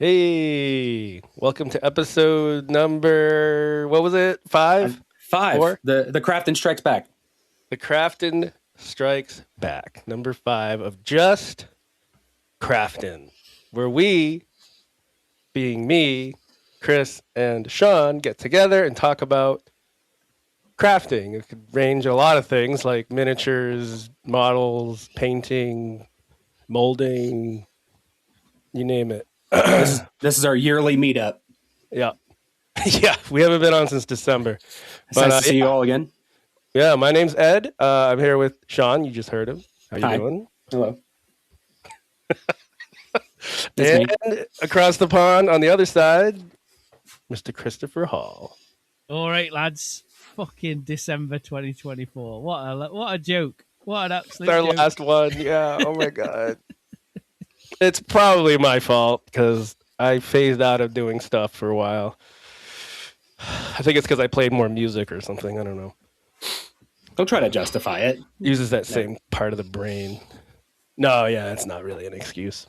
Hey, welcome to episode number, what was it? Five? Five. Four? The Craftin strikes back. The Craftin Strikes Back. Number 5 of just Craftin, where we, being me, Chris, and Shawn, get together and talk about crafting. It could range a lot of things like miniatures, models, painting, molding, you name it. This is our yearly meetup. Yeah. Yeah, we haven't been on since December. It's nice to see you all again. Yeah, my name's Ed. I'm here with Shawn. You just heard him. How you Hi. doing? Hello. And across the pond on the other side, Mr. Christopher Hall. All right, lads. Fucking December 2024. What a joke. What an absolute Our joke. last one. Yeah. Oh my god. It's probably my fault because I phased out of doing stuff for a while. I think it's because I played more music or something. I don't know. Don't try to justify it. Uses that same part of the brain. No, yeah, it's not really an excuse.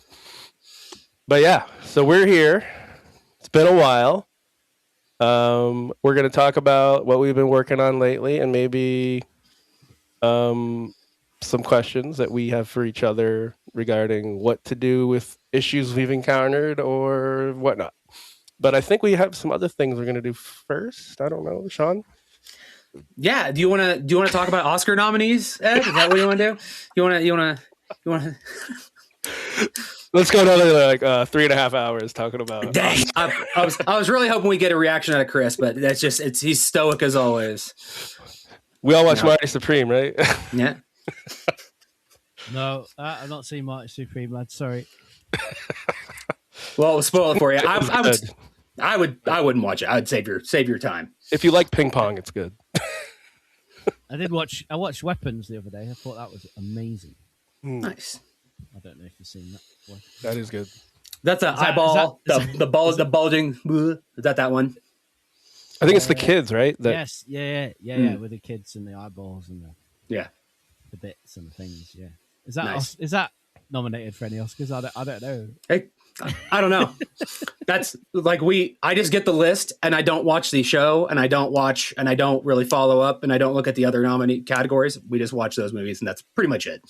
But yeah, so we're here. It's been a while. We're going to talk about what we've been working on lately and maybe some questions that we have for each other regarding what to do with issues we've encountered or whatnot. But I think we have some other things we're going to do first. I don't know, Shawn? Yeah. Do you want to talk about Oscar nominees, Ed? Is that what you want to do? You want to? Let's go another 3.5 hours talking about. Dang. I was really hoping we get a reaction out of Chris, but that's just he's stoic as always. We all watch Marty Supreme, right? Yeah. No, I've not seen Marty Supreme, lad. Sorry. Well, we'll spoil it for you. I wouldn't watch it. I would save your time. If you like ping pong, it's good. I watched Weapons the other day. I thought that was amazing. Nice. I don't know if you've seen that before. That is good. That's an eyeball. The bulging. Is that one? I think it's the kids, right? Yes. Yeah. With the kids and the eyeballs and the bits and the things. Yeah. Is that Nice. Is that nominated for any Oscars? I don't know. Hey, I don't know. That's like I just get the list and I don't watch the show and I don't really follow up and I don't look at the other nominee categories. We just watch those movies and that's pretty much it.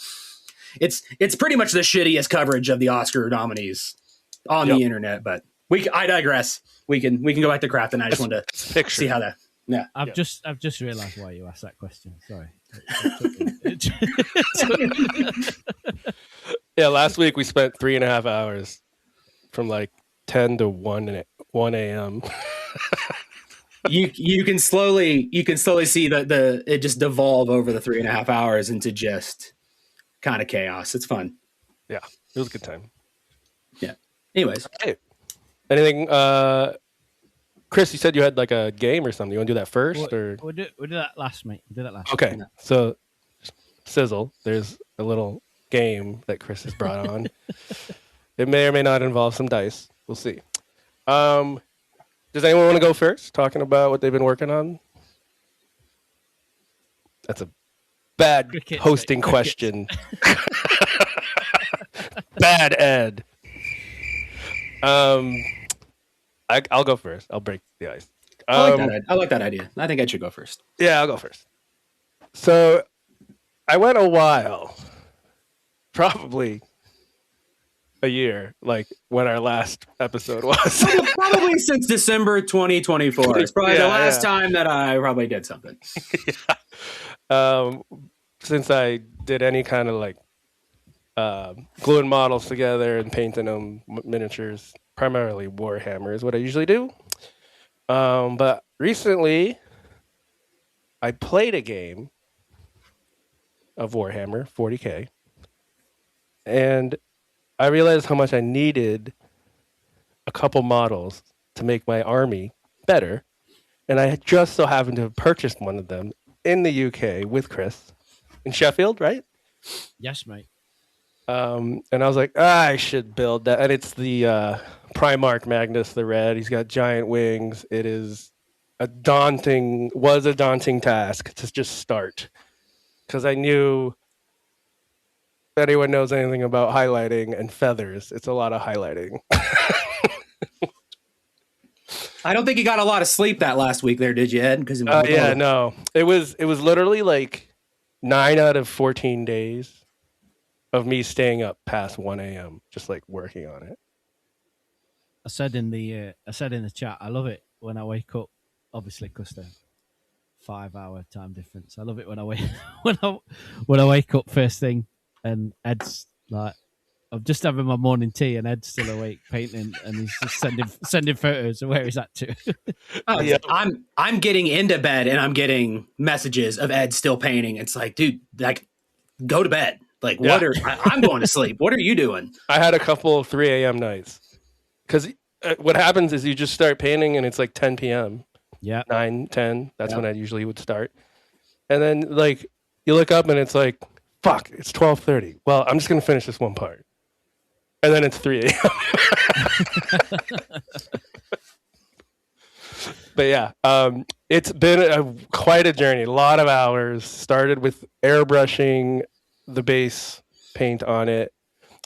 It's pretty much the shittiest coverage of the Oscar nominees on the internet, but I digress. We can go back to Craftin. I just wanted to see how that. Yeah. I've just realised why you asked that question. Sorry. Yeah, last week we spent 3.5 hours from like 10 to 1 a.m. You can slowly see the it just devolve over the 3.5 hours into just kind of chaos. It's fun. Yeah, it was a good time. Yeah. Anyways. Hey, anything? Chris, you said you had like a game or something. You want to do that first, or we'll do that last, mate. We'll do that last. Okay. So, Sizzle, there's a little game that Chris has brought on. It may or may not involve some dice. We'll see. Does anyone want to go first, talking about what they've been working on? That's a bad hosting question. Bad Ed. I'll go first. I'll break the ice. I like that idea. I think I should go first. Yeah, I'll go first. So I went a while, probably a year, like when our last episode was. Probably since December 2024. It's probably the last time that I probably did something. Since I did any kind of like gluing models together and painting them miniatures, primarily Warhammer is what I usually do. But recently, I played a game of Warhammer 40K, and I realized how much I needed a couple models to make my army better, and I just so happened to have purchased one of them in the UK with Chris in Sheffield, right? Yes, mate. And I was like, I should build that. And it's the Primarch Magnus the Red. He's got giant wings. It is a daunting task to just start. Because I knew if anyone knows anything about highlighting and feathers, it's a lot of highlighting. I don't think you got a lot of sleep that last week there, did you, Ed? Because yeah, no, it was literally like 9 out of 14 days of me staying up past 1 a.m. just like working on it. I said in the chat, I love it when I wake up. Obviously, because the 5-hour time difference. I love it when I wake when I wake up first thing, and Ed's like, I'm just having my morning tea, and Ed's still awake painting, and he's just sending photos of where he's at to. Oh, yeah. I'm getting into bed, and I'm getting messages of Ed still painting. It's like, dude, like, go to bed. Like, I'm going to sleep. What are you doing? I had a couple of 3 a.m. nights because what happens is you just start painting, and it's like 10 p.m. Yeah, 9, 10. That's when I usually would start, and then like you look up, and it's like, fuck, it's 12:30. Well, I'm just gonna finish this one part. And then it's 3 a.m. But yeah, it's been quite a journey. A lot of hours. Started with airbrushing the base paint on it,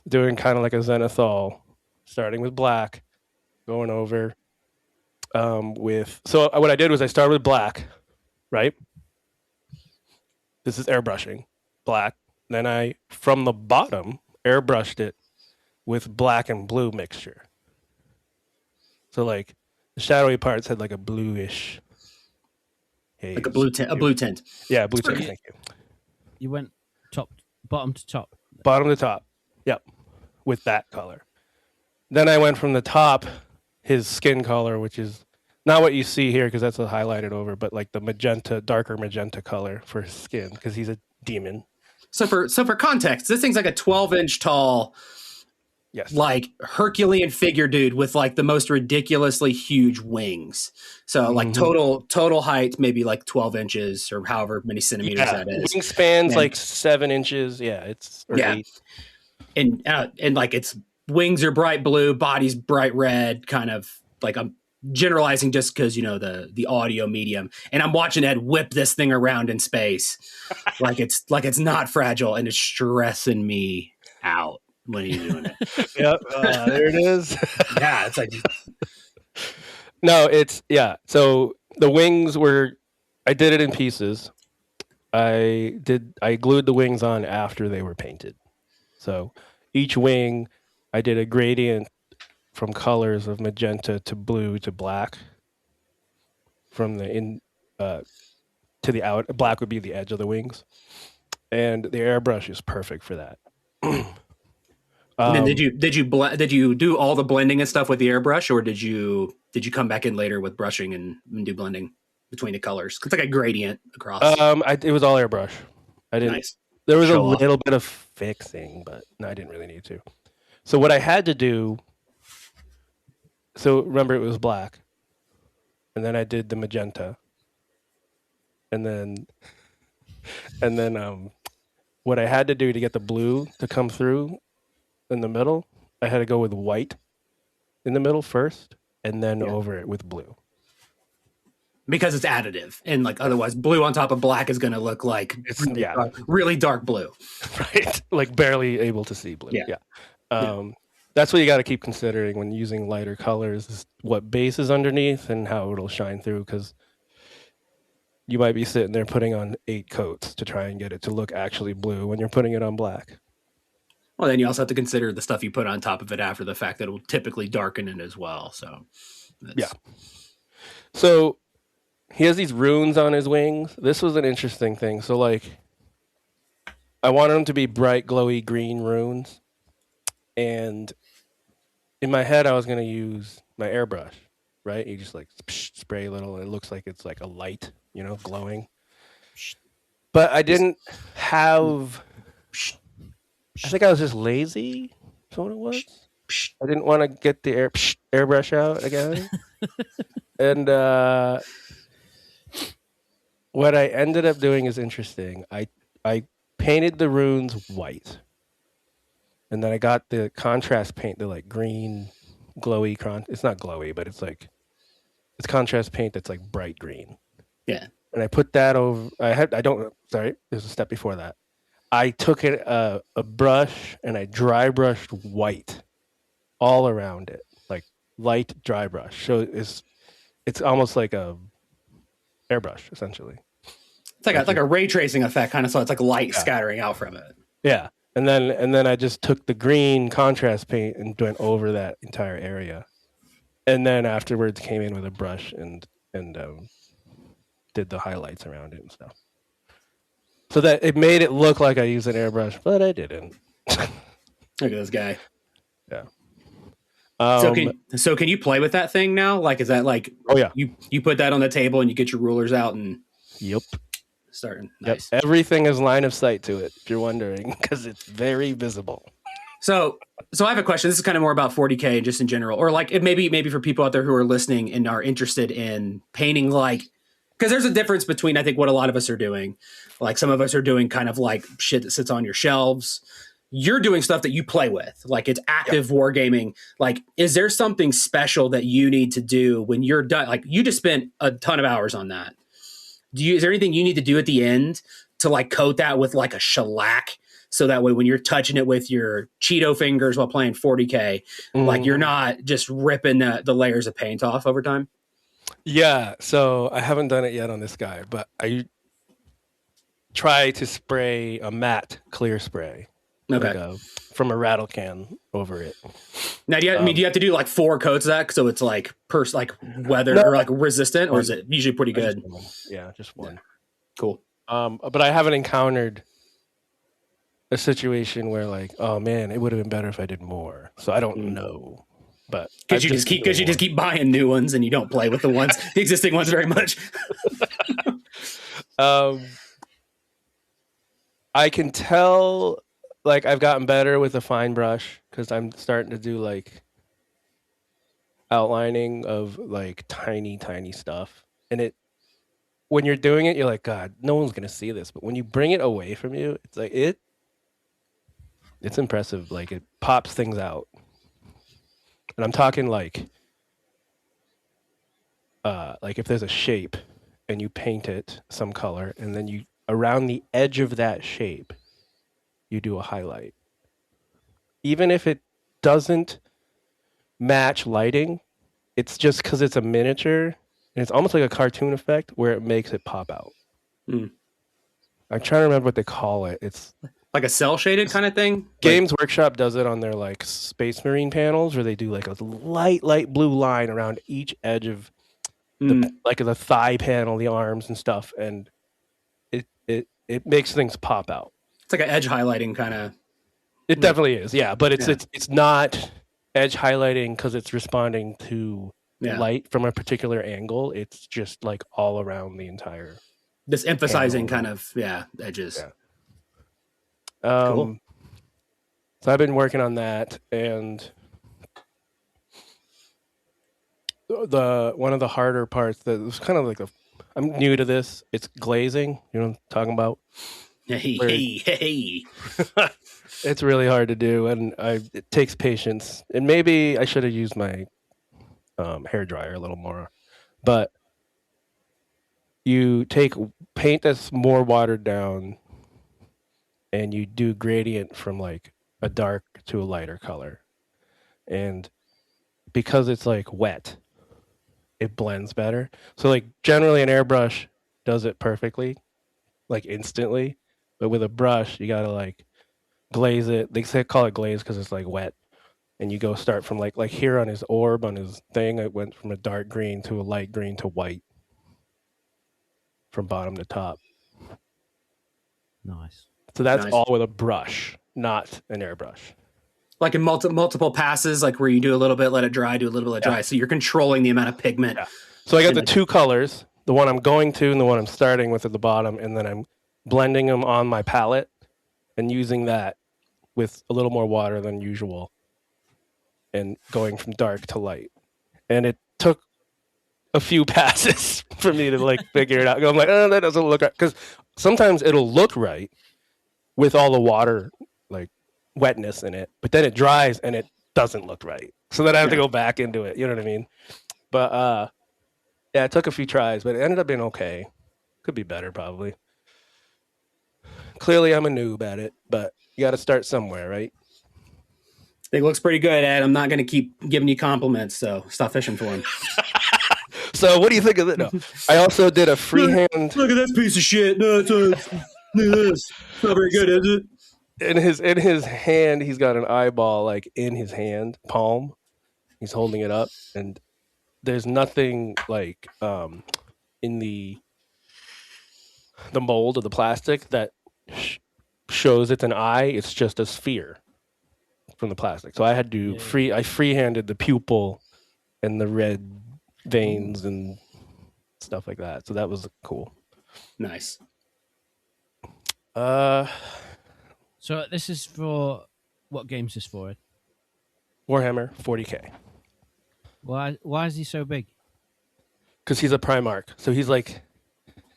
doing kind of like a zenithal, starting with black, going over with. So what I did was I started with black, right? This is airbrushing, black. Then I, from the bottom, airbrushed it with black and blue mixture. So like the shadowy parts had like a bluish haze. Like a blue tint. Yeah, blue tint. Thank you. You went bottom to top. Bottom to top. Yep. With that color. Then I went from the top, his skin color, which is not what you see here because that's a highlighted over, but like the magenta, darker magenta color for his skin because he's a demon. So for context, this thing's like a 12-inch tall, yes, like Herculean figure dude with like the most ridiculously huge wings. So like total height, maybe like 12 inches or however many centimeters that is. Wingspan's like 7 inches. Yeah, it's 8. And like its wings are bright blue, body's bright red, kind of like I'm generalizing just because, you know, the audio medium. And I'm watching Ed whip this thing around in space like it's not fragile, and it's stressing me out when he's doing it. Yep, there it is. Yeah, it's like no, it's so the wings were, I did it in pieces. I glued the wings on after they were painted. So each wing I did a gradient from colors of magenta to blue to black. From the in to the out, black would be the edge of the wings. And the airbrush is perfect for that. And then did you do all the blending and stuff with the airbrush, or did you come back in later with brushing and do blending between the colors? It's like a gradient across. It was all airbrush. I didn't. Nice. There was a little bit of fixing, but no, I didn't really need to. So what I had to do. So remember, it was black, and then I did the magenta, and then what I had to do to get the blue to come through in the middle, I had to go with white in the middle first, and then over it with blue. Because it's additive, and like otherwise, blue on top of black is going to look like really dark blue, right? Like barely able to see blue. Yeah. That's what you got to keep considering when using lighter colors: is what base is underneath and how it'll shine through. Because you might be sitting there putting on 8 coats to try and get it to look actually blue when you're putting it on black. Well, then you also have to consider the stuff you put on top of it after the fact that it will typically darken it as well. So, So he has these runes on his wings. This was an interesting thing. So, like, I wanted them to be bright, glowy green runes. And in my head, I was going to use my airbrush, right? You just like spray a little, and it looks like it's like a light, glowing. But I didn't have... I think I was just lazy. That's what it was. I didn't want to get the airbrush out again. And what I ended up doing is interesting. I painted the runes white. And then I got the contrast paint, the like green, glowy it's not glowy, but it's contrast paint that's like bright green. Yeah. And I put that over. Sorry, there's a step before that. I took a brush and I dry brushed white all around it, like light dry brush. So it's almost like a airbrush essentially. It's like a ray tracing effect, kind of. So it's like light Yeah. scattering out from it. Yeah. And then I just took the green contrast paint and went over that entire area. And then afterwards came in with a brush and did the highlights around it and stuff. So that it made it look like I used an airbrush, but I didn't. Look at this guy. Yeah. So can you play with that thing now? Like, is that like, oh yeah, you put that on the table and you get your rulers out and yep. starting. Nice. Yep. Everything is line of sight to it, if you're wondering, because it's very visible. So I have a question. This is kind of more about 40K and just in general, or like it maybe for people out there who are listening and are interested in painting, like, because there's a difference between, I think, what a lot of us are doing. Like some of us are doing kind of like shit that sits on your shelves. You're doing stuff that you play with, like it's active wargaming. Like, is there something special that you need to do when you're done? Like, you just spent a ton of hours on that. Is there anything you need to do at the end to like coat that with like a shellac? So that way, when you're touching it with your Cheeto fingers while playing 40K, like you're not just ripping the layers of paint off over time. Yeah. So I haven't done it yet on this guy, but I try to spray a matte clear spray. Okay. Like from a rattle can over it. Now, do you have to do like 4 coats of that so it's like weather or like resistant, or is it usually pretty good? Just one. Yeah. Cool. But I haven't encountered a situation where like, oh man, it would have been better if I did more. So I don't know. But because you just keep buying new ones and you don't play with the existing ones very much. I can tell. Like I've gotten better with a fine brush because I'm starting to do like outlining of like tiny stuff. And when you're doing it, you're like, God, no one's gonna see this. But when you bring it away from you, it's like it's impressive. Like it pops things out. And I'm talking like if there's a shape and you paint it some color, and then you around the edge of that shape, you do a highlight. Even if it doesn't match lighting, it's just because it's a miniature and it's almost like a cartoon effect where it makes it pop out. I'm trying to remember what they call it. It's like a cell shaded kind of thing. Games Workshop does it on their like Space Marine panels where they do like a light blue line around each edge of the thigh panel, the arms and stuff, and it makes things pop out. It's like an edge highlighting kind of. It definitely is, yeah. But it's not edge highlighting because it's responding to light from a particular angle. It's just like all around the entire. This emphasizing kind of edges. Yeah. Cool. So I've been working on that, and one of the harder parts that was kind of like I'm new to this. It's glazing. You know what I'm talking about? Hey. It's really hard to do, and it takes patience. And maybe I should have used my hair dryer a little more. But you take paint that's more watered down, and you do gradient from like a dark to a lighter color. And because it's like wet, it blends better. So like generally an airbrush does it perfectly, like instantly. But with a brush, you gotta like glaze it. They call it glaze because it's like wet, and you go start from like here on his orb on his thing. It went from a dark green to a light green to white, from bottom to top. Nice. So that's all with a brush, not an airbrush. Like in multiple passes, like where you do a little bit, let it dry, do a little bit, let it dry. So you're controlling the amount of pigment. Yeah. So I got the 2 colors, the one I'm going to and the one I'm starting with at the bottom, and then I'm blending them on my palette and using that with a little more water than usual and going from dark to light. And it took a few passes for me to like figure it out. I'm like, oh, that doesn't look right. Because sometimes it'll look right with all the water, like wetness in it, but then it dries and it doesn't look right. So then I have to go back into it. You know what I mean? But it took a few tries, but it ended up being okay. Could be better, probably. Clearly, I'm a noob at it, but you got to start somewhere, right? It looks pretty good, Ed. I'm not going to keep giving you compliments, so stop fishing for them. So what do you think of it? No, I also did a freehand Look at this piece of shit. No, look at this. It's not very good, is it? in his hand. He's got an eyeball like in his hand palm. He's holding it up, and there's nothing like in the mold of the plastic that shows it's an eye. It's just a sphere from the plastic. So I had to I freehanded the pupil and the red veins and stuff like that. So that was cool. Nice. So this is for what game's this for? Ed? Warhammer 40K. Why is he so big? Because he's a Primarch. So he's like,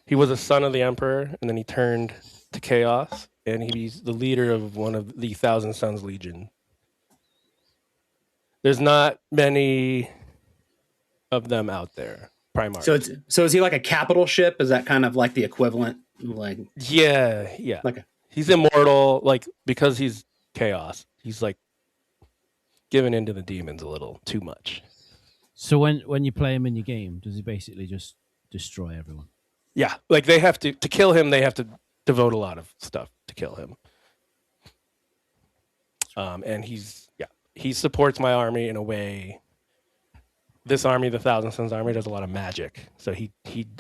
he was a son of the Emperor, and then he turned to Chaos, and he's the leader of one of the Thousand Sons Legion. There's not many of them out there. Primarch. So is he like a capital ship? Is that kind of like the equivalent? Like yeah. He's immortal, like because he's Chaos. He's like giving into the demons a little too much. So when you play him in your game, does he basically just destroy everyone? Yeah, like they have to kill him. They have to devote a lot of stuff to kill him. And he supports my army in a way. This army, the Thousand Sons army, does a lot of magic, so he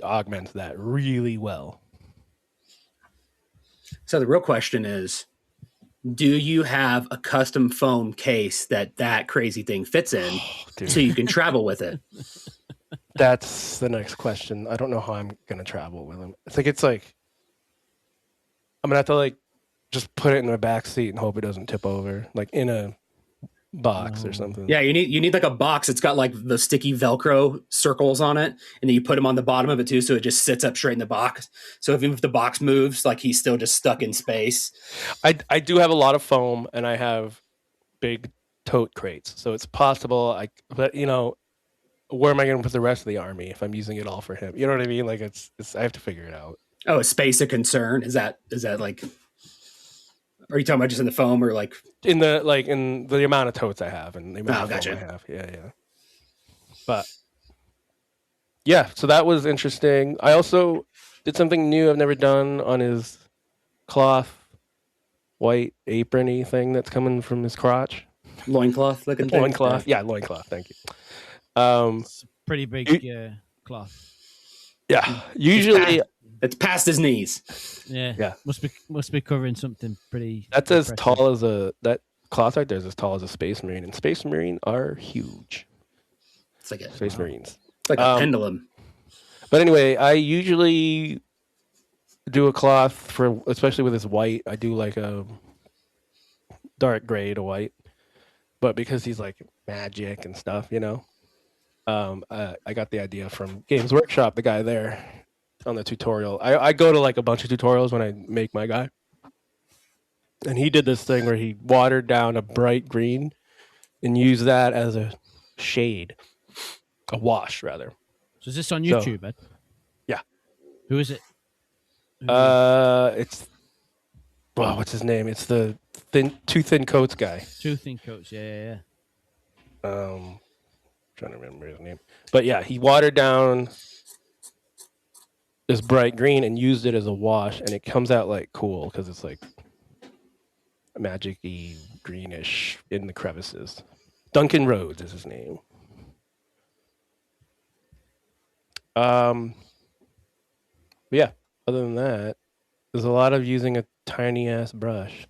augments that really well. So the real question is, do you have a custom foam case that crazy thing fits in so you can travel with it? That's the next question. I don't know how I'm going to travel with him. It's like I'm going to have to like just put it in the back seat and hope it doesn't tip over, like in a box or something. Yeah, you need like a box. It's got like the sticky Velcro circles on it, and then you put him on the bottom of it too, so it just sits up straight in the box. So even if the box moves, like he's still just stuck in space. I do have a lot of foam, and I have big tote crates, so it's possible. But you know, where am I going to put the rest of the army if I'm using it all for him? You know what I mean? Like it's I have to figure it out. Oh, is space a concern? Is that like? Are you talking about just in the foam or like in the amount of totes I have and the amount of foam I have? Yeah. But yeah, so that was interesting. I also did something new I've never done on his cloth white apron-y thing that's coming from his crotch. Loincloth looking thing. Loincloth. Yeah, loincloth. Thank you. It's a pretty big cloth. Yeah. Usually it's past his knees. Yeah. Must be covering something pretty. That's as tall as that cloth right there is as tall as a Space Marine, and Space Marine are huge. It's like Space Marines. It's like a pendulum. But anyway, I usually do a cloth for, especially with this white. I do like a dark gray to white, but because he's like magic and stuff, you know. I got the idea from Games Workshop, the guy there on the tutorial. I go to like a bunch of tutorials when I make my guy. And he did this thing where he watered down a bright green and used that as a shade. A wash, rather. So is this on YouTube, Ed? Yeah. Who is it? It's what's his name? It's the two thin coats guy. Two thin coats, yeah. Trying to remember his name. But yeah, he watered down this bright green and used it as a wash, and it comes out like cool because it's like magic-y greenish in the crevices. Duncan Rhodes is his name. But yeah, other than that, there's a lot of using a tiny ass brush.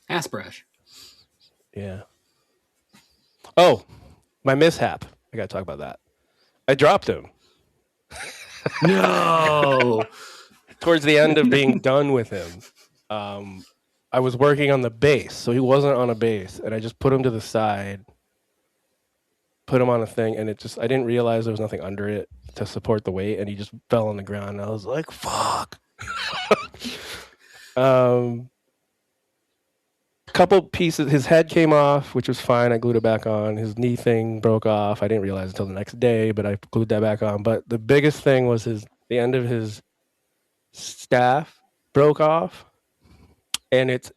Ass brush. Yeah. Oh, my mishap. I gotta talk about that. I dropped him. No. Towards the end of being done with him, I was working on the base, so he wasn't on a base, and I just put him to the side, put him on a thing, and I didn't realize there was nothing under it to support the weight, and he just fell on the ground, and I was like, fuck. Couple pieces, his head came off, which was fine. I glued it back on. His knee thing broke off. I didn't realize until the next day, but I glued that back on. But the biggest thing was the end of his staff broke off, and it's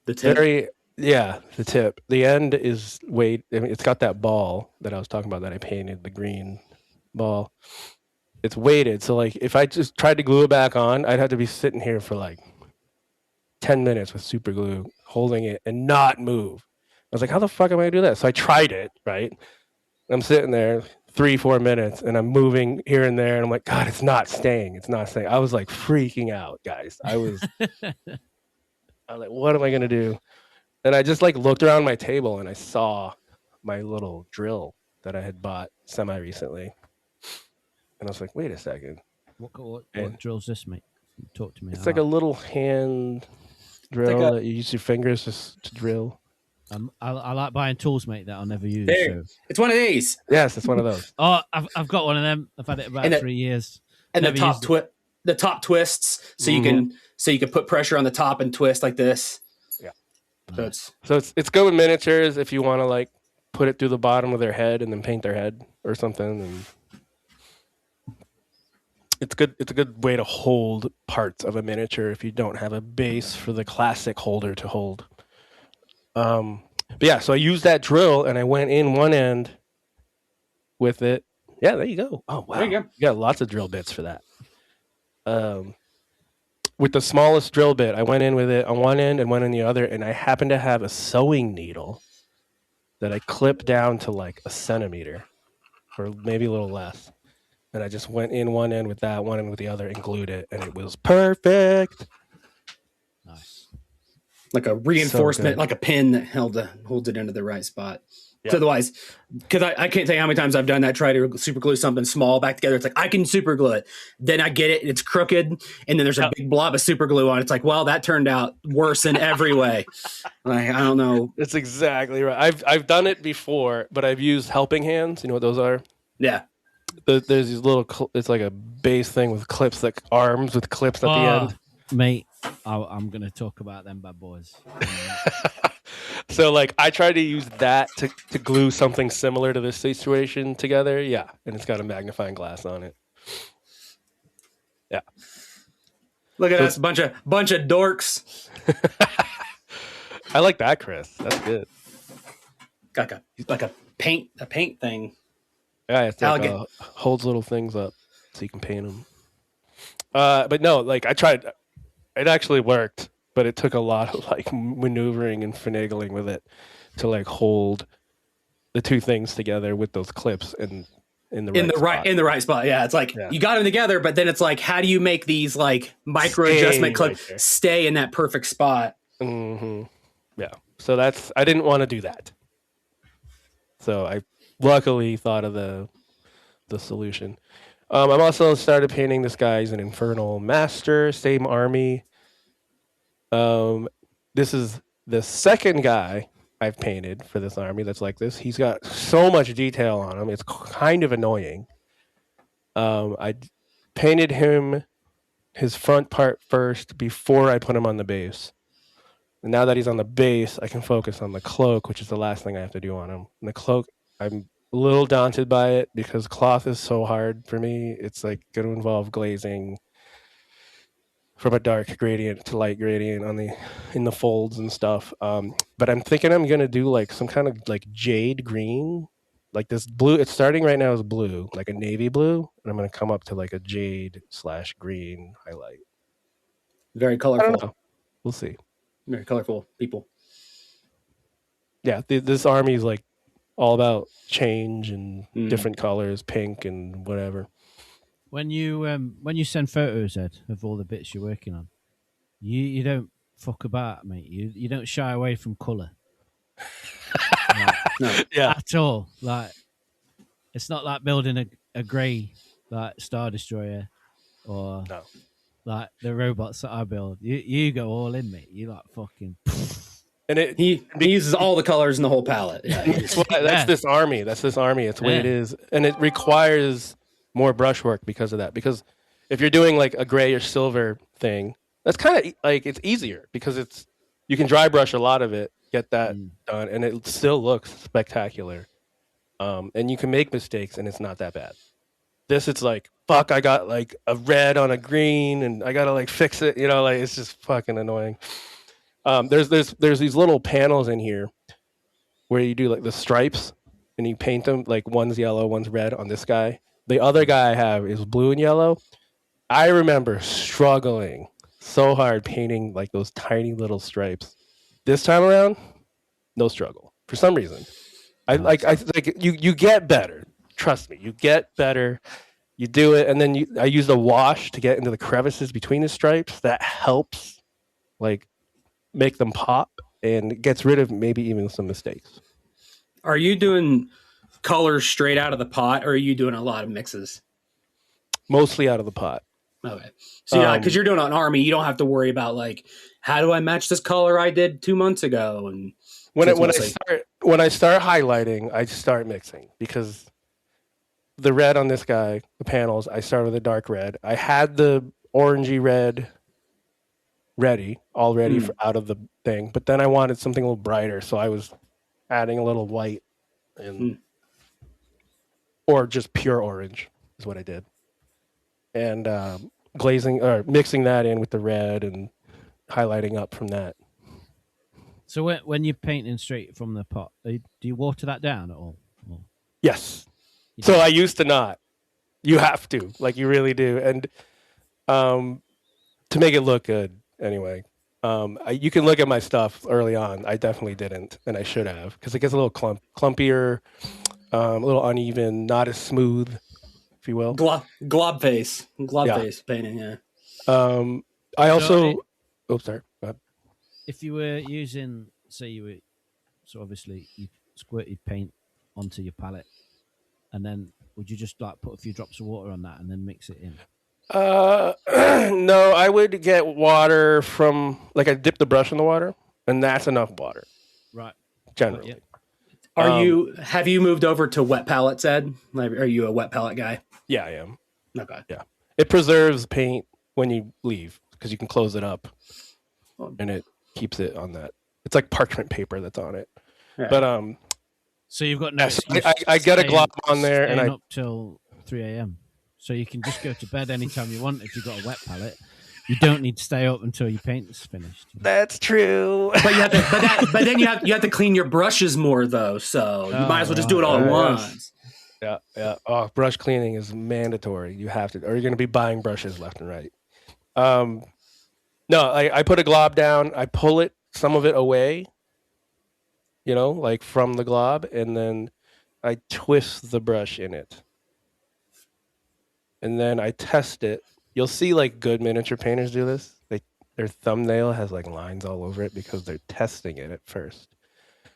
the tip. Yeah, the tip. The end is weight. I mean, it's got that ball that I was talking about that I painted, the green ball. It's weighted, so like if I just tried to glue it back on, I'd have to be sitting here for like 10 minutes with super glue, holding it and not move. I was like, how the fuck am I gonna do that? So I tried it, right? I'm sitting there 3, 4 minutes and I'm moving here and there, and I'm like, God, it's not staying. It's not staying. I was like freaking out, guys. I was like, what am I gonna do? And I just like looked around my table and I saw my little drill that I had bought semi recently. And I was like, wait a second. What drills this, mate? Talk to me. It's like a little hand drill that you use your fingers just to drill. I like buying tools, mate, that I'll never use. There. So. It's one of these. Yes, it's one of those. Oh, I've got one of them. I've had it about 3 years. And the top twists, so you can put pressure on the top and twist like this. Yeah. So it's good with miniatures if you want to like put it through the bottom of their head and then paint their head or something. And it's good. It's a good way to hold parts of a miniature if you don't have a base for the classic holder to hold. But yeah, so I used that drill and I went in one end with it. Yeah, there you go. Oh wow, there you go. You got lots of drill bits for that. With the smallest drill bit, I went in with it on one end and one on the other, and I happened to have a sewing needle that I clipped down to like a centimeter, or maybe a little less. And I just went in one end with that, one end with the other, and glued it, and it was perfect. Nice. Like a reinforcement, like a pin that holds it into the right spot. Yeah. So otherwise, because I can't tell you how many times I've done that, try to super glue something small back together. It's like, I can super glue it. Then I get it, it's crooked, and then there's a big blob of super glue on it. It's like, well, that turned out worse in every way. Like, I don't know. That's exactly right. I've done it before, but I've used helping hands. You know what those are? Yeah. There's these little, it's like a base thing with clips, like arms with clips at the end. Mate, I'm going to talk about them bad boys. So like I tried to use that to glue something similar to this situation together. Yeah. And it's got a magnifying glass on it. Yeah. Look at us, bunch of dorks. I like that, Chris. That's good. Like a paint thing. Yeah, it's like holds little things up so you can paint them. But no, like I tried. It actually worked, but it took a lot of like maneuvering and finagling with it to like hold the two things together with those clips in the right spot. Yeah, it's like you got them together, but then it's like, how do you make these like micro adjustment clips stay in that perfect spot? Mm-hmm. Yeah. So I didn't want to do that. So I luckily thought of the solution. I'm also started painting this guy. He's an Infernal Master, same army. This is the second guy I've painted for this army that's like this. He's got so much detail on him. It's kind of annoying. I painted his front part first before I put him on the base. And now that he's on the base, I can focus on the cloak, which is the last thing I have to do on him. And the cloak, I'm a little daunted by it because cloth is so hard for me. It's like going to involve glazing from a dark gradient to light gradient in the folds and stuff. But I'm thinking I'm going to do like some kind of like jade green, like this blue. It's starting right now as blue, like a navy blue. And I'm going to come up to like a jade/green highlight. Very colorful. We'll see. Very colorful people. Yeah, this army is like all about change and different colors, pink and whatever. When you send photos, Ed, of all the bits you're working on, you don't fuck about, mate. You don't shy away from colour. No, at all. Like, it's not like building a grey like Star Destroyer or like the robots that I build. You go all in, mate. You like fucking. And he uses all the colors in the whole palette. Yeah. That's this army. That's this army. It's the way it is, and it requires more brushwork because of that. Because if you're doing like a gray or silver thing, that's kind of like it's easier because you can dry brush a lot of it, get that done, and it still looks spectacular. And you can make mistakes, and it's not that bad. This, it's like, fuck, I got like a red on a green, and I gotta like fix it. You know, like it's just fucking annoying. There's these little panels in here where you do like the stripes and you paint them like one's yellow, one's red on this guy. The other guy I have is blue and yellow. I remember struggling so hard painting like those tiny little stripes. This time around, no struggle for some reason. I like you get better. Trust me, you get better. You do it, and then I use a wash to get into the crevices between the stripes. That helps, like, make them pop, and it gets rid of maybe even some mistakes. Are you doing colors straight out of the pot, or are you doing a lot of mixes? Mostly out of the pot. Okay. So yeah, because you're doing an army, you don't have to worry about like, how do I match this color I did 2 months ago? And when I start highlighting, I start mixing because the red on this guy, the panels, I start with a dark red. I had the orangey red already for out of the thing, but then I wanted something a little brighter, so I was adding a little white and or just pure orange is what I did. And glazing or mixing that in with the red and highlighting up from that. So when you're painting straight from the pot, do you water that down at all? Or Yes. So I used to not. You have to, like you really do, and to make it look good. Anyway, you can look at my stuff early on. I definitely didn't, and I should have, because it gets a little clumpier, a little uneven, not as smooth, if you will. Glob face painting. Yeah. I also. Sorry. Go ahead. If you were using, say, so obviously you squirted paint onto your palette, and then would you just like put a few drops of water on that and then mix it in? No, I would get water from like I dip the brush in the water, and that's enough water. Right. Generally. Have you moved over to wet palettes, Ed? Like, are you a wet palette guy? Yeah, I am. Okay. Yeah. It preserves paint when you leave because you can close it up, and it keeps it on that. It's like parchment paper that's on it. Yeah. But so you've got no. I get a glob on there, and I up till 3 a.m. So you can just go to bed anytime you want if you've got a wet palette. You don't need to stay up until your paint's finished. That's true. But you have to, but then you have to clean your brushes more though. So you might as well just do it all at once. Yeah. Oh, brush cleaning is mandatory. You have to, or you're going to be buying brushes left and right. No, I put a glob down. I pull some of it away. Like from the glob, and then I twist the brush in it. And then I test it. You'll see like good miniature painters do this. Their thumbnail has like lines all over it because they're testing it at first.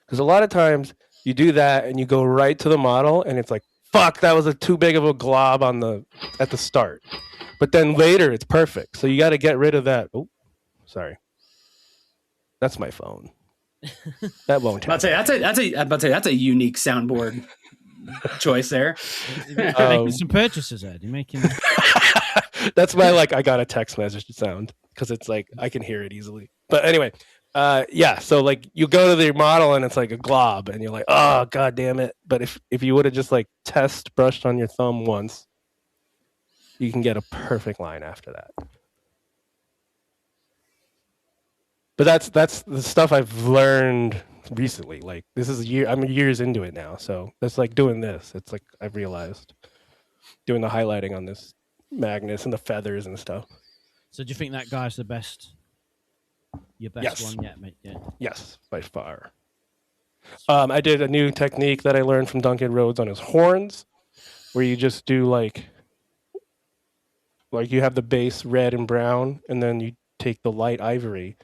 Because a lot of times you do that and you go right to the model and it's like, fuck, that was too big of a glob at the start. But then later it's perfect. So you got to get rid of that. Oh, sorry. That's my phone. That won't happen. That's a unique soundboard choice there. You're making some purchases, Ed. You're making. That's my I got a text message sound because it's like I can hear it easily. But anyway, yeah. So like you go to the model and it's like a glob, and you're like, oh god damn it. But if you would have just like test brushed on your thumb once, you can get a perfect line after that. But that's the stuff I've learned recently. Like this is I'm years into it now. So that's like doing this. It's like I've realized doing the highlighting on this Magnus and the feathers and stuff. So do you think that guy's your best one yet, mate? Yeah. Yes, by far. I did a new technique that I learned from Duncan Rhodes on his horns, where you just do like you have the base red and brown, and then you take the light ivory,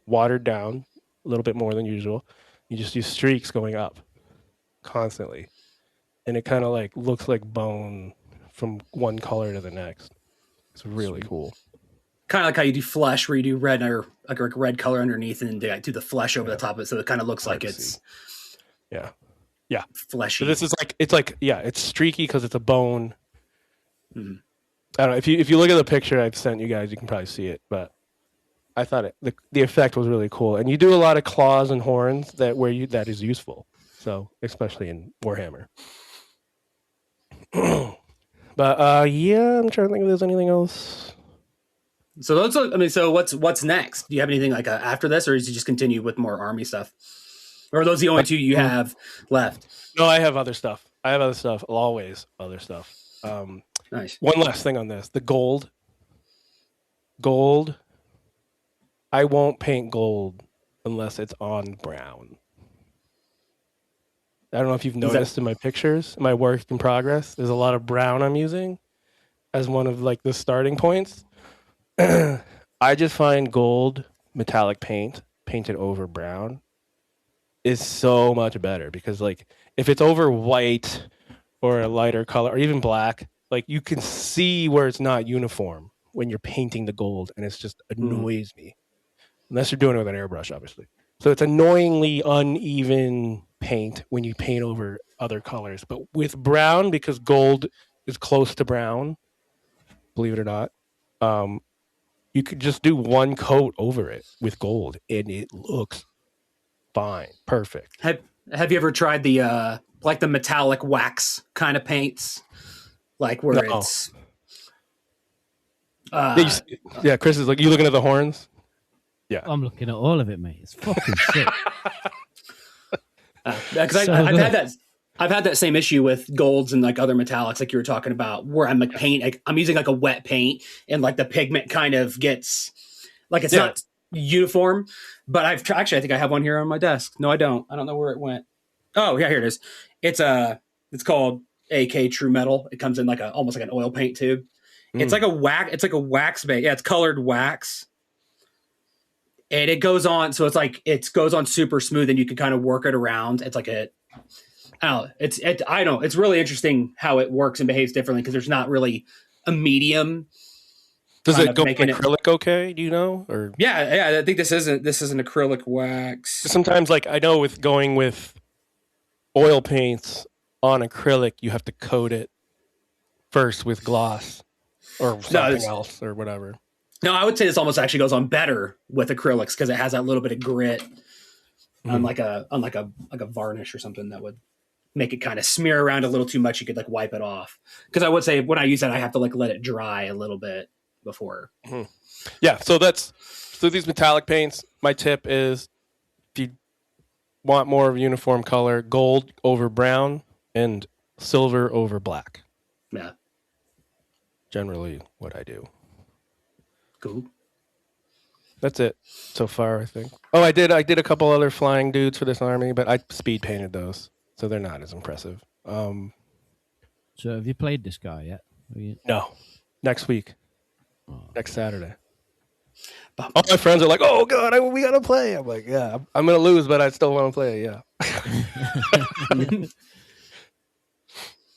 watered down a little bit more than usual. You just use streaks going up constantly, and it kind of like looks like bone from one color to the next. It's really cool. Kind of like how you do flesh, where you do red or like a red color underneath, and then do the flesh over the top of it, so it kind of looks like it's fleshy. So this is it's streaky because it's a bone. Mm-hmm. I don't know if you look at the picture I've sent you guys, you can probably see it, but I thought the effect was really cool, and you do a lot of claws and horns that is useful. So especially in Warhammer. But I'm trying to think if there's anything else. So let's look, I mean, so what's next? Do you have anything like after this, or does you just continue with more army stuff? Or are those the only two you have left? No, I have other stuff. I have other stuff. Always other stuff. Nice. One last thing on this: the gold. Gold. I won't paint gold unless it's on brown. I don't know if you've noticed in my pictures, my work in progress. There's a lot of brown I'm using as one of like the starting points. I just find gold metallic paint painted over brown is so much better because like if it's over white or a lighter color or even black, like you can see where it's not uniform when you're painting the gold and it's just annoys me. Unless you're doing it with an airbrush, obviously. So it's annoyingly uneven paint when you paint over other colors. But with brown, because gold is close to brown, believe it or not, you could just do one coat over it with gold and it looks fine. Perfect. Have you ever tried the like the metallic wax kind of paints? Like where it's yeah, Chris is like, you looking at the horns? Yeah. I'm looking at all of it, mate. It's fucking sick. Because I've had that same issue with golds and like other metallics, like you were talking about, where I'm like I'm using like a wet paint and like the pigment kind of gets like it's not uniform. But actually I think I have one here on my desk. No, I don't. I don't know where it went. Oh yeah, here it is. It's called AK True Metal. It comes in like almost like an oil paint tube. It's like a wax. It's like a wax bait. Yeah, it's colored wax. And it goes on, so it's like it goes on super smooth, and you can kind of work it around. It's like it's really interesting how it works and behaves differently because there's not really a medium. Does it go with acrylic? Okay, do you know? Or yeah, I think this is an acrylic wax. Sometimes, like I know, with going with oil paints on acrylic, you have to coat it first with gloss or something else or whatever. No, I would say this almost actually goes on better with acrylics because it has that little bit of grit on like a varnish or something that would make it kind of smear around a little too much. You could like wipe it off. Because I would say when I use that, I have to like let it dry a little bit before. Yeah, so these metallic paints, my tip is if you want more of a uniform color, gold over brown and silver over black. Yeah. Generally what I do. Cool. That's it so far, I think. Oh, I did a couple other flying dudes for this army, but I speed painted those, so they're not as impressive. So have you played this guy yet? No. Next week. Next Saturday. All my friends are like, "Oh God, we gotta play." I'm like, "Yeah, I'm gonna lose, but I still want to play." Yeah.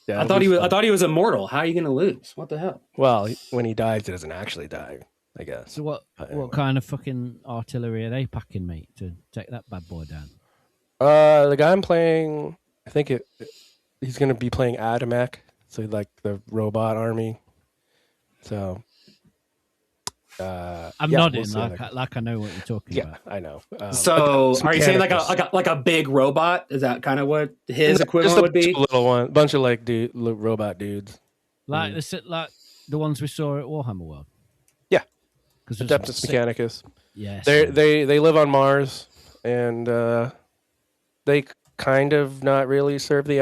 I thought he was immortal. How are you gonna lose? What the hell? Well, when he dies, he doesn't actually die, I guess. So what kind of fucking artillery are they packing, mate, to take that bad boy down? The guy I'm playing, I think he's gonna be playing Adamek, so like the robot army. So. I'm nodding like I know what you're talking about. Yeah, I know. So, are you saying like a big robot? Is that kind of what his equivalent would be? Little one, bunch of like robot dudes, like the ones we saw at Warhammer World. Yeah, because Adeptus Mechanicus. Yes, they live on Mars, and they kind of not really serve the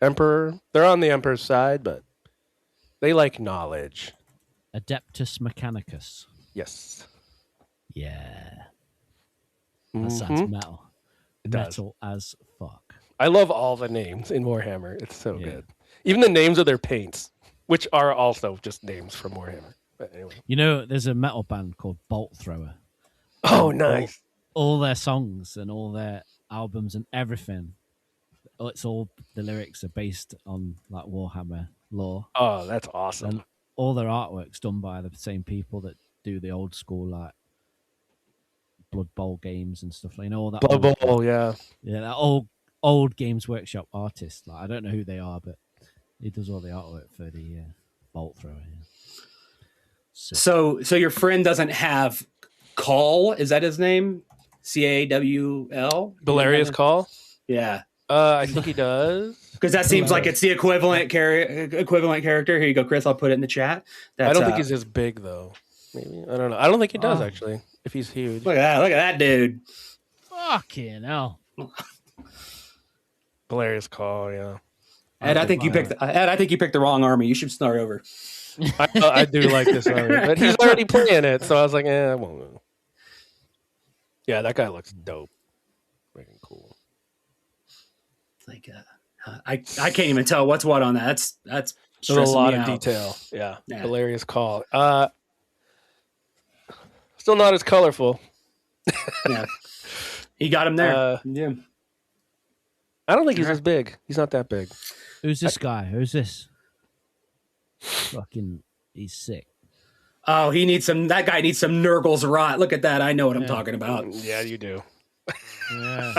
Emperor. They're on the Emperor's side, but they like knowledge. Adeptus Mechanicus. Yes. Yeah. That sounds metal. Metal as fuck. I love all the names in Warhammer. It's so good. Even the names of their paints, which are also just names from Warhammer. But anyway. You know, there's a metal band called Bolt Thrower. Oh, nice. All their songs and all their albums and everything, it's all the lyrics are based on like Warhammer lore. Oh, that's awesome. And all their artwork's done by the same people that do the old school like Blood Bowl games and stuff. Like, you know, all that Blood Bowl, yeah, that old Games Workshop artist. Like, I don't know who they are, but he does all the artwork for the Bolt Thrower. Yeah. So your friend doesn't have Call? Is that his name? Cawl? Valerius Call? Yeah. I think he does. Because that seems like it's the equivalent character. Here you go, Chris. I'll put it in the chat. I don't think he's as big, though. maybe. I don't know. I don't think he does Oh. actually. If he's huge. Look at that! Look at that dude. Fucking hell. Hilarious call, yeah. Ed, I think you picked. Ed, I think you picked the wrong army. You should start over. I do like this army, but he's already playing it, so I was like, I won't know. Yeah, that guy looks dope. Freaking cool. Like, I can't even tell what's what on that. That's There's a stressing lot me of out. detail. Yeah. Yeah. Hilarious call. Still not as colorful. Yeah, he got him there. Yeah. I don't think he's as big. He's not that big. Who's this guy? Who's this? Fucking, he's sick. Oh, he needs some. That guy needs some Nurgle's rot. Look at that. I know what I'm talking about. Yeah, you do. Yeah.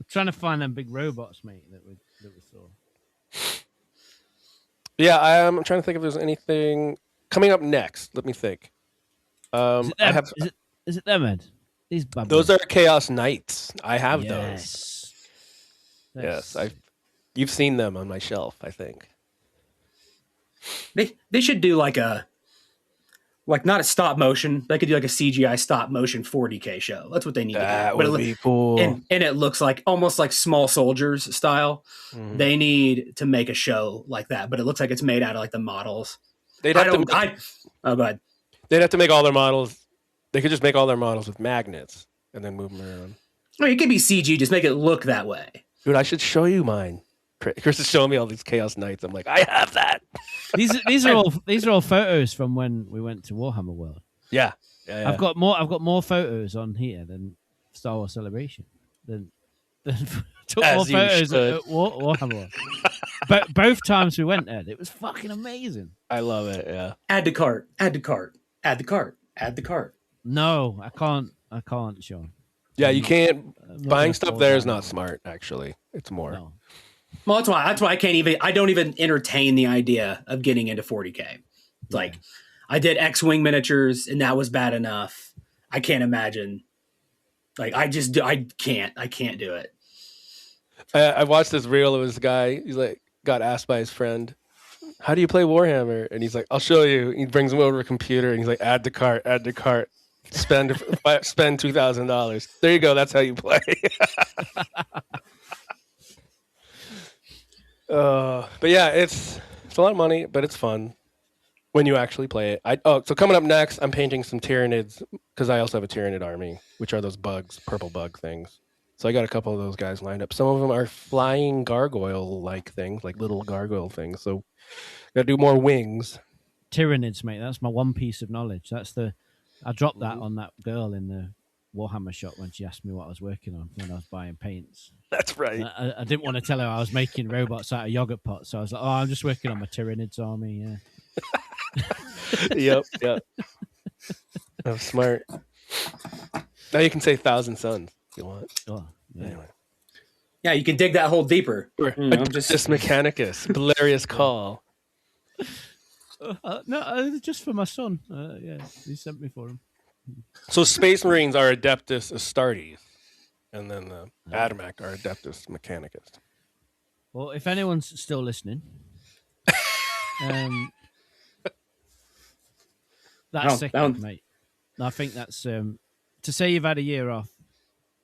Trying to find them big robots, mate, that we saw. Yeah, I'm trying to think if there's anything coming up next. Let me think. Is it I them? have Is it them, Ed? These bad those boys. are Chaos Knights. I have those. Yes. Yes, you've seen them on my shelf, I think. They should do like not a stop motion. They could do like a CGI stop motion 40K show. That's what they need That to do. would be cool. And it looks like almost like Small Soldiers style. Mhm. They need to make a show like that, but it looks like it's made out of like the models. They'd have go ahead. They'd have to make all their models. They could just make all their models with magnets and then move them around. Well, it could be CG. Just make it look that way. Dude, I should show you mine. Chris is showing me all these Chaos Knights. I'm like, I have that. These are all photos from when we went to Warhammer World. Yeah. I've got more photos on here than Star Wars Celebration. Than took As more you photos should. at Warhammer World. But both times we went there, it was fucking amazing. I love it. Yeah. Add to cart. Add to cart. Add to cart. Add to cart. No, I can't, Shawn. Yeah, you can't. I'm not Buying gonna stuff fall there is down. not smart. Actually, it's more. No. Well, that's why I don't even entertain the idea of getting into 40K. Like, I did X-Wing miniatures and that was bad enough. I can't imagine. Like, I can't do it. I watched this reel of this guy. He's like, got asked by his friend, "How do you play Warhammer?" And he's like, "I'll show you." He brings him over to a computer and he's like, "Add to cart, add to cart." Spend $2,000. There you go. That's how you play. But yeah, it's a lot of money, but it's fun when you actually play it. So coming up next, I'm painting some Tyranids because I also have a Tyranid army, which are those bugs, purple bug things. So I got a couple of those guys lined up. Some of them are flying gargoyle-like things, like little gargoyle things. So got to do more wings. Tyranids, mate. That's my one piece of knowledge. I dropped that on that girl in the Warhammer shop when she asked me what I was working on when I was buying paints. That's right. I didn't want to tell her I was making robots out of yogurt pots, so I was like, "Oh, I'm just working on my Tyranids army." Yeah. Yep. I'm smart. Now you can say Thousand Suns if you want. Oh, yeah. Anyway. Yeah, you can dig that hole deeper. I'm just Mechanicus. Hilarious call. No, just for my son. Yeah, he sent me for him. So Space Marines are Adeptus Astartes, and then the Adamac are Adeptus Mechanicus. Well, if anyone's still listening, that's sick, mate. I think that's to say you've had a year off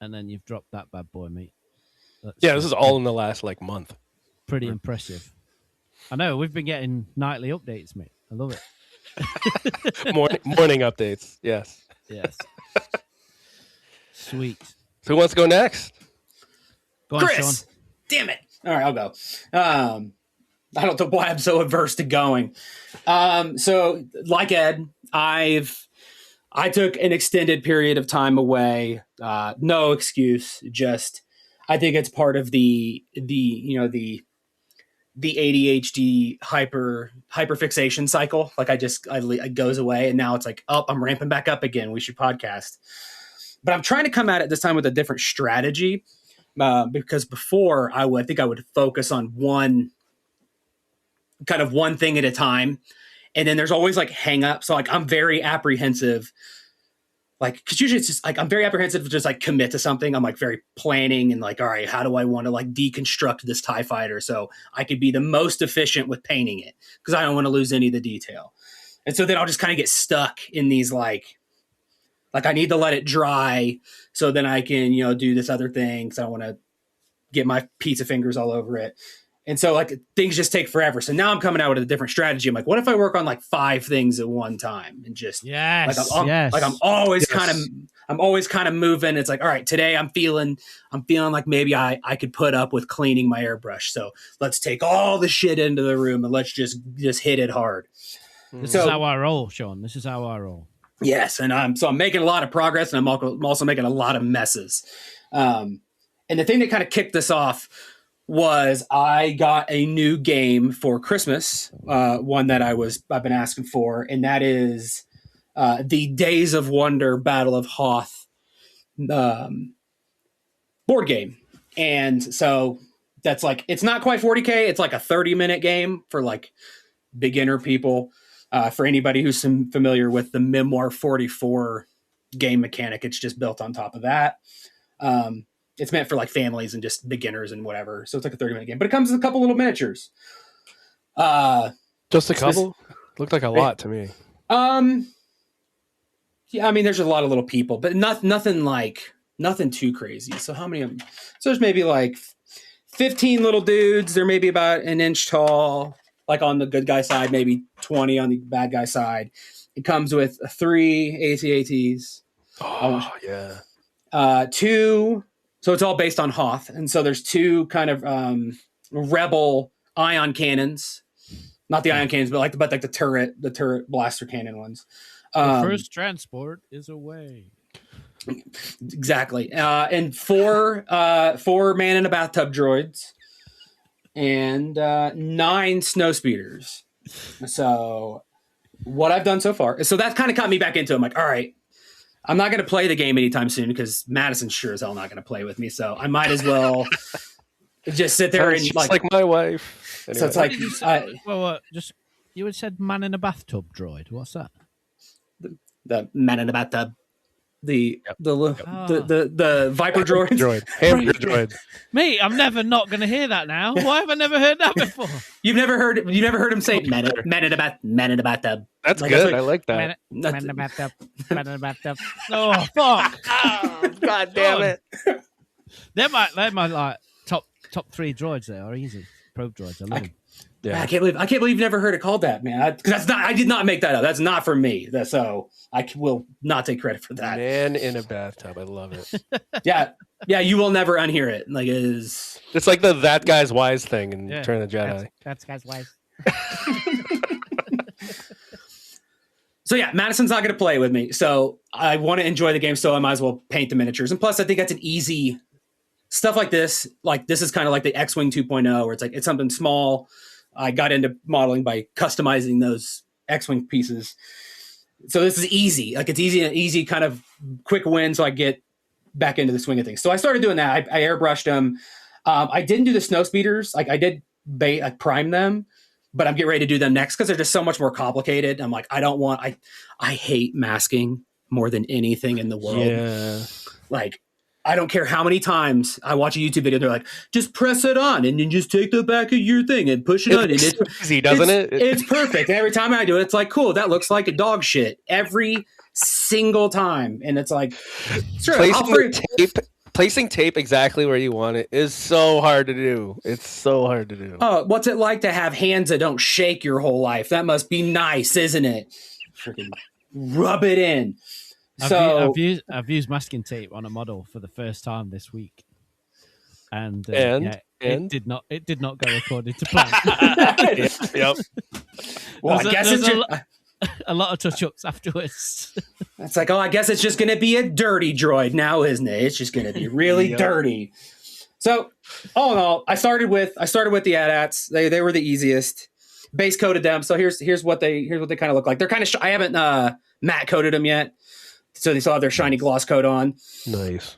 and then you've dropped that bad boy, mate. Yeah, this is all in the last month. Pretty impressive. I know we've been getting nightly updates, mate. I love it. Morning updates. Yes. Sweet. So who wants to go next? Go on, Chris, Shawn. damn it. All right, I'll go. I don't know why I'm so averse to going. So like Ed, I took an extended period of time away. No excuse. Just, I think it's part of the ADHD hyperfixation cycle. Like it goes away and now it's like, oh, I'm ramping back up again. We should podcast. But I'm trying to come at it this time with a different strategy. Because before I think I would focus on one thing at a time. And then there's always like hang up. So like, I'm very apprehensive. Like, cause usually it's just like, I'm very apprehensive to just like commit to something. I'm like very planning and like, all right, how do I want to like deconstruct this TIE fighter so I could be the most efficient with painting it? Cause I don't want to lose any of the detail. And so then I'll just kind of get stuck in these like I need to let it dry so then I can, do this other thing because I don't want to get my pizza fingers all over it. And so like things just take forever. So now I'm coming out with a different strategy. I'm like, what if I work on like 5 things at one time and just I'm always kind of moving. It's like, all right, today I'm feeling like maybe I could put up with cleaning my airbrush. So let's take all the shit into the room and let's just hit it hard. This is how I roll, Shawn. This is how I roll. Yes, and I'm making a lot of progress, and I'm also making a lot of messes. And the thing that kind of kicked this off was I got a new game for Christmas, one that I've been asking for, and that is the Days of Wonder Battle of Hoth board game. And so that's like, it's not quite 40K. It's like a 30-minute game for like beginner people. For anybody who's familiar with the Memoir 44 game mechanic, it's just built on top of that. It's meant for like families and just beginners and whatever. So it's like a 30-minute game, but it comes with a couple little miniatures. Just a couple? Looked like a lot to me. Yeah, I mean, there's a lot of little people, but nothing too crazy. So how many of them? So there's maybe like 15 little dudes. They're maybe about an inch tall. Like on the good guy side, maybe 20 on the bad guy side. It comes with 3 AT-ATs. Oh, yeah. 2. So it's all based on Hoth. And so there's 2 kind of rebel ion cannons. Not the ion cannons, but the turret blaster cannon ones. The first transport is away. Exactly. And 4 man in a bathtub droids. And 9 snow speeders. So what I've done so far. So that kind of got me back into it. I'm like, all right, I'm not going to play the game anytime soon because Madison's sure as hell not going to play with me. So I might as well just sit there and like my wife. Anyway. So it's like, you had said man in a bathtub droid. What's that? The man in a bathtub. The Viper droid. Hammer droid. Mate, I'm never not going to hear that now. Why have I never heard that before? You've never heard him say man in a bathtub. That's good. I like that. Man in a bathtub. Man in a bathtub. Oh fuck! Oh, God damn it! They're my like top 3 droids. They are easy probe droids. I love them. Yeah. I can't believe you've never heard it called that, man. I did not make that up. That's not for me. So I will not take credit for that. Man in a bathtub. I love it. Yeah. You will never unhear it. Like it's like that guy's wise thing in Return of the Jedi. That's guy's wise. So yeah, Madison's not going to play with me. So I want to enjoy the game. So I might as well paint the miniatures. And plus I think that's an easy stuff like this. Like this is kind of like the X-Wing 2.0 where it's something small. I got into modeling by customizing those X-Wing pieces. So this is easy. Like it's easy kind of quick win. So I get back into the swing of things. So I started doing that. I airbrushed them. I didn't do the snow speeders. Like I did prime them, but I'm getting ready to do them next because they're just so much more complicated. I'm like, I hate masking more than anything in the world. Yeah. Like, I don't care how many times I watch a YouTube video. They're like, just press it on and then just take the back of your thing and push it on. And it's easy, doesn't it? It's perfect. And every time I do it, it's like, cool. That looks like a dog shit every single time. And it's like, sure, placing tape exactly where you want it is so hard to do. It's so hard to do. Oh, what's it like to have hands that don't shake your whole life? That must be nice, isn't it? Freaking rub it in. I've used masking tape on a model for the first time this week, and it did not go according to plan. Yep. Well, I guess it's a lot of touch-ups afterwards. It's like, I guess it's just going to be a dirty droid now, isn't it? It's just going to be really dirty. So, all in all, I started with the AT-ATs. They were the easiest. Base coated them. So here's what they kind of look like. They're kind of I haven't matte coated them yet. So they still have their shiny gloss coat on. Nice.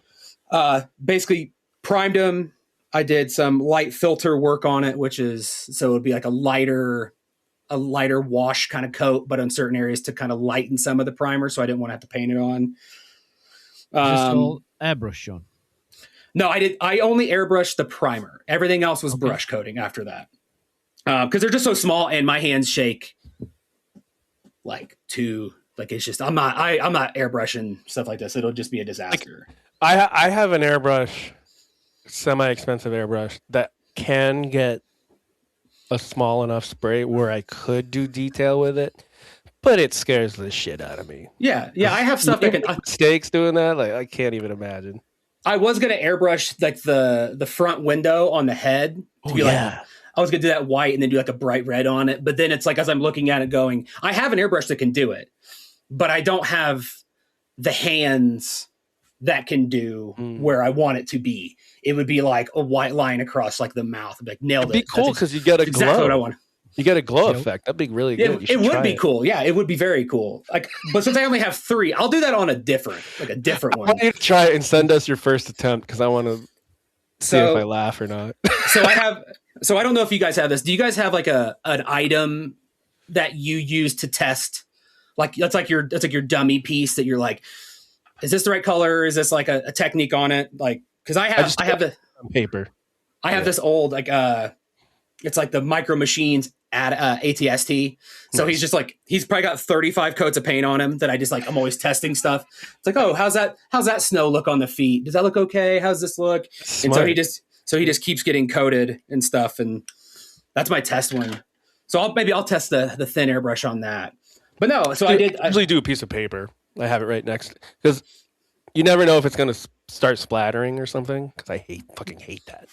Basically primed them. I did some light filter work on it, so it would be like a lighter wash kind of coat, but on certain areas to kind of lighten some of the primer. So I didn't want to have to paint it on. Just all airbrush, Shawn? No, I only airbrushed the primer. Everything else was brush coating after that. Because they're just so small and my hands shake like too like it's just I'm not airbrushing stuff like this. It'll just be a disaster. I have an airbrush, semi-expensive airbrush that can get a small enough spray where I could do detail with it, but it scares the shit out of me. Yeah, I have stuff that can. Mistakes doing that, like I can't even imagine. I was gonna airbrush like the front window on the head to be like. I was gonna do that white and then do like a bright red on it, but then it's like as I'm looking at it, going, I have an airbrush that can do it, but I don't have the hands that can do where I want it to be. It would be like a white line across like the mouth. I'd be like, nailed it. It'd be cool because you get a glow. Exactly what I want. You get a glow effect. That'd be really good. It would be cool. Yeah, it would be very cool. Like, but since I only have 3, I'll do that on a different one. I want you to try it and send us your first attempt because I want to see if I laugh or not. So I don't know if you guys have this. Do you guys have like an item that you use to test? Like that's like your dummy piece that you're like, is this the right color? Is this like a technique on it? Like, because I have the paper. I have this old like it's like the Micro Machines at ATST. So he's just like he's probably got 35 coats of paint on him that I just like I'm always testing stuff. It's like, oh, how's that snow look on the feet? Does that look okay? How's this look? Smart. And so he just keeps getting coated and stuff, and that's my test one. So I'll test the thin airbrush on that. But no, so I usually do a piece of paper. I have it right next because you never know if it's going to start splattering or something. Because I fucking hate that.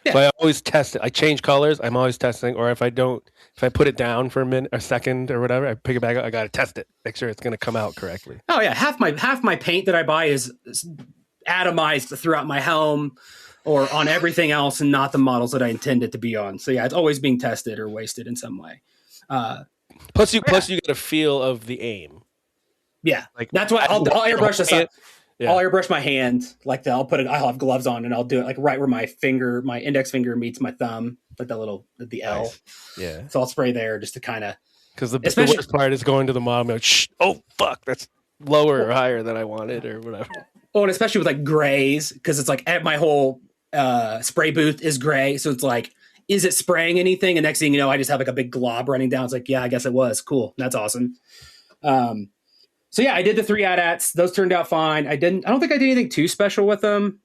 Yeah. So I always test it. I change colors. I'm always testing. Or if I put it down for a second or whatever, I pick it back up. I got to test it. Make sure it's going to come out correctly. Oh yeah, half my paint that I buy is atomized throughout my home or on everything else, and not the models that I intend it to be on. So yeah, it's always being tested or wasted in some way. Plus you get a feel of the aim. Yeah, like that's why I'll airbrush this up. Yeah. I'll airbrush my hand I'll have gloves on and I'll do it like right where my index finger meets my thumb, like the L. Nice. Yeah. So I'll spray there just to kind of. Because the worst part is going to the mom and shh, oh fuck, that's lower or higher than I wanted or whatever. Oh, and especially with like grays, because it's like my whole spray booth is gray, so it's like, is it spraying anything? And next thing you know, I just have like a big glob running down. It's like, yeah, I guess it was. Cool. That's awesome. So yeah, I did the 3 AT-ATs. Those turned out fine. I don't think I did anything too special with them.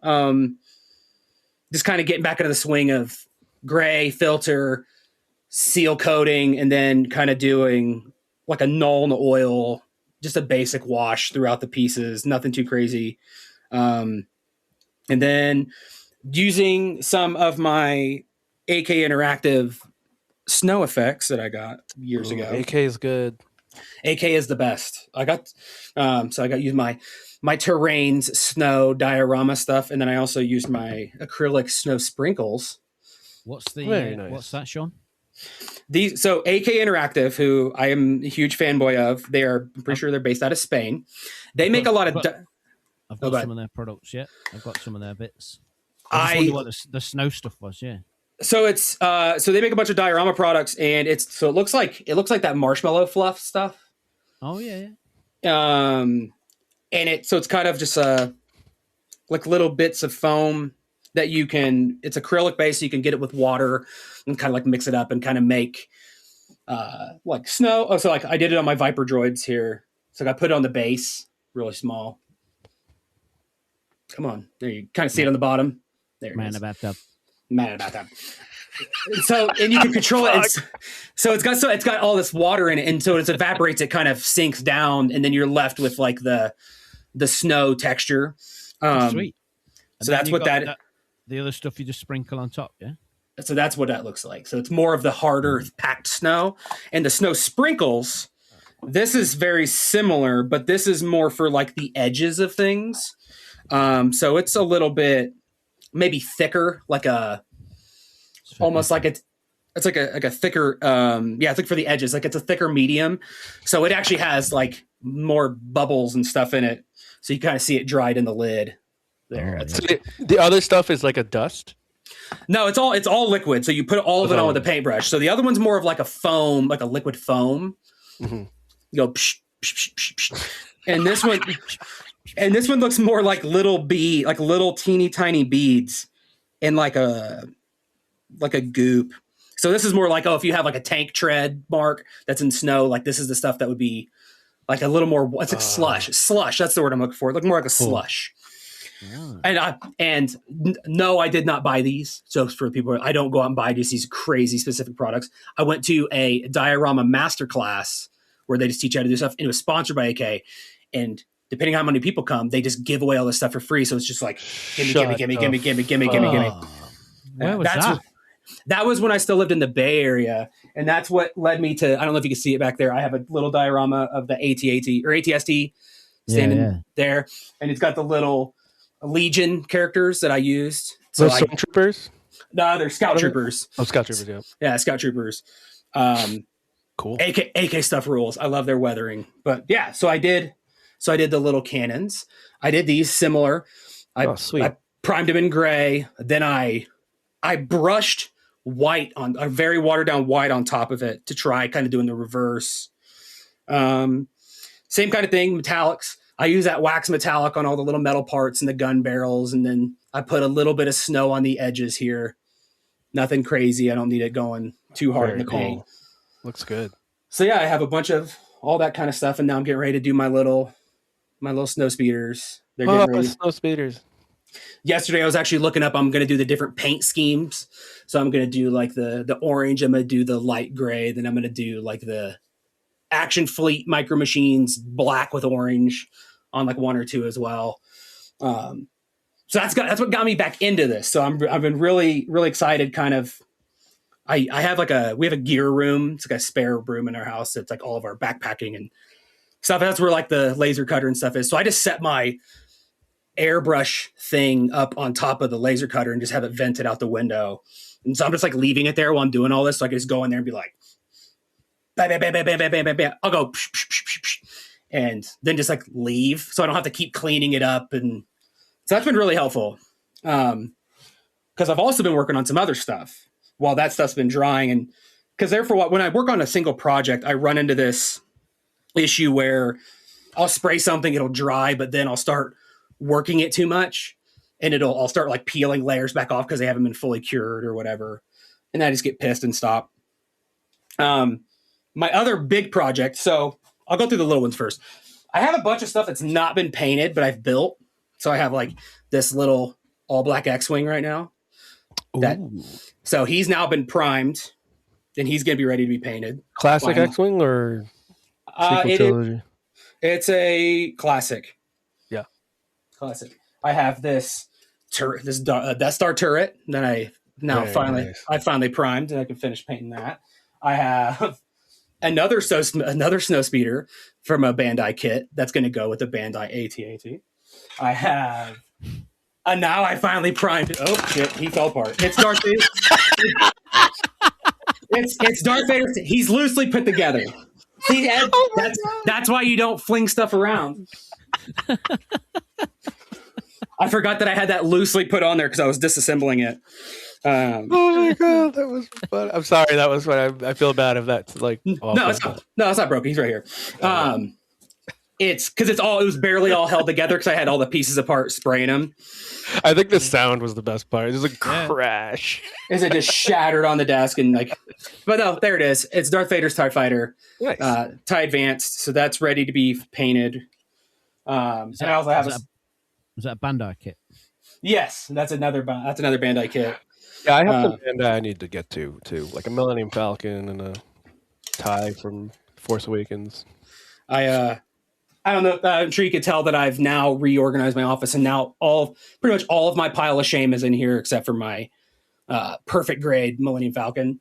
Just kind of getting back into the swing of gray, filter, seal coating, and then kind of doing like a Nuln oil, just a basic wash throughout the pieces. Nothing too crazy. And then using some of my AK Interactive snow effects that I got years ago. AK is good. AK is the best. I got used my terrains snow diorama stuff, and then I also used my acrylic snow sprinkles. What's that, Shawn? So AK Interactive, who I am a huge fanboy of, I'm pretty sure they're based out of Spain. They make a lot of. I've got some of their products. Yeah, I've got some of their bits. I wonder what the snow stuff was. Yeah. So it's so they make a bunch of diorama products, and it looks like that marshmallow fluff stuff. Oh yeah. And it's kind of just like little bits of foam that it's acrylic based, so you can get it with water and kind of like mix it up and kind of make like snow. Oh, so like I did it on my Viper droids here. So I put it on the base, really small. Come on, there you kind of see it on the bottom. There, man about that. So and you can control it. So it's got all this water in it, and so as it evaporates, it kind of sinks down, and then you're left with like the snow texture. Sweet. So that's what the other stuff you just sprinkle on top, yeah. So that's what that looks like. So it's more of the harder packed snow, and the snow sprinkles. This is very similar, but this is more for like the edges of things. So it's a little bit maybe thicker, like almost like it's like a thicker, it's like for the edges, like it's a thicker medium. So it actually has like more bubbles and stuff in it. So you kind of see it dried in the lid there. Oh, so the other stuff is like a dust? No, it's all liquid. So you put all of it on with a paintbrush. So the other one's more of like a foam, like a liquid foam. Mm-hmm. You go, psh, psh, psh, psh, psh. And this one looks more like little teeny tiny beads in like a goop. So this is more like, if you have like a tank tread mark that's in snow, like this is the stuff that would be like a little more, it's like slush. That's the word I'm looking for. It looked more like a slush. And no, I did not buy these. So for people, I don't go out and buy just these crazy specific products. I went to a diorama masterclass where they just teach you how to do stuff. And it was sponsored by AK. And depending on how many people come, they just give away all this stuff for free. So it's just like, gimme. Where was that? That was when I still lived in the Bay Area. And that's what led me to, I don't know if you can see it back there. I have a little diorama of the AT-AT or ATST standing there. And it's got the little Legion characters that I used. So those stormtroopers? No, they're scout troopers. Oh, scout troopers, yeah. Yeah, scout troopers. Cool. AK stuff rules. I love their weathering. But yeah, so I did the little cannons. I did these similar. Sweet. I primed them in gray. Then I brushed white on a very watered down white on top of it to try kind of doing the reverse. Same kind of thing, metallics. I use that wax metallic on all the little metal parts and the gun barrels. And then I put a little bit of snow on the edges here. Nothing crazy. I don't need it going too hard in the paint. Looks good. So yeah, I have a bunch of all that kind of stuff. And now I'm getting ready to do my little snow speeders. They're getting ready. Snow speeders. Yesterday I was actually looking up, I'm going to do the different paint schemes. So I'm going to do like the orange. I'm going to do the light gray. Then I'm going to do like the Action Fleet Micro Machines black with orange on like one or two as well. So that's what got me back into this. So I've been really, really excited. Kind of, we have a gear room. It's like a spare room in our house. It's like all of our backpacking and stuff. That's where like the laser cutter and stuff is. So I just set my airbrush thing up on top of the laser cutter and just have it vented out the window. And so I'm just like leaving it there while I'm doing all this. So I can just go in there and be like, bam, bam, bam, bam, bam, bam, bam, bam, bam. I'll go psh, psh, psh, psh, psh, and then just like leave. So I don't have to keep cleaning it up. And so that's been really helpful. Because I've also been working on some other stuff while that stuff's been drying. And because therefore, when I work on a single project, I run into this issue where I'll spray something, it'll dry, but then I'll start working it too much and I'll start like peeling layers back off because they haven't been fully cured or whatever. And I just get pissed and stop. My other big project, so I'll go through the little ones first. I have a bunch of stuff that's not been painted, but I've built. So I have like this little all black X-Wing right now. So he's now been primed and he's going to be ready to be painted. Classic X-Wing or sequel trilogy? It's a classic. Yeah. Classic. I have this turret, this Death Star turret that I finally primed and I can finish painting that. I have another snow speeder from a Bandai kit that's going to go with the Bandai AT-AT. I have, and now I finally primed. Oh shit, he fell apart. It's Darth Vader. it's Darth Vader. He's loosely put together. See, Ed, that's why you don't fling stuff around. I forgot that I had that loosely put on there because I was disassembling it. Oh my god, that was fun. I'm sorry, that was what I feel bad if that's like awful. No, it's not broken. He's right here. It's because it was barely all held together because I had all the pieces apart spraying them. I think the sound was the best part. It was a crash. Is it just shattered on the desk and like? But no, there it is. It's Darth Vader's TIE Fighter, nice. TIE Advanced. So that's ready to be painted. And I also have was that a Bandai kit? Yes, that's another Bandai kit. Yeah, I have some Bandai I need to get to too, like a Millennium Falcon and a TIE from Force Awakens. I don't know. I'm sure you could tell that I've now reorganized my office, and now pretty much all of my pile of shame is in here, except for my perfect grade Millennium Falcon,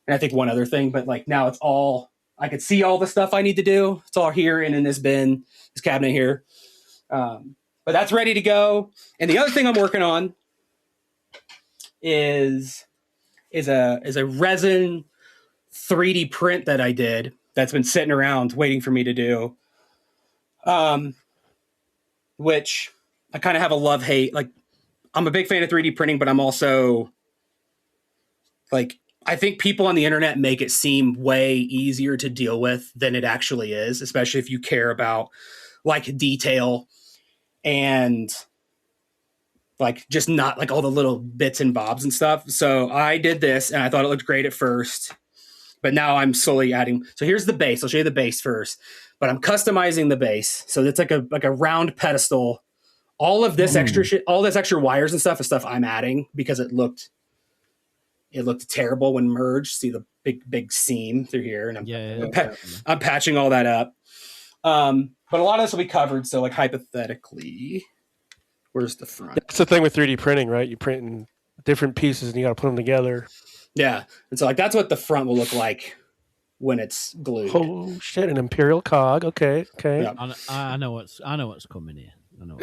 and I think one other thing. But like now, it's all I could see all the stuff I need to do. It's all here and in this bin, this cabinet here. But that's ready to go. And the other thing I'm working on is a resin 3D print that I did that's been sitting around waiting for me to do. Which I kind of have a love-hate. Like, I'm a big fan of 3D printing, but I'm also like, I think people on the internet make it seem way easier to deal with than it actually is, especially if you care about like detail and like just not like all the little bits and bobs and stuff. So I did this and I thought it looked great at first, but now I'm slowly adding. So here's the base. I'll show you the base first, but I'm customizing the base. So it's like a round pedestal. All of this extra shit, all this extra wires and stuff is stuff I'm adding because it looked terrible when merged. See the big seam through here, and I'm patching all that up. But a lot of this will be covered. So like hypothetically, where's the front? That's the thing with 3D printing, right? You print in different pieces and you got to put them together. Yeah, and so like that's what the front will look like when it's glued. Oh shit! An imperial cog. Okay. Yeah. I know what's coming here.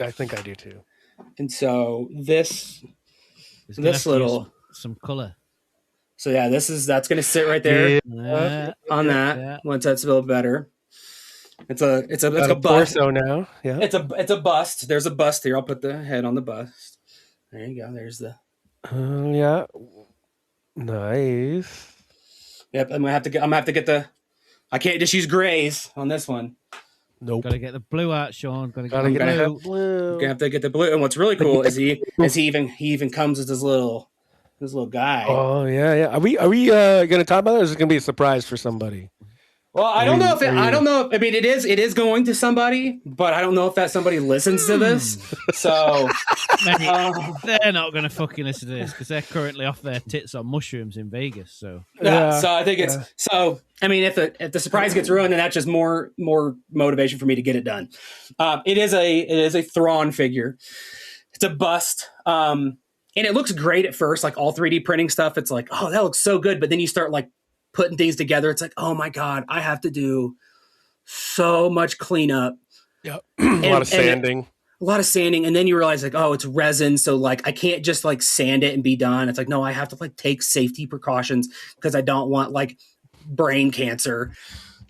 I think I do too. And so this There's little some color. So yeah, that's going to sit right there on that. Yeah. Once that's a little better. It's a bust. Torso now. Yeah. It's a bust. There's a bust here. I'll put the head on the bust. There you go. There's the. Yeah. Nice. Yep. I'm gonna have to get the. I can't just use grays on this one. Nope. Got to get the blue out, Shawn. Got to get the blue. You're gonna have to get the blue. And what's really cool is he even comes with this little guy. Oh yeah. Are we gonna talk about it, or is it gonna be a surprise for somebody? Well, I don't know. I mean, it is going to somebody, but I don't know if that somebody listens to this. So they're not going to fucking listen to this because they're currently off their tits on mushrooms in Vegas. So so I think it's so. I mean, if the surprise gets ruined, then that's just more motivation for me to get it done. It is a Thrawn figure. It's a bust. And it looks great at first, like all 3D printing stuff. It's like, oh, that looks so good. But then you start like putting things together. It's like, oh my God, I have to do so much cleanup. Yep. A lot of sanding. And then you realize like, oh, it's resin. So like, I can't just like sand it and be done. It's like, no, I have to like take safety precautions because I don't want like brain cancer.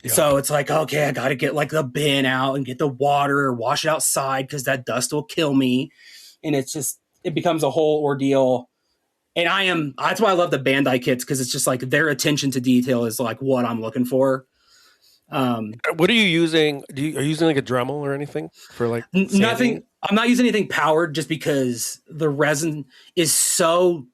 Yep. So it's like, okay, I got to get like the bin out and get the water or wash it outside because that dust will kill me. And it becomes a whole ordeal. And that's why I love the Bandai kits, because it's just like their attention to detail is like what I'm looking for. What are you using? Are you using like a Dremel or anything for like sanding? Nothing? I'm not using anything powered just because the resin is so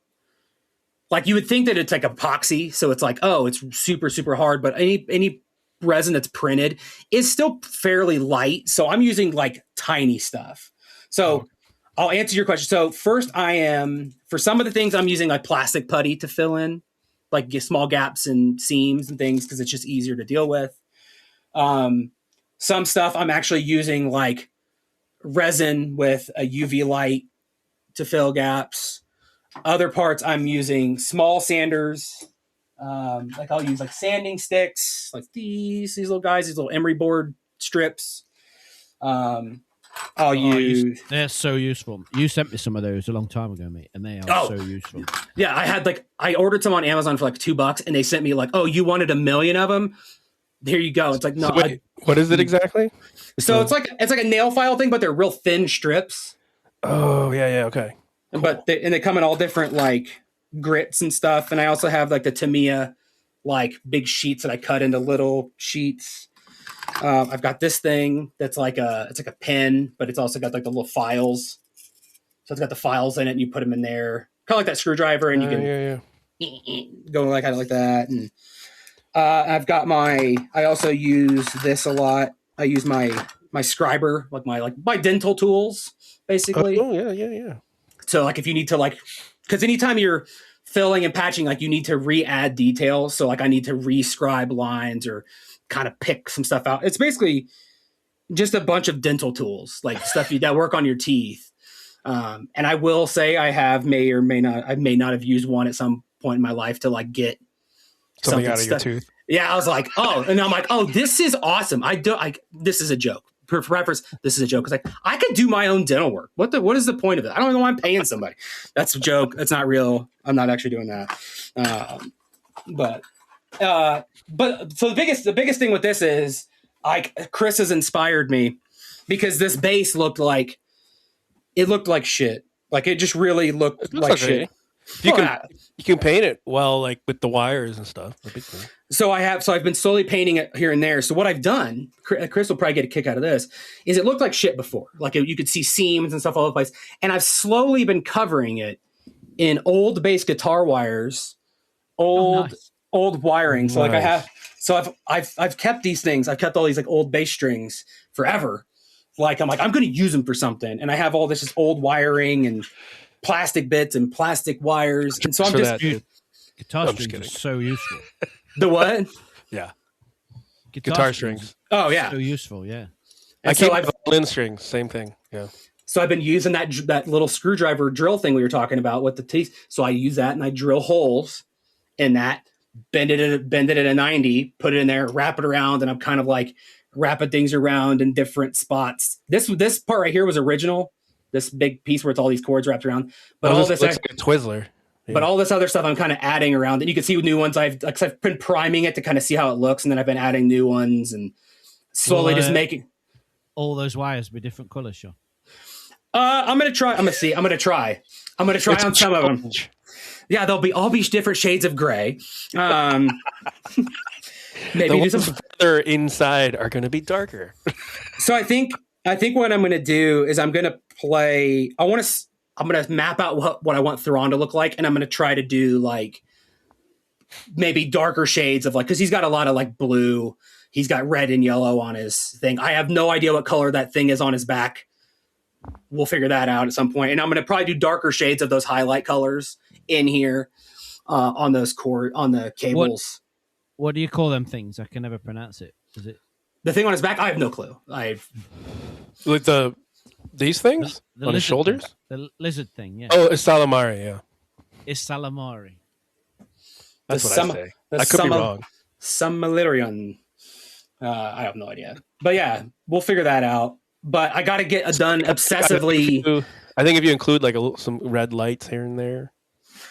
like, you would think that it's like epoxy. So it's like, oh, it's super, super hard. But any resin that's printed is still fairly light. So I'm using like tiny stuff. So I'll answer your question. So first for some of the things I'm using like plastic putty to fill in, like small gaps and seams and things, because it's just easier to deal with. Some stuff I'm actually using like resin with a UV light to fill gaps. Other parts I'm using small sanders. Like I'll use like sanding sticks, like these little guys, these little emery board strips. They're so useful. You sent me some of those a long time ago, mate, and they are so useful. Yeah, I ordered some on Amazon for like $2, and they sent me like, oh, you wanted 1 million of them? Here you go. It's like, no. So wait, what is it exactly? So it's like a nail file thing, but they're real thin strips. Oh yeah, okay. Cool. But they come in all different like grits and stuff, and I also have like the Tamiya like big sheets that I cut into little sheets. I've got this thing that's like it's like a pen, but it's also got like the little files. So it's got the files in it, and you put them in there, kind of like that screwdriver, and you can go like kind of like that. And I've got I also use this a lot. I use my scriber, like my dental tools, basically. Oh yeah. So like if you need to like, because anytime you're filling and patching, like you need to re-add details. So like I need to re-scribe lines or kind of pick some stuff out. It's basically just a bunch of dental tools, like stuff that work on your teeth. And I will say I may not have used one at some point in my life to like get something out of your tooth. Yeah, I was like, oh, and I'm like, oh, this is awesome. This is a joke. For reference, this is a joke. It's like I could do my own dental work. What is the point of it? I don't know why I'm paying somebody. That's a joke. That's not real. I'm not actually doing that. But so the biggest thing with this is Chris has inspired me, because this base looked like shit. Like it just really looked like shit. You Well, can yeah. you can paint it well, like with the wires and stuff. That'd be cool. So I've been slowly painting it here and there. So what I've done, Chris will probably get a kick out of this, is it looked like shit before. Like you could see seams and stuff all over the place. And I've slowly been covering it in old bass guitar wires, old wiring. So like I have, so I've kept these things. I've kept all these like old bass strings forever. Like I'm going to use them for something. And I have all this just old wiring and plastic bits and plastic wires. And so I'm just guitar strings are so useful. The what? Yeah. Guitar strings. Oh yeah. So useful, yeah. I keep violin strings, same thing. Yeah. So I've been using that little screwdriver drill thing we were talking about with the teeth. So I use that and I drill holes in that, bend it at a 90, put it in there, wrap it around, and I'm kind of like wrapping things around in different spots. This part right here was original. This big piece where it's all these cords wrapped around. But all this looks like a Twizzler. Yeah. But all this other stuff I'm kind of adding around, and you can see new ones. I've been priming it to kind of see how it looks, and then I've been adding new ones and slowly just making all those wires be different colors, Shawn. I'm gonna try. I'm gonna try on some of them. Yeah, they'll all be different shades of gray. Maybe the ones further inside are going to be darker. So I think what I'm going to do is I'm going to play. I'm going to map out what I want Theron to look like, and I'm going to try to do like maybe darker shades of like, because he's got a lot of like blue. He's got red and yellow on his thing. I have no idea what color that thing is on his back. We'll figure that out at some point. And I'm going to probably do darker shades of those highlight colors in here on those on the cables. What do you call them things? I can never pronounce it. Is it the thing on his back? I have no clue. Like these things on his shoulders? The lizard thing, yeah. Oh, it's Salamari, yeah. It's Salamari. That's what I say. I could be wrong. Samilarion. I have no idea. But yeah, we'll figure that out. But I got to get done obsessively. I think if you include like some red lights here and there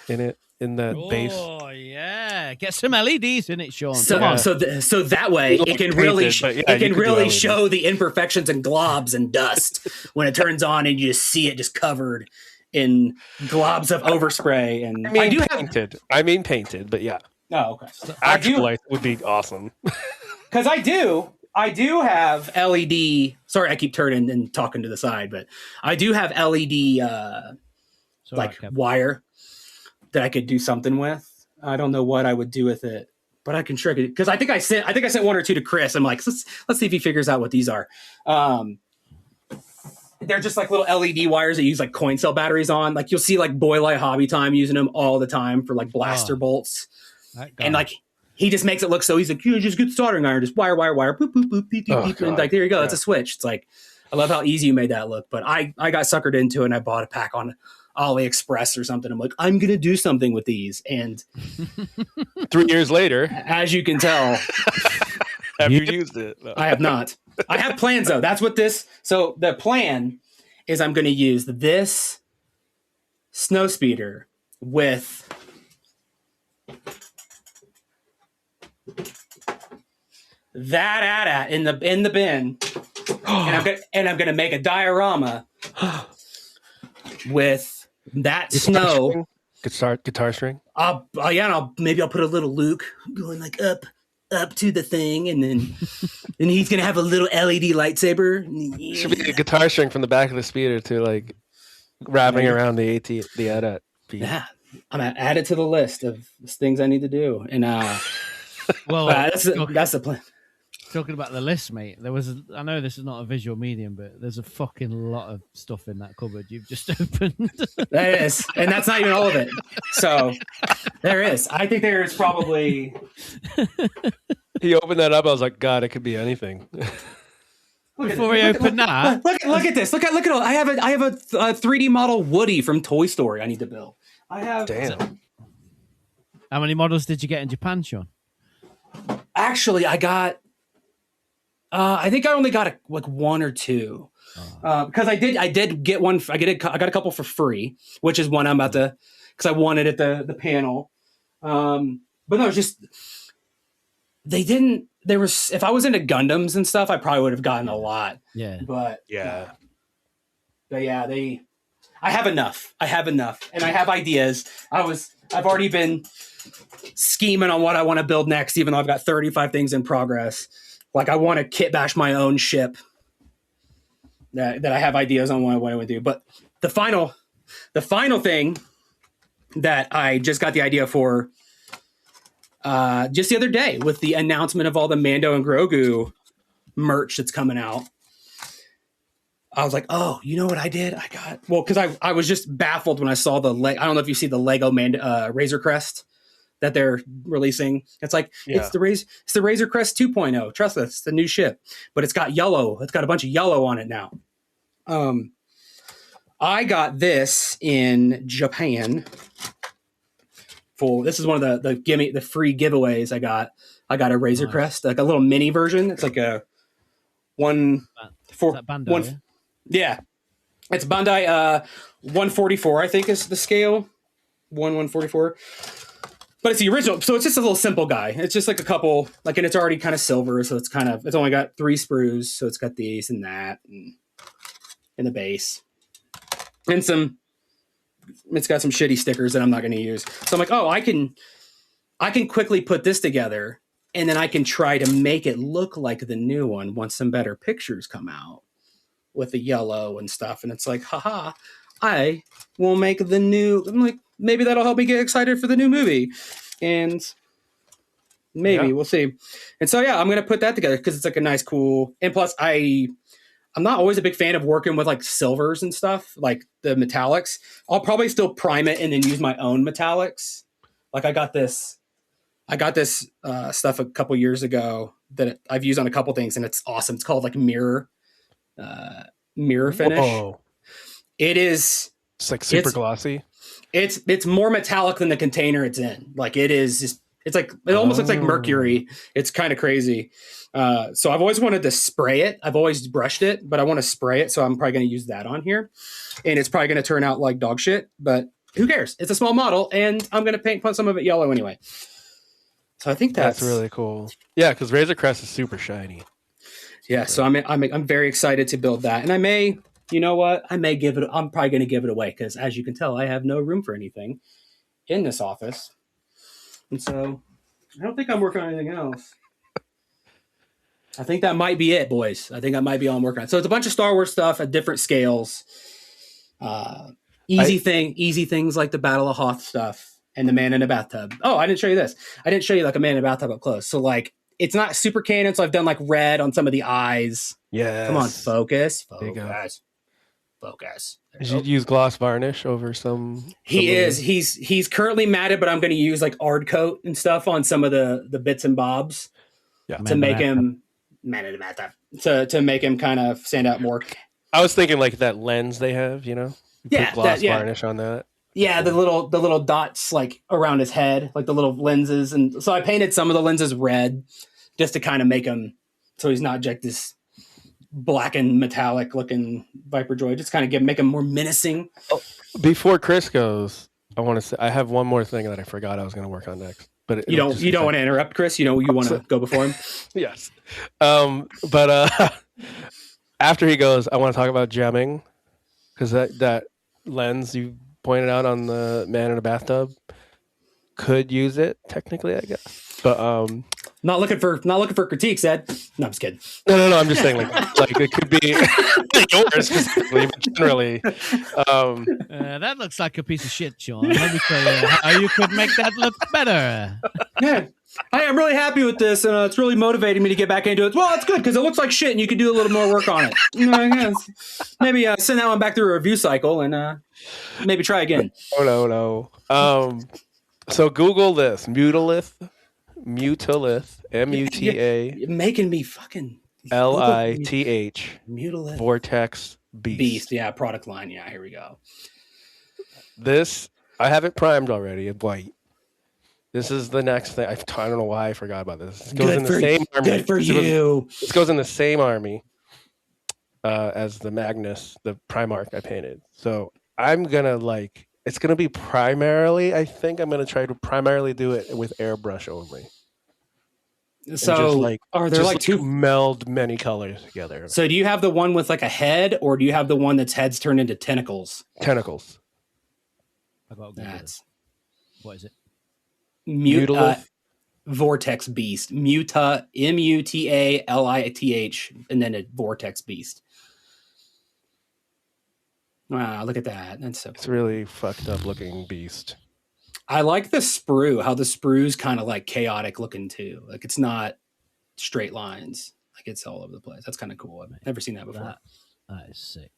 in that base. Oh yeah, get some LEDs in it, Shawn. So that way it can really show the imperfections and globs and dust when it turns on, and you just see it just covered in globs of overspray. And I mean painted, but yeah. Oh, okay. Actual light would be awesome. Because I do have LED. Sorry, I keep turning and talking to the side, but I do have LED wire that I could do something with. I don't know what I would do with it, but I can trick it because I think I sent one or two to Chris. I'm like, let's see if he figures out what these are. They're just like little LED wires that use like coin cell batteries on. Like you'll see like Boy Hobby Time using them all the time for like blaster bolts, and like. He just makes it look so easy. Like, you just get soldering iron, just wire, boop, boop, boop, beep, beep, and like there you go. It's a switch. It's like I love how easy you made that look. But I got suckered into it, and I bought a pack on AliExpress or something. I'm like, I'm gonna do something with these. And 3 years later, as you can tell, have you used it? No. I have not. I have plans though. That's what this. So the plan is I'm gonna use this snow speeder with. That in the bin, and I'm gonna make a diorama with that snow guitar string. Maybe I'll put a little Luke going like up to the thing, and then he's gonna have a little LED lightsaber. Should be a guitar string from the back of the speeder to like wrapping around the AT the ADAT. Yeah, I'm gonna add it to the list of things I need to do, and well, that's the plan. Talking about the list, mate, I know this is not a visual medium, but there's a fucking lot of stuff in that cupboard you've just opened. That is, and that's not even all of it. So there is. I think there is probably. He opened that up. I was like, God, it could be anything. Before we open that, look at this. Look at all. I have a 3D model Woody from Toy Story. I need to build. I have. Damn. How many models did you get in Japan, Shawn? Actually, I got. I think I only got like one or two, because I did get one. I got a couple for free, which is one I'm about to, because I wanted at the panel. But no, it's just they didn't. There was, if I was into Gundams and stuff, I probably would have gotten a lot. Yeah, but yeah, they. I have enough. And I have ideas. I've already been scheming on what I want to build next, even though I've got 35 things in progress. Like I want to kit bash my own ship that I have ideas on what I want to do. But the final thing that I just got the idea for just the other day with the announcement of all the Mando and Grogu merch that's coming out. I was like, oh, you know what I did? Because I was just baffled when I saw I don't know if you see the Lego Razor Crest that they're releasing. It's like, it's the Razor Crest 2.0. Trust us, it's the new ship. But it's got yellow. It's got a bunch of yellow on it now. I got this in Japan. This is one of the free giveaways I got. I got a Razor Crest, like a little mini version. It's like a Bandai, yeah. It's Bandai 144, I think is the scale. 144. But it's the original, so it's just a little simple guy. It's just like a couple, and it's already kind of silver, so it's only got 3 sprues, so it's got these and that, and the base. And it's got some shitty stickers that I'm not going to use. So I'm like, oh, I can quickly put this together, and then I can try to make it look like the new one once some better pictures come out with the yellow and stuff. And it's like, haha, I will make the new. I'm like, maybe that'll help me get excited for the new movie, and maybe we'll see. And so I'm going to put that together because it's like a nice, cool. And plus, I'm not always a big fan of working with like silvers and stuff, like the metallics. I'll probably still prime it and then use my own metallics. Like I got this stuff a couple years ago that I've used on a couple things, and it's awesome. It's called like mirror finish. Whoa. It is. It's like super glossy. It's more metallic than the container it's in. Like it is just, it's like, it almost looks like mercury. It's kind of crazy. So I've always wanted to spray it. I've always brushed it, but I want to spray it. So I'm probably going to use that on here, and it's probably going to turn out like dog shit, but who cares? It's a small model, and I'm going to put some of it yellow anyway. So I think that's really cool. Yeah. Cause Razor Crest is super shiny. Yeah. So I'm very excited to build that, and I may, you know what? I'm probably going to give it away because, as you can tell, I have no room for anything in this office. And so I don't think I'm working on anything else. I think that might be it, boys. I think that might be all I'm working on. So it's a bunch of Star Wars stuff at different scales. Easy things like the Battle of Hoth stuff and the man in a bathtub. Oh, I didn't show you this. I didn't show you like a man in a bathtub up close. So like, it's not super canon. So I've done like red on some of the eyes. Yeah. Come on, focus. Did you use gloss varnish over some? He's currently matted, but I'm going to use like Ard coat and stuff on some of the bits and bobs to make him to make him kind of stand out more. I was thinking like that lens they have, put gloss varnish on that. Yeah, the little dots like around his head, like the little lenses, and so I painted some of the lenses red just to kind of make him so he's not just this black and metallic looking Viper droid, just kind of make him more menacing. Oh, before Chris goes, I want to say I have one more thing that I forgot I was going to work on next. But you don't want to interrupt, Chris. You want to go before him. Yes, but after he goes, I want to talk about gemming because that lens you pointed out on the man in a bathtub could use it technically, I guess. But not looking for critiques, Ed. No, I'm just kidding. No. I'm just saying, like it could be yours specifically, but generally. That looks like a piece of shit, Shawn. Let me tell you how you could make that look better. Yeah, I'm really happy with this, and it's really motivating me to get back into it. Well, it's good because it looks like shit, and you can do a little more work on it. Maybe send that one back through a review cycle, and maybe try again. Oh no. So Google this Mutalith, MUTA. You're making me fucking LITH Mutalith Vortex Beast. Yeah, product line. Yeah, here we go. This I have it primed already in white. This is the next thing. I don't know why I forgot about this. It goes in the same army. Good for you. This goes in the same army as the Magnus, the Primarch I painted. So I'm gonna it's gonna be primarily. I think I'm gonna try to primarily do it with airbrush only. So are there like two? meld many colors together? So do you have the one with like a head, or do you have the one that's heads turned into tentacles? Tentacles. I got a Google That's this. What is it? Mutalith. Vortex Beast. Mutalith, and then a Vortex Beast. Wow, look at that. That's so It's cool. really fucked up looking beast. I like the sprue, how the sprue's kind of like chaotic looking too. Like it's not straight lines. Like it's all over the place. That's kind of cool. I've never seen that before. That is sick.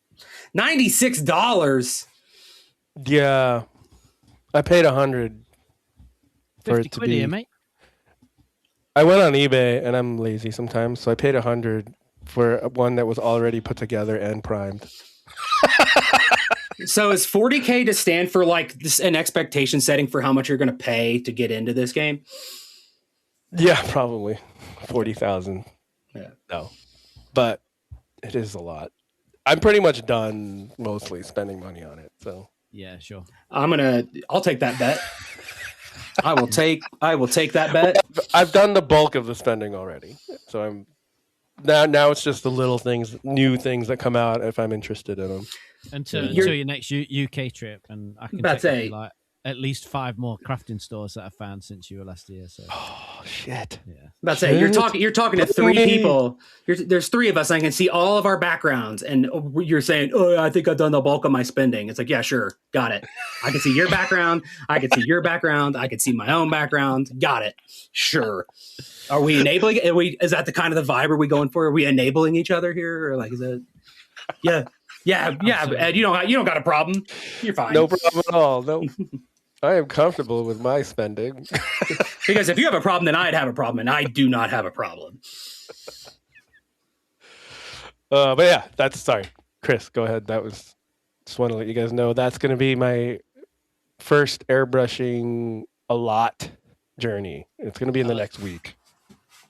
$96. Yeah, I paid $100 for 50 it to quid be. here, mate. I went on eBay, and I'm lazy sometimes, so I paid $100 for one that was already put together and primed. So is 40K to stand for like this, an expectation setting for how much you're going to pay to get into this game? Yeah, probably 40,000. Yeah. No, but it is a lot. I'm pretty much done mostly spending money on it. So Yeah, sure. I'll take that bet. I will take that bet. I've done the bulk of the spending already. So I'm now it's just the little things, new things that come out if I'm interested in them. Until You're- your next UK trip, and I can About to take you say- to, like at least 5 more crafting stores that I found since you were last year. So Oh shit! yeah, About to say you're talking to 3 Hey. people. There's 3 of us. And I can see all of our backgrounds, and you're saying, "Oh, I think I've done the bulk of my spending." It's like, yeah, sure, got it. I can see your background. I can see your background. I can see my own background. Got it. Sure. Are we enabling? Is that the kind of the vibe are we going for? Are we enabling each other here, or like is it? Yeah. Ed, you don't got a problem. You're fine. No problem at all. No, I am comfortable with my spending. Because if you have a problem, then I'd have a problem, and I do not have a problem. But yeah, sorry, Chris. Go ahead. Just want to let you guys know that's going to be my first airbrushing a lot journey. It's going to be in the next week.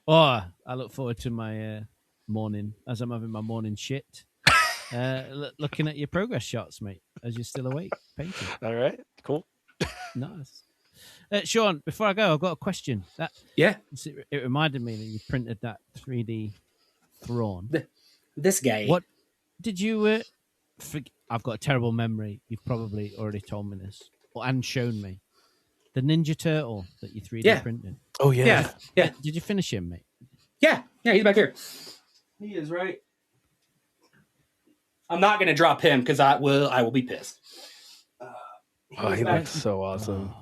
oh, I look forward to my morning as I'm having my morning shit. Looking at your progress shots, mate, as you're still awake painting. All right, cool. Nice. Shawn, before I go, I've got a question. Yeah, It reminded me that you printed that 3D Thrawn. this guy. What did you? I've got a terrible memory. You've probably already told me this and shown me the Ninja Turtle that you 3D printed. Oh yeah. Yeah. Did you finish him, mate? Yeah, he's back here. He is right. I'm not going to drop him because I will be pissed. Oh, he looks so awesome.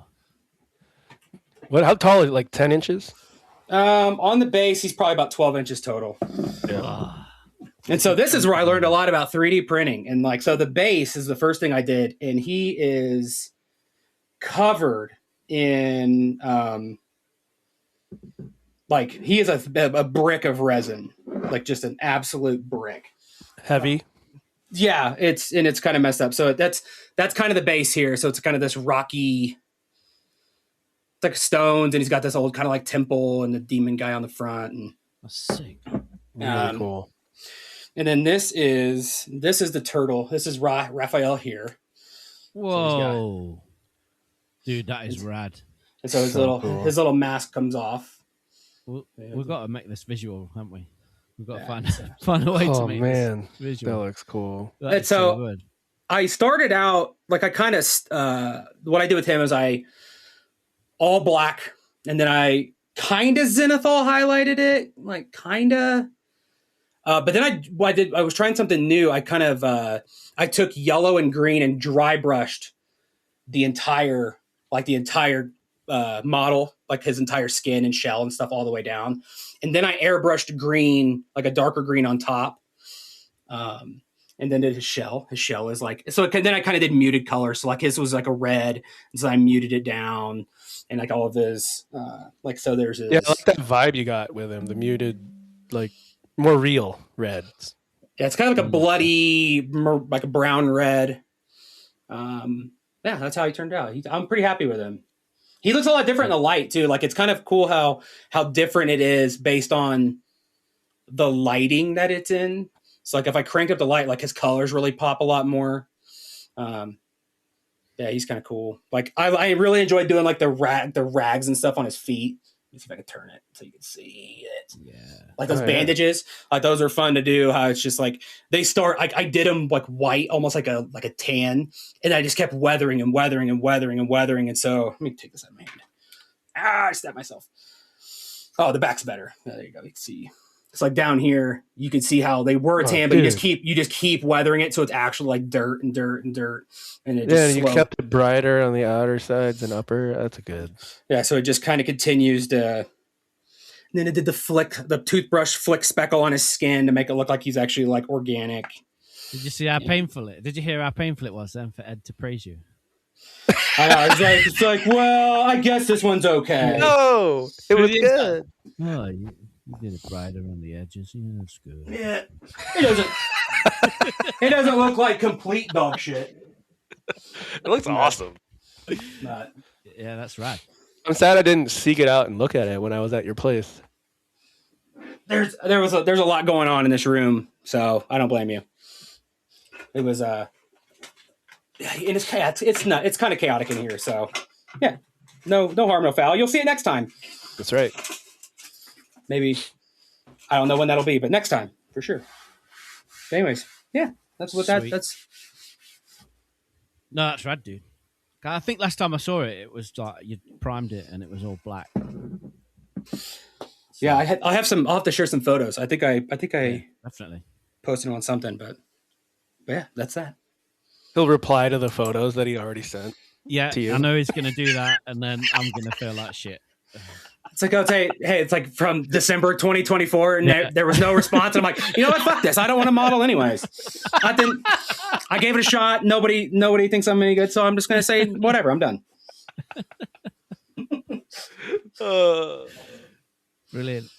How tall is he? Like 10 inches? On the base, he's probably about 12 inches total. Yeah. And so this is where I learned a lot about 3D printing. And like, so the base is the first thing I did, and he is covered in, like he is a brick of resin, like just an absolute brick. Heavy. Yeah, it's kind of messed up. So that's kind of the base here. So it's kind of this rocky, it's like stones, and he's got this old kind of like temple and the demon guy on the front, and That's sick. Really cool. and then this is the turtle. This is Raphael here. Whoa, dude, that is rad. And so his So cool. his little mask comes off. We've got to make this visual, haven't we? We've got to find a way to Oh make man, this that visual. looks cool. That And is so- good. I started out like I kind of what I did with him is I all black, and then I kind of zenithal highlighted it, like kind of. But then I was trying something new. I kind of I took yellow and green and dry brushed the entire model, like his entire skin and shell and stuff all the way down, and then I airbrushed green, like a darker green on top. And then did his shell. His shell is like, so then I kind of did muted color. So like his was like a red. And so I muted it down, and like all of his, like, so there's his. Yeah, I like that vibe you got with him. The muted, like more real reds. Yeah, it's kind of like a bloody, like a brown red. Yeah, that's how he turned out. I'm pretty happy with him. He looks a lot different in the light too. Like it's kind of cool how different it is based on the lighting that it's in. So like if I cranked up the light, like his colors really pop a lot more. Yeah, he's kind of cool. Like I really enjoyed doing like the rags and stuff on his feet. Let me see if I can turn it so you can see it. Yeah. Like those Oh, yeah. bandages, like those are fun to do. How it's just like they start. Like I did them like white, almost like a tan, and I just kept weathering and weathering and weathering and weathering. And so let me take this out of my hand. I stabbed myself. Oh, the back's better. There you go. You can see. It's like down here. You can see how they were tan, but you just keep weathering it, so it's actually like dirt and dirt and dirt, and it just you kept it brighter on the outer sides and upper. That's good. Yeah, so it just kind of continues to. And then it did the toothbrush flick speckle on his skin to make it look like he's actually like organic. Did you see how painful it? Did you hear how painful it was then for Ed to praise you? I know, it's like, well, I guess this one's okay. No, it was good. Oh, you did it brighter on the edges. Yeah, that's good. Yeah, it doesn't look like complete dog shit. It looks awesome. But Yeah, that's right. I'm sad I didn't seek it out and look at it when I was at your place. there's a lot going on in this room, so I don't blame you. It was and it's kind of chaotic in here, so yeah, no harm, no foul. You'll see it next time. That's right. Maybe I don't know when that'll be, but next time for sure. But anyways, yeah, that's what Sweet. that's. No, that's rad, dude. I think last time I saw it, it was like you primed it and it was all black. Yeah, I'll have to share some photos. I think I Definitely posted them on something, but yeah, that's that. He'll reply to the photos that he already sent. Yeah, to you. I know he's going to do that, and then I'm going to feel like shit. It's like, I'll say, hey, it's like from December 2024, and there was no response. And I'm like, you know what? Fuck this. I don't want to model anyways. I gave it a shot. Nobody thinks I'm any good, so I'm just going to say whatever. I'm done. Brilliant.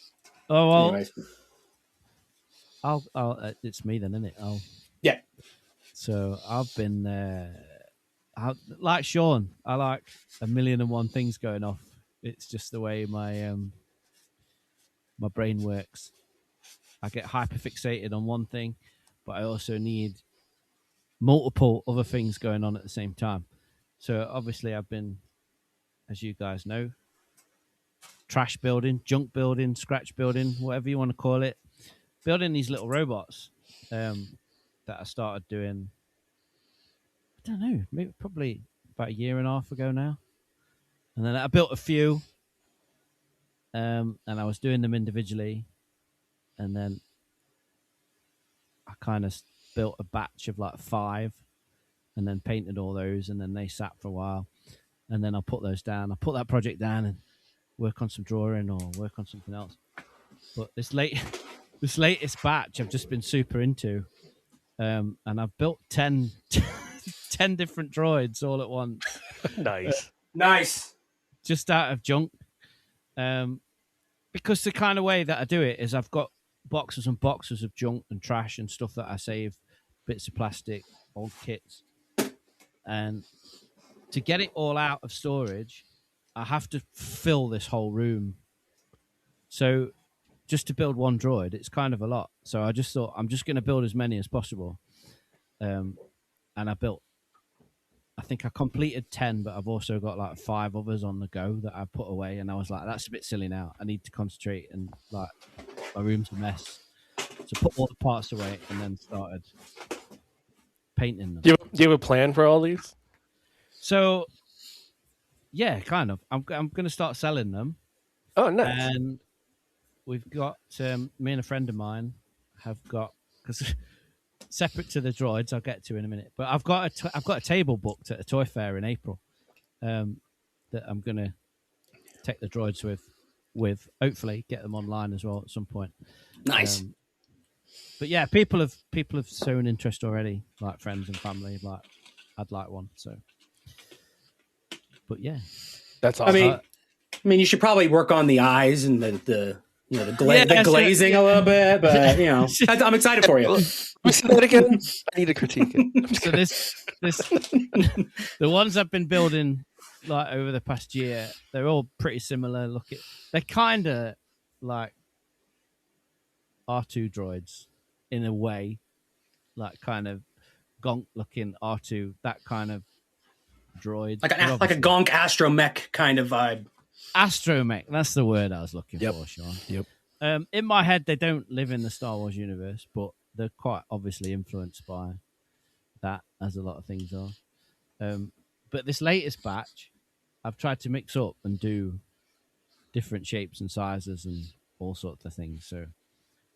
Oh well, Anyways. I'll it's me then, isn't it? Yeah. So I've been like Shawn. I like 1,000,001 things going off. It's just the way my my brain works. I get hyperfixated on one thing, but I also need multiple other things going on at the same time. So obviously I've been, as you guys know, trash building, junk building, scratch building, whatever you want to call it, building these little robots that I started doing, I don't know, maybe probably about 1.5 years ago now. And then I built a few, and I was doing them individually. And then I kind of built a batch of like 5 and then painted all those. And then they sat for a while. And then I'll put those down. I'll put that project down and work on some drawing or work on something else. But this latest batch I've just been super into. And I've built 10 different droids all at once. Nice. Just out of junk. Because the kind of way that I do it is I've got boxes and boxes of junk and trash and stuff that I save, bits of plastic, old kits. And to get it all out of storage, I have to fill this whole room. So just to build one droid, it's kind of a lot. So I just thought I'm just going to build as many as possible. And I think I completed 10, but I've also got like 5 others on the go that I've put away. And I was like, that's a bit silly now. I need to concentrate, and like my room's a mess. So put all the parts away and then started painting them. Do you have a plan for all these? So yeah, kind of. I'm going to start selling them. Oh, nice. And we've got me and a friend of mine have got, because separate to the droids, I'll get to in a minute. But I've got a table booked at a toy fair in April that I'm going to take the droids with. Hopefully, get them online as well at some point. Nice. But yeah, people have shown interest already, like friends and family. Like, I'd like one. So, but yeah, that's awesome. I mean, you should probably work on the eyes and the glazing a little bit, but you know, I'm excited for you. Say that again. I need to critique it. So this the ones I've been building like over the past year, they're all pretty similar. They're kind of like R2 droids in a way, like kind of gonk looking R2, that kind of droid, like a gonk astromech kind of vibe. Astromech. That's the word I was looking Yep. for, Sean. Yep. In my head, they don't live in the Star Wars universe, but they're quite obviously influenced by that, as a lot of things are. But this latest batch, I've tried to mix up and do different shapes and sizes and all sorts of things. So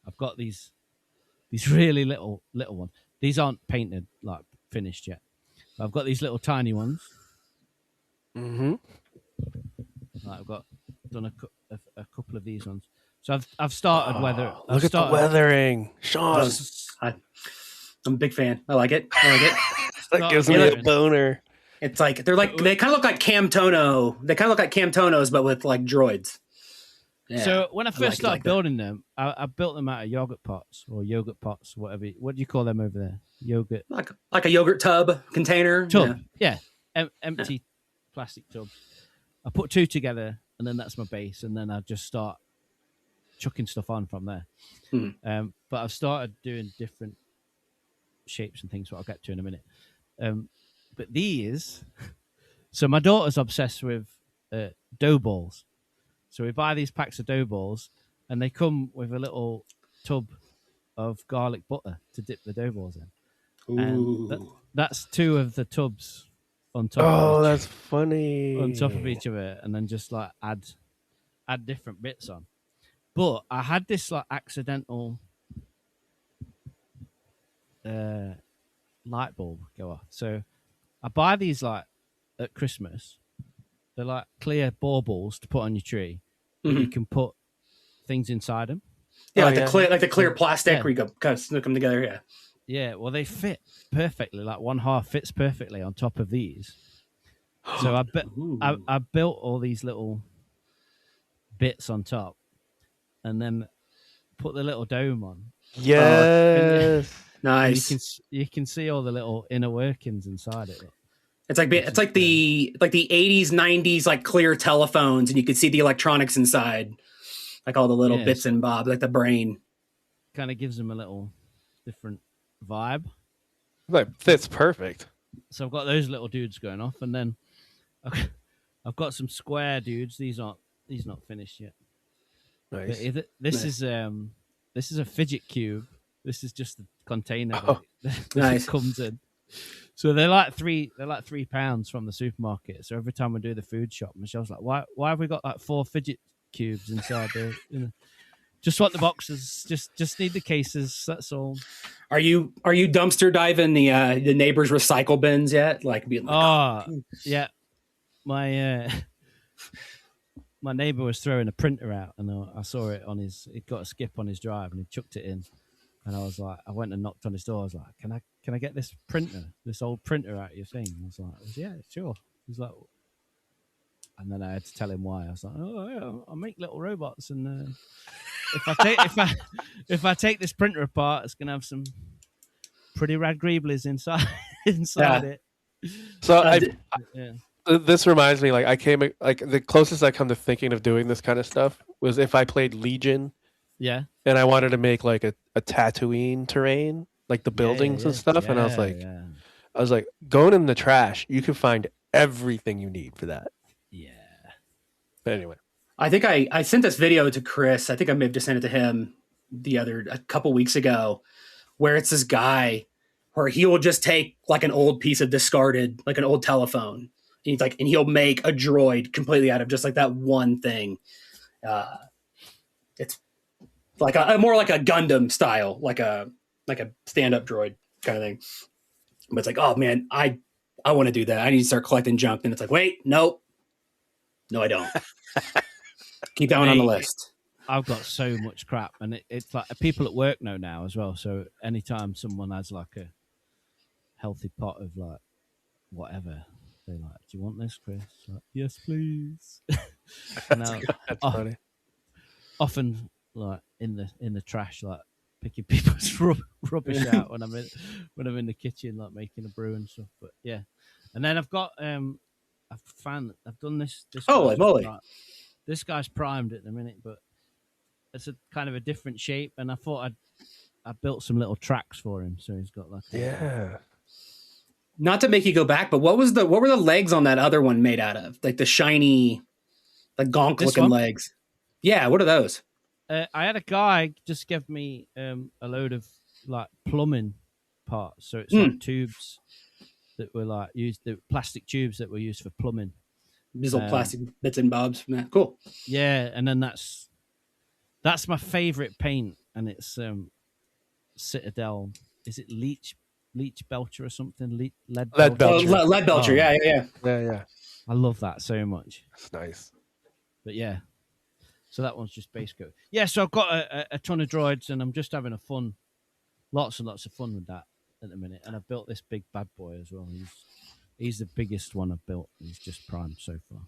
I've got these really little ones. These aren't painted, like finished yet. But I've got these little tiny ones. Mm-hmm. Like I've done a couple of these ones. So I've started weather. Look at the weathering, Shawn. I'm a big fan. I like it. That gives me a boner. It's like they kind of look like Camtono. They kind of look like Camtonos, but with like droids. Yeah, so when I first started building them, I built them out of yogurt pots, whatever. What do you call them over there? Yogurt. Like a yogurt tub container. Tub. Yeah. Empty plastic tubs. I put 2 together, and then that's my base, and then I just start chucking stuff on from there. Mm-hmm. But I've started doing different shapes and things, what I'll get to in a minute. But these, so my daughter's obsessed with dough balls. So we buy these packs of dough balls, and they come with a little tub of garlic butter to dip the dough balls in. Ooh. And that's 2 of the tubs on top. Oh, that's funny. On top of each other, and then just like add different bits on. But I had this like accidental light bulb go off. So I buy these like at Christmas. They're like clear baubles to put on your tree. Mm-hmm. You can put things inside them. Yeah, the clear plastic where you go kind of snook them together. Yeah. Yeah, well, they fit perfectly. Like one half fits perfectly on top of these. So I built all these little bits on top, and then put the little dome on. Yes, nice. You can see all the little inner workings inside it. It's like the 80s, 90s like clear telephones, and you could see the electronics inside, like all the little bits and bobs, like the brain. Kind of gives them a little different vibe. Like fits perfect. So I've got those little dudes going off, and then I've got some square dudes. These not finished yet. Nice. This is a fidget cube. This is just the container that nice. It comes in. So they're like £3 from the supermarket. So every time we do the food shop, Michelle's like, "Why have we got like 4 fidget cubes inside there?" Just want the boxes. Just need the cases. That's all. Are you dumpster diving the neighbors' recycle bins yet? Like being like, yeah. My my neighbor was throwing a printer out, and I saw it on his. It got a skip on his drive, and he chucked it in. And I was like, I went and knocked on his door. I was like, can I get this old printer out of your thing? I was like, yeah, sure. He's like, and then I had to tell him why. I was like, oh, yeah, I make little robots, and if I take this printer apart, it's gonna have some pretty rad greeblies inside it. So this reminds me, like the closest I come to thinking of doing this kind of stuff was if I played Legion. Yeah. And I wanted to make like a Tatooine terrain, like the buildings and stuff. And I was like, going in the trash, you can find everything you need for that. Yeah. But anyway. I think I sent this video to Chris. I think I may have just sent it to him a couple weeks ago, where it's this guy where he will just take like an old piece of discarded, like an old telephone. And he'll make a droid completely out of just like that one thing. It's like more like a Gundam style, like a stand-up droid kind of thing. But it's like, oh man, I want to do that. I need to start collecting junk. And it's like, wait, no, I don't. Keep that one on the list. I've got so much crap, and it's like people at work know now as well. So anytime someone has like a healthy pot of like whatever, they're like, "Do you want this, Chris?" Like, yes, please. That's funny. Often, like in the trash, like picking people's rubbish out when I'm in the kitchen, like making a brew and stuff. But yeah, and then I've got I've done this. Holy moly! This guy's primed at the minute, but it's a kind of a different shape. And I thought I built some little tracks for him, so he's got like Not to make you go back, but what were the legs on that other one made out of? Like the shiny. Like gonk This looking one? legs. Yeah, what are those? I had a guy just give me a load of like plumbing parts. So it's like Mm, tubes that were like used, the plastic tubes that were used for plumbing. these little Um, plastic bits and bobs. Man, cool. yeah, and then that's my favorite paint, and it's Citadel. Is it Leech Belcher or something? Lead Lead Belcher. Oh, Belcher. lead belcher. Oh, Yeah, yeah, yeah. Yeah, yeah. I love that so much. That's nice. But yeah, so that one's just base coat. Yeah, so I've got a ton of droids, and I'm just having lots and lots of fun with that at the minute. And I've built this big bad boy as well. He's the biggest one I've built. He's just prime so far.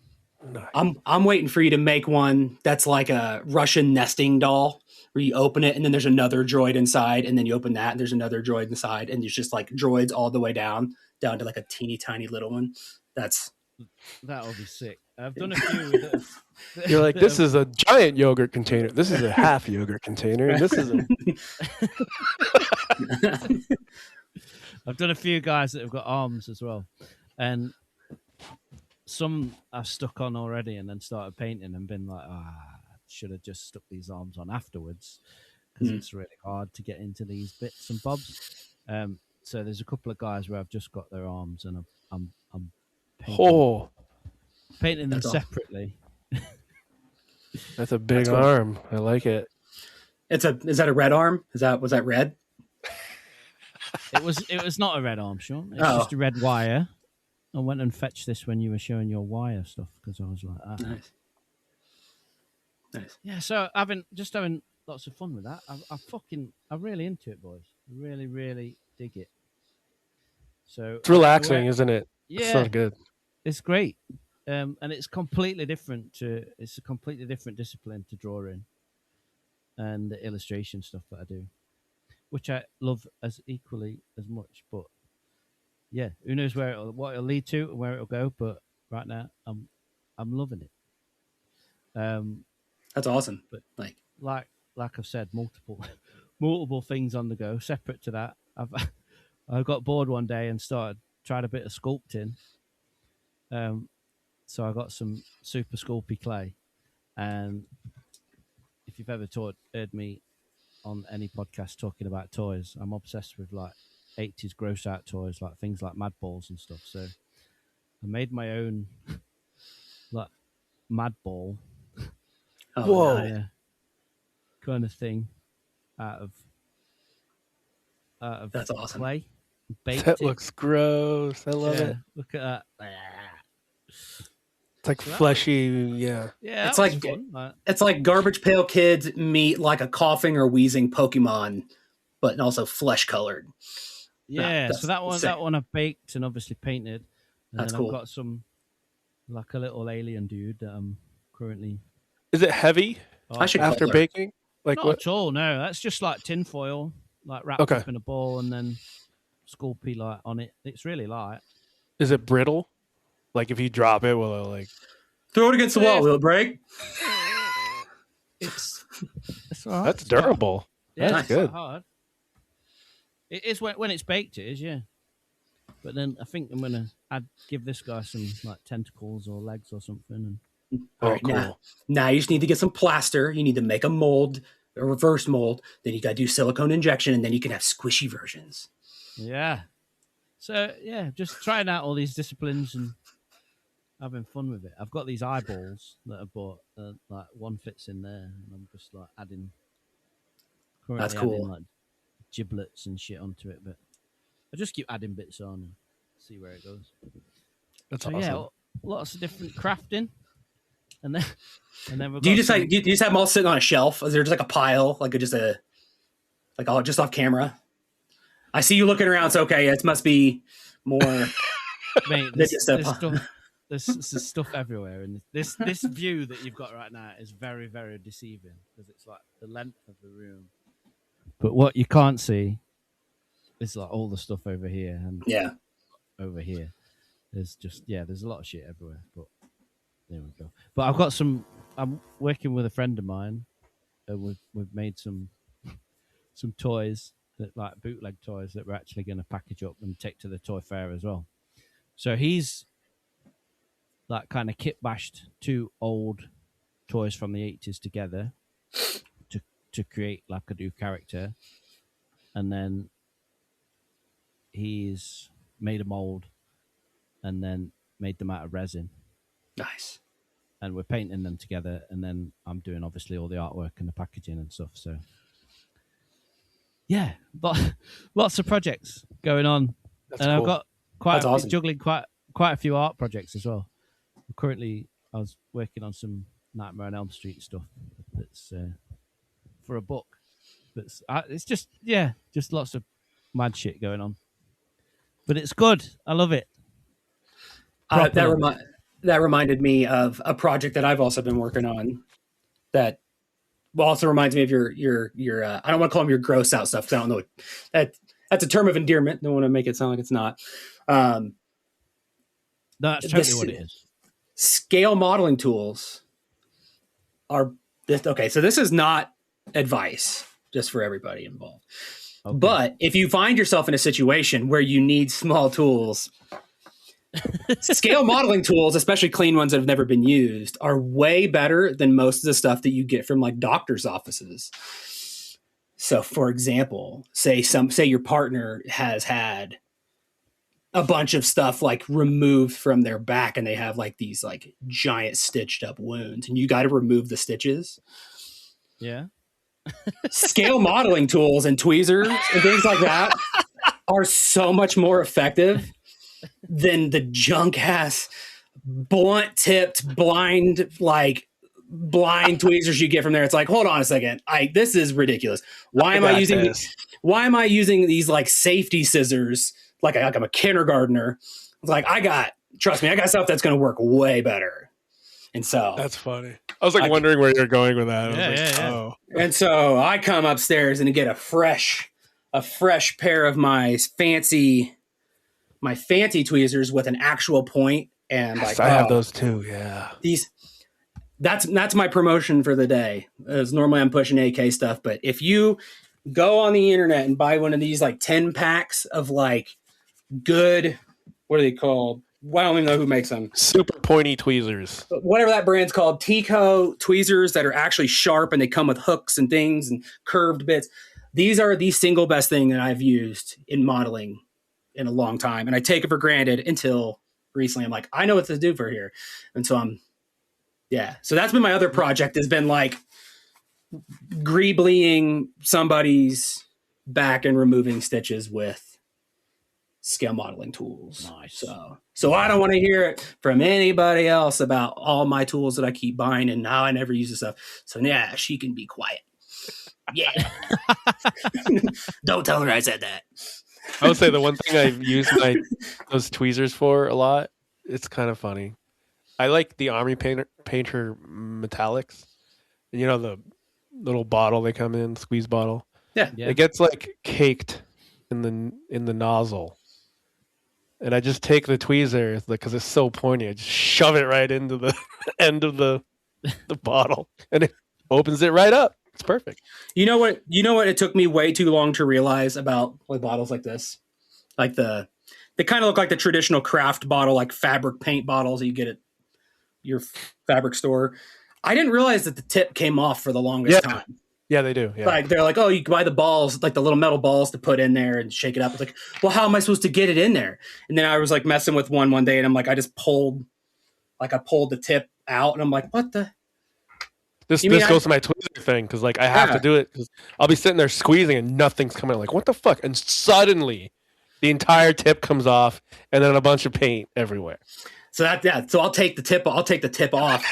Nice. I'm waiting for you to make one that's like a Russian nesting doll where you open it and then there's another droid inside, and then you open that and there's another droid inside, and there's just like droids all the way down to like a teeny tiny little one. That'll be sick. I've done a few. That You're like, this is a giant yogurt container. This is a half yogurt container. And this is a I've done a few guys that have got arms as well, and some I've stuck on already, and then started painting and been like, should have just stuck these arms on afterwards because it's really hard to get into these bits and bobs. So there's a couple of guys where I've just got their arms, and I'm painting them That's awesome. separately. That's a big That's cool. arm. I like it. Is that a red arm? Was that red? It was not a red arm, Shawn. It's Oh. just a red wire. I went and fetched this when you were showing your wire stuff because I was like, Nice. yeah. So having lots of fun with that. I'm really into it, boys. Really, really dig it. So It's relaxing, isn't it? Yeah, It's so good. it's great. And it's completely different. It's a completely different discipline to drawing and the illustration stuff that I do, which I love as equally as much. But yeah, who knows what it'll lead to and where it'll go. But right now, I'm loving it. That's awesome. But like I've said, multiple things on the go. Separate to that, I got bored one day and tried a bit of sculpting. So I got some super sculpey clay, and if you've ever heard me on any podcast talking about toys, I'm obsessed with like 80s gross out toys, like things like Mad Balls and stuff. So I made my own like Mad Ball Whoa. kind of thing out of That's awesome. clay. Baked That it. looks gross. I love it. Look at that. It's like fleshy. Yeah. Yeah, It's like fun. it's like Garbage Pail Kids meet like a coughing or wheezing Pokemon, but also flesh colored. Yeah, that's so that sick. one I baked and obviously painted, and That's then cool. I've got some like a little alien dude that I'm currently. Is it heavy I should after color. baking? Like Not what? at all. No, that's just like tin foil, like wrapped Okay. up in a ball, and then Sculpey light on it. It's really light. Is it brittle? Like if you drop it, will it like? Throw it against the wall. Will it break? It's all right. That's durable. Yeah, That's it's good. quite hard. It is when it's baked. It is, yeah. But then I think I'm gonna give this guy some like tentacles or legs or something. And All Oh, right, cool. now you just need to get some plaster. You need to make a mold, a reverse mold. Then you got to do silicone injection, and then you can have squishy versions. yeah. So yeah, just trying out all these disciplines and having fun with it. I've got these eyeballs that I bought. Like one fits in there, and I'm just like adding. That's Currently cool. adding like giblets and shit onto it, but I just keep adding bits on and see where it goes. That's So awesome. yeah, lots of different crafting, and then we've Do you got just some- like do you just have them all sitting on a shelf? Is there just like a pile, like all just off camera? I see you looking around. It's okay. It must be more. mate, They just there's stuff everywhere, and this view that you've got right now is very, very deceiving because it's like the length of the room. But what you can't see is like all the stuff over here and Yeah. over here. There's a lot of shit everywhere. But there we go. But I've got some. I'm working with a friend of mine, and we've made some toys that like bootleg toys that we're actually going to package up and take to the toy fair as well. So he's like kind of kit bashed 2 old toys from the 80s together to create like a new character, and then he's made a mold and then made them out of resin, Nice. and we're painting them together, and then I'm doing obviously all the artwork and the packaging and stuff. So yeah, but lots of projects going on. That's And cool. I've got quite That's awesome. juggling quite a few art projects as well. Currently, I was working on some Nightmare on Elm Street stuff that's for a book. It's just lots of mad shit going on. But it's good. I love it. That reminded me of a project that I've also been working on. That also reminds me of your I don't want to call them your gross out stuff because I don't know that's a term of endearment. Don't want to make it sound like it's not. No, that's totally what it is. Scale modeling tools are this. Okay, so this is not advice just for everybody involved. Okay. But if you find yourself in a situation where you need small tools, scale modeling tools, especially clean ones that have never been used, are way better than most of the stuff that you get from like doctor's offices. So, for example, say your partner has had a bunch of stuff like removed from their back, and they have like these like giant stitched up wounds, and you got to remove the stitches. Yeah. Scale modeling tools and tweezers and things like that are so much more effective than the junk ass blunt tipped blind tweezers you get from there. It's like, hold on a second. This is ridiculous. Why am I using these like safety scissors? Like I'm a kindergartner. It's like, trust me, I got stuff that's going to work way better. And so that's funny. I was like wondering where you're going with that. Yeah. Oh. And so I come upstairs and get a fresh pair of my fancy tweezers with an actual point. And yes, I have those too. Yeah. That's my promotion for the day. As normally I'm pushing AK stuff, but if you go on the internet and buy one of these like 10 packs of like good, what are they called? I don't even know who makes them. Super pointy tweezers. But whatever that brand's called, Tico tweezers that are actually sharp and they come with hooks and things and curved bits. These are the single best thing that I've used in modeling in a long time. And I take it for granted until recently. I'm like, I know what to do for here. And so so that's been my other project, has been like greeblying somebody's back and removing stitches with scale modeling tools. Nice. So I don't want to hear it from anybody else about all my tools that I keep buying and how I never use this stuff. So yeah, she can be quiet. Yeah. Don't tell her I said that. I would say the one thing I've used those tweezers for a lot, it's kind of funny. I like the Army Painter metallics. You know, the little bottle they come in, squeeze bottle. Yeah. It gets like caked in the nozzle. And I just take the tweezer because it's so pointy. I just shove it right into the end of the bottle, and it opens it right up. It's perfect. You know what? It took me way too long to realize about like bottles like this, like they kind of look like the traditional craft bottle, like fabric paint bottles that you get at your fabric store. I didn't realize that the tip came off for the longest time. Yeah, they do. Yeah. Like they're like, oh, you can buy the balls, like the little metal balls to put in there and shake it up. It's like, well, how am I supposed to get it in there? And then I was like messing with one day, and I'm like, I pulled the tip out, and I'm like, what the? This goes to my tweezer thing because like I have to do it because I'll be sitting there squeezing and nothing's coming out. Like, what the fuck? And suddenly, the entire tip comes off, and then a bunch of paint everywhere. So so I'll take the tip off,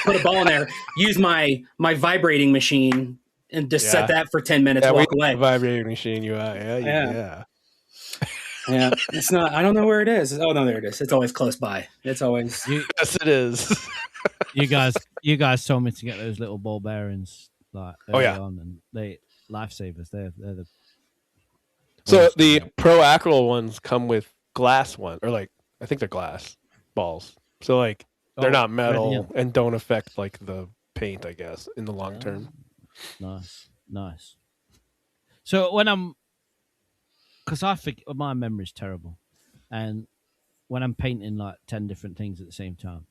put a ball in there, use my vibrating machine. And just set that for 10 minutes, walk away. Vibrating machine, yeah. It's not. I don't know where it is. Oh no, there it is. It's always close by. It's always. Yes, it is. you guys told me to get those little ball bearings like early on, and they lifesavers. They're the. So the Pro Acryl ones come with glass one, or like I think they're glass balls. So like they're not metal and don't affect like the paint, I guess, in the long term. Nice. So when because I think my memory's terrible, and when I'm painting like 10 different things at the same time,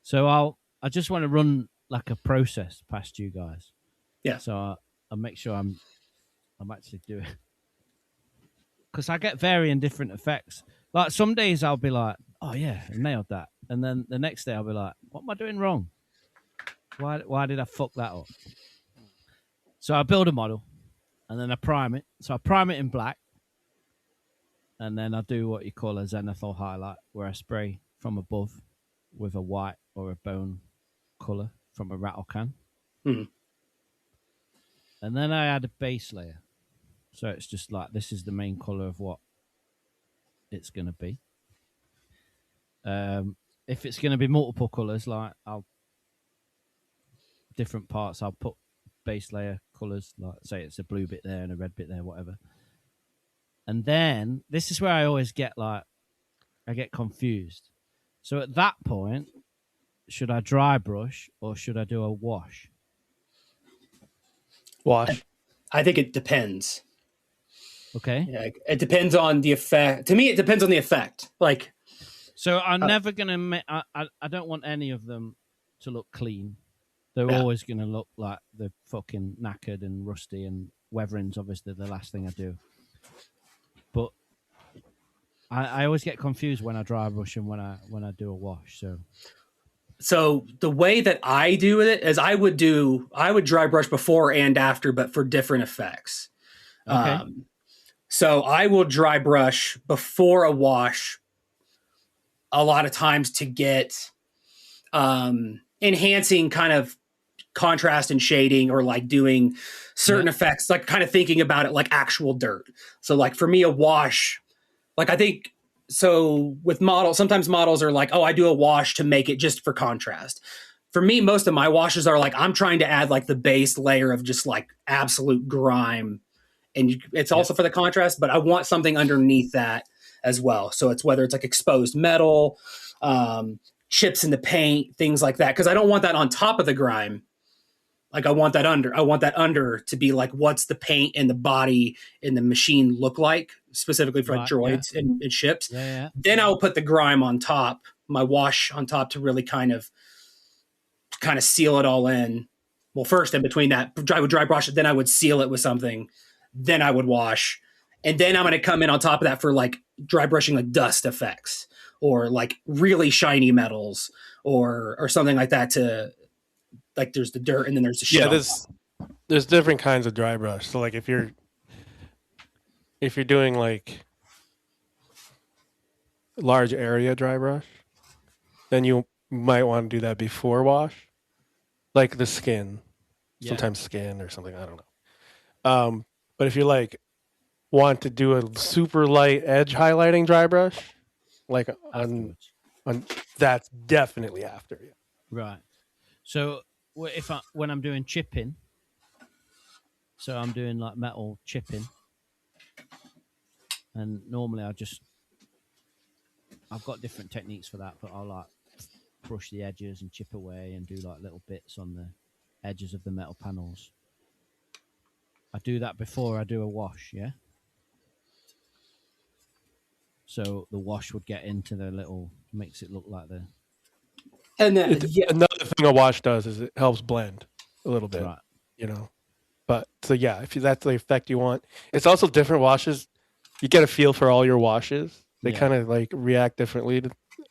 so I just want to run like a process past you guys. Yeah. So I make sure I'm actually doing, because I get varying different effects. Like some days I'll be like, oh yeah, I nailed that, and then the next day I'll be like, what am I doing wrong? Why did I fuck that up? So I build a model, and then I prime it. So I prime it in black, and then I do what you call a zenithal highlight, where I spray from above with a white or a bone color from a rattle can. Mhm. And then I add a base layer. So it's just like, this is the main color of what it's going to be. If it's going to be multiple colors, like different parts, I'll put base layer colors, like say it's a blue bit there and a red bit there, whatever. And then this is where I always get I get confused. So at that point, should I dry brush or should I do a wash? Wash. I think it depends. Okay. Yeah, it depends on the effect. To me, it depends on the effect. Like, so I'm never gonna. I don't want any of them to look clean. They're Yeah. always gonna look like they're fucking knackered and rusty. And weathering's obviously the last thing I do. But I always get confused when I dry brush and when I do a wash. So the way that I do it is I would dry brush before and after, but for different effects. Okay. So I will dry brush before a wash a lot of times to get enhancing kind of contrast and shading, or like doing certain effects, like kind of thinking about it like actual dirt. So like for me, a wash, like I think, so with models, sometimes models are like, oh, I do a wash to make it just for contrast. For me, most of my washes are like, I'm trying to add like the base layer of just like absolute grime. And it's also for the contrast, but I want something underneath that as well. So it's whether it's like exposed metal, chips in the paint, things like that. Cause I don't want that on top of the grime. Like I want that under to be like, what's the paint and the body and the machine look like, specifically for like droids and ships. Yeah. Then I'll put the grime on top, my wash on top, to really kind of seal it all in. Well, first in between that, I would dry brush it, then I would seal it with something, then I would wash. And then I'm going to come in on top of that for like dry brushing, like dust effects or like really shiny metals or something like that, to like, there's the dirt and then there's the shit. Yeah, there's different kinds of dry brush. So like if you're doing like large area dry brush, then you might want to do that before wash, like the skin, sometimes skin or something. I don't know. But if you like want to do a super light edge highlighting dry brush, like on that's definitely after. Yeah. Right. So when I'm doing chipping, so I'm doing like metal chipping, and normally I've got different techniques for that, but I'll like brush the edges and chip away and do like little bits on the edges of the metal panels. I do that before I do a wash, yeah? So the wash would get into the little, makes it look like the... And then another thing a wash does is it helps blend a little bit, right. You know. But so yeah, if that's the effect you want, it's also different washes. You get a feel for all your washes. They kind of like react differently,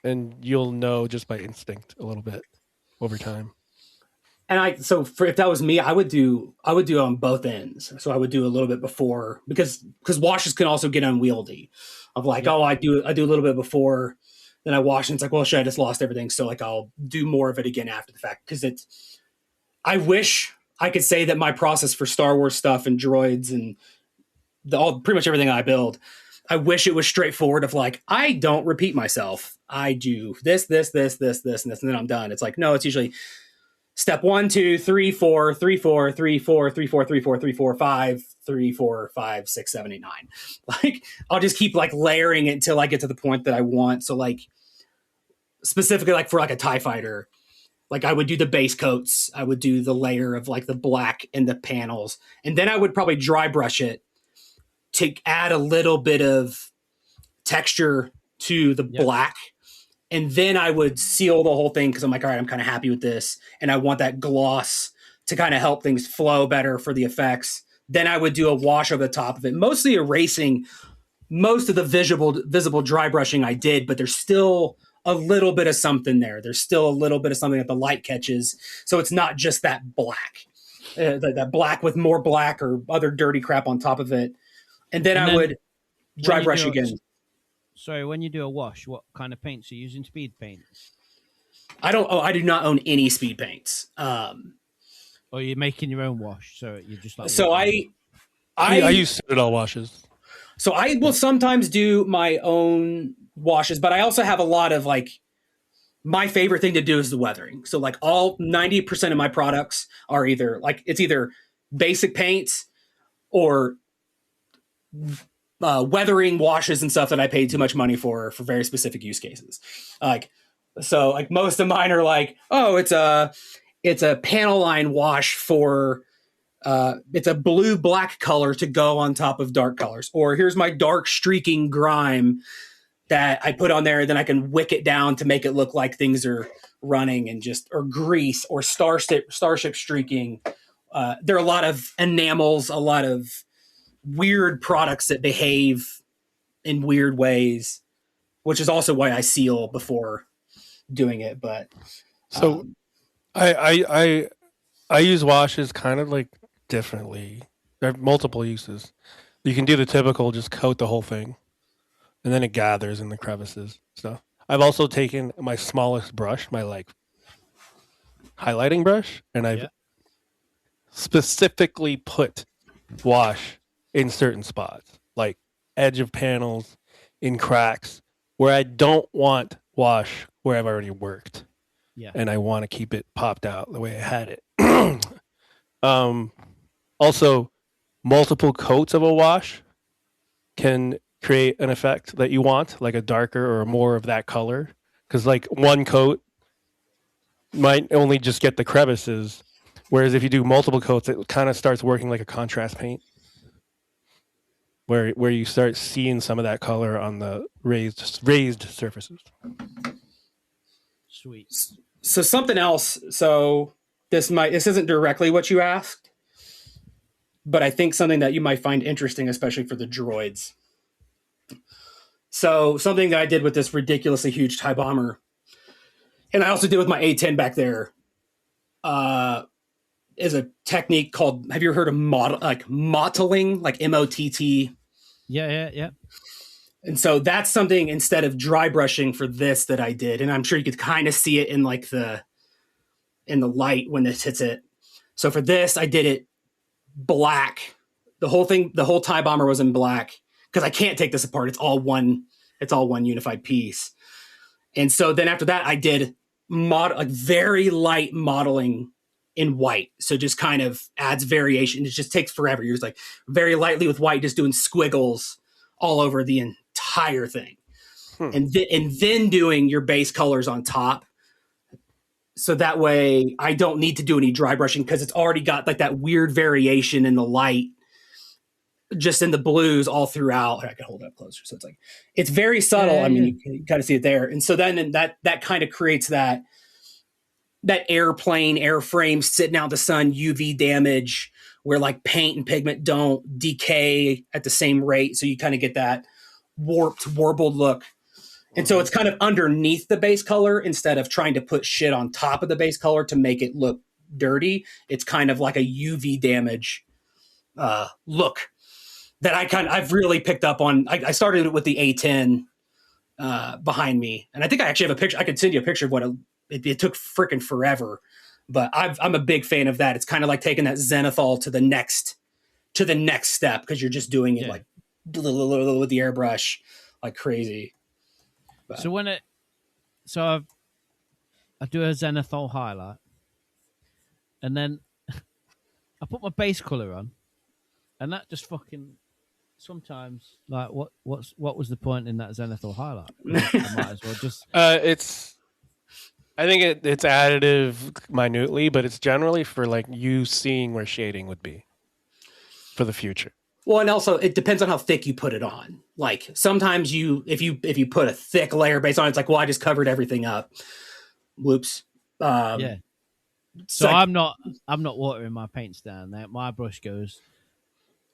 and you'll know just by instinct a little bit over time. And if that was me, I would do on both ends. So I would do a little bit before, because washes can also get unwieldy. Of like, oh, I do a little bit before, then I wash, and it's like, well, shit, I just lost everything. So like, I'll do more of it again after the fact, because I wish I could say that my process for Star Wars stuff and droids and pretty much everything I build, I wish it was straightforward of like, I don't repeat myself. I do this, and then I'm done. It's like, no, it's usually step 1, 2, 3, 4, 3, 4, 3, 4, 3, 4, 3, 4, 3, 4, 5, 3, 4, 5, 6, 7, 8, 9. Like, I'll just keep like layering it until I get to the point that I want. So like, specifically like for like a TIE fighter, like I would do the base coats. I would do the layer of like the black in the panels. And then I would probably dry brush it to add a little bit of texture to the black. and then I would seal the whole thing because I'm like, all right, I'm kind of happy with this, and I want that gloss to kind of help things flow better for the effects. Then I would do a wash over the top of it, mostly erasing most of the visible dry brushing I did, but there's still a little bit of something there. There's still a little bit of something that the light catches, so it's not just that black, that black with more black or other dirty crap on top of it. And then I would dry brush again. Sorry, when you do a wash, what kind of paints are you using? Speed paints? I do not own any speed paints. Or you're making your own wash, so you're just like. So I use Citadel washes. So I will sometimes do my own washes, but I also have a lot of like, my favorite thing to do is the weathering. So like all 90% of my products are either basic paints or weathering washes and stuff that I paid too much money for very specific use cases. Like most of mine are like, oh, it's a panel line wash for it's a blue black color to go on top of dark colors, or here's my dark streaking grime that I put on there, then I can wick it down to make it look like things are running, and or grease or starship streaking. There are a lot of enamels, a lot of weird products that behave in weird ways, which is also why I seal before doing it. But so I use washes kind of like differently. There are multiple uses. You can do the typical, just coat the whole thing, and then it gathers in the crevices stuff. I've also taken my smallest brush, my like highlighting brush, and I've specifically put wash in certain spots, like edge of panels, in cracks, where I don't want wash where I've already worked. Yeah. And I want to keep it popped out the way I had it. Also, multiple coats of a wash can create an effect that you want, like a darker or more of that color. Because like one coat might only just get the crevices, whereas if you do multiple coats, it kind of starts working like a contrast paint, where you start seeing some of that color on the raised surfaces. Sweet. So something else. So this isn't directly what you asked, but I think something that you might find interesting, especially for the droids. So something that I did with this ridiculously huge TIE bomber, and I also did with my A10 back there, is a technique called, have you ever heard of mottling, like MOTT? Yeah. And so that's something, instead of dry brushing for this, that I did. And I'm sure you could kind of see it in like in the light when this hits it. So for this, I did it black. The whole TIE bomber was in black, because I can't take this apart. It's all one unified piece. And so then after that, I did very light modeling in white. So just kind of adds variation. It just takes forever. You're just like very lightly with white, just doing squiggles all over the entire thing. And then doing your base colors on top. So that way I don't need to do any dry brushing, because it's already got like that weird variation in the light, just in the blues all throughout. I can hold it up closer. So it's very subtle. I mean, you kind of see it there. And so then that kind of creates that airframe sitting out in the sun, UV damage, where like paint and pigment don't decay at the same rate. So you kind of get that warbled look. And so it's kind of underneath the base color, instead of trying to put shit on top of the base color to make it look dirty. It's kind of like a UV damage look that I've really picked up on. I started it with the A10 behind me, and I think I actually have a picture. I could send you a picture of what it took freaking forever, but I'm a big fan of that. It's kind of like taking that zenithal to the next step, because you're just doing it like with the airbrush like crazy. But. So I do a zenithal highlight, and then I put my base color on, and that just fucking sometimes like what was the point in that zenithal highlight? I might as well just. I think it's additive minutely, but it's generally for like you seeing where shading would be for the future. Well, and also it depends on how thick you put it on. Like sometimes if you put a thick layer base on, it's like, well, I just covered everything up. Whoops. Yeah. So I'm not watering my paints down there. My brush goes,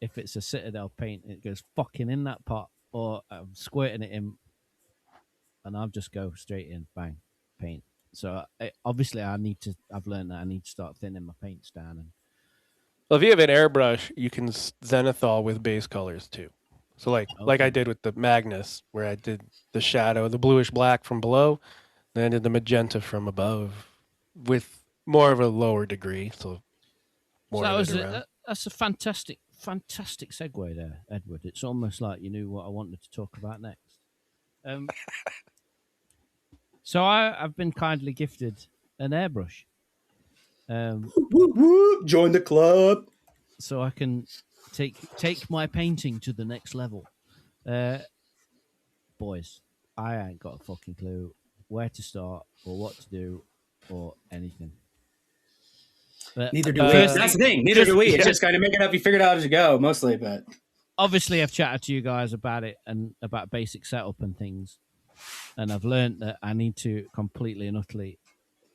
if it's a Citadel paint, it goes fucking in that pot, or I'm squirting it in, and I'll just go straight in, bang, paint. So obviously I've learned that I need to start thinning my paints down. And Well, if you have an airbrush, you can zenithal with base colors too. So like I did with the Magnus, where I did the shadow, the bluish black from below, then I did the magenta from above, with more of a lower degree. So more that of was it around. that's a fantastic segue there, Edward. It's almost like you knew what I wanted to talk about next. So I've been kindly gifted an airbrush. whoop, whoop, join the club. So I can take my painting to the next level. Boys, I ain't got a fucking clue where to start or what to do or anything. But Neither do we. first That's the thing- thing. Neither do we. It's yeah. just kind of making up. You figure it out as you go, mostly. But obviously, I've chatted to you guys about it and about basic setup and things, and I've learned that I need to completely and utterly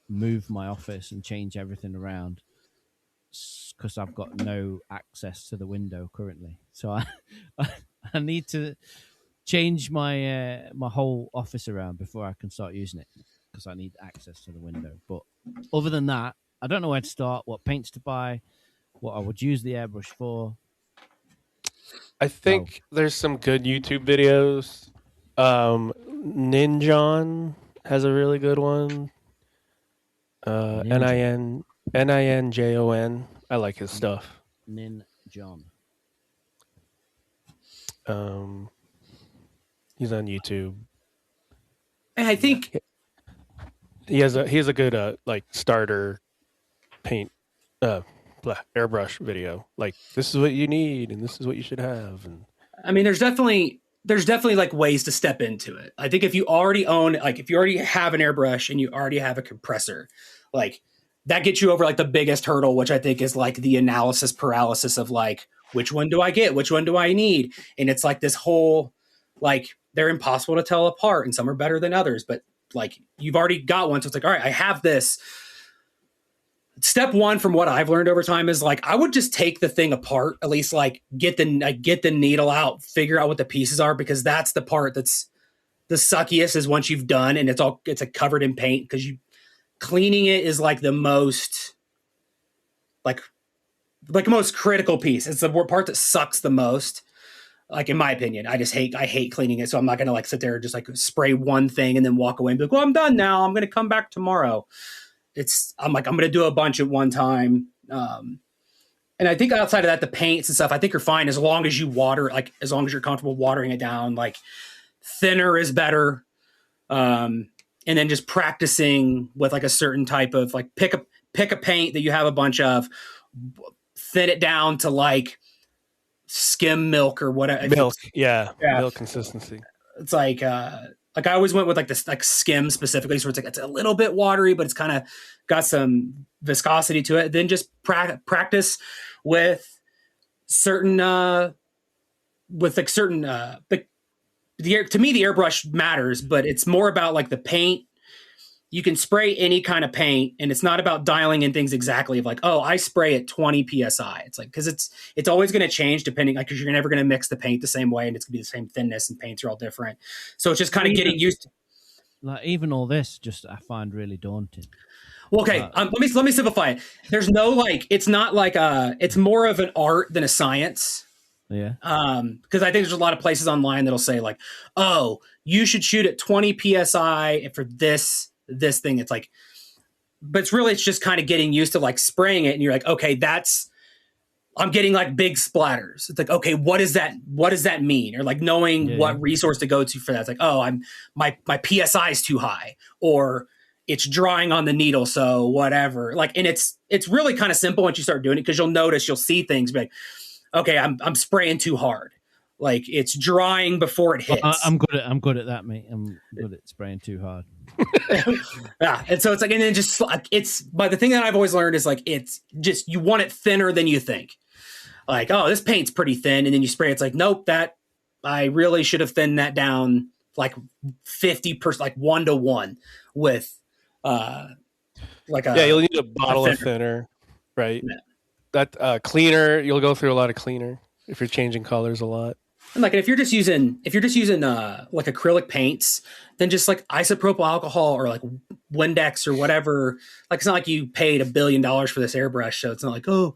move my office and change everything around because I've got no access to the window currently. So I need to change my my whole office around before I can start using it because I need access to the window. But other than that, I don't know where to start, what paints to buy, what I would use the airbrush for. I think there's some good YouTube videos. Ninjon has a really good one. Ninjon. I like his stuff. Ninjon. He's on YouTube. and I think He has a good like starter paint airbrush video. Like, this is what you need and this is what you should have. And I mean, there's definitely like ways to step into it. I think if you already have an airbrush and you already have a compressor, like that gets you over like the biggest hurdle, which I think is like the analysis paralysis of like, which one do I get? Which one do I need? And it's like this whole, like, they're impossible to tell apart and some are better than others, but like you've already got one. So it's like, all right, I have this. Step one from what I've learned over time is like, I would just take the thing apart, at least like get the needle out, figure out what the pieces are, because that's the part that's the suckiest is once you've done and it's covered in paint, because cleaning it is like the most like most critical piece. It's the part that sucks the most. Like, in my opinion, I hate cleaning it. So I'm not going to like sit there and just like spray one thing and then walk away and be like, well, I'm done now. I'm going to come back tomorrow. I'm going to do a bunch at one time. And I think outside of that, the paints and stuff, I think you're fine as long as you water, like as long as you're comfortable watering it down. Like, thinner is better. And then just practicing with like a certain type of like pick a paint that you have a bunch of, thin it down to like skim milk or whatever. milk, milk consistency. It's like I always went with like this like skim specifically, so it's a little bit watery, but it's kind of got some viscosity to it. Then just practice with certain to me the airbrush matters, but it's more about like the paint. You can spray any kind of paint, and it's not about dialing in things exactly of like, oh, I spray at 20 psi. It's like, because it's always going to change depending, like, because you're never going to mix the paint the same way, and it's going to be the same thinness, and paints are all different. So it's just kind of getting used to. Like, even all this, just I find really daunting. Well, okay, let me simplify it. There's no like, it's not like it's more of an art than a science. Yeah. Because I think there's a lot of places online that'll say like, oh, you should shoot at 20 psi for this thing. It's like, but it's just kind of getting used to like spraying it, and you're like, okay, I'm getting like big splatters. It's like, okay, what does that mean? Or like knowing what resource to go to for that. It's like, oh, my PSI is too high, or it's drying on the needle, so whatever. Like, and it's really kind of simple once you start doing it, because you'll see things like, okay, I'm spraying too hard. Like, it's drying before it hits. Well, I'm good at that, mate. I'm good at spraying too hard. Yeah, and so it's like, and then just like but the thing that I've always learned is like, it's just, you want it thinner than you think. like, oh, this paint's pretty thin, and then you spray it, it's like, nope, that I really should have thinned that down like 50%, like 1-to-1 with like Yeah, you'll need a a bottle of thinner, right? Yeah. That cleaner, you'll go through a lot of cleaner if you're changing colors a lot. And like if you're just using like acrylic paints, then just like isopropyl alcohol or like Windex or whatever. Like it's not like you paid $1 billion for this airbrush, so it's not like, oh,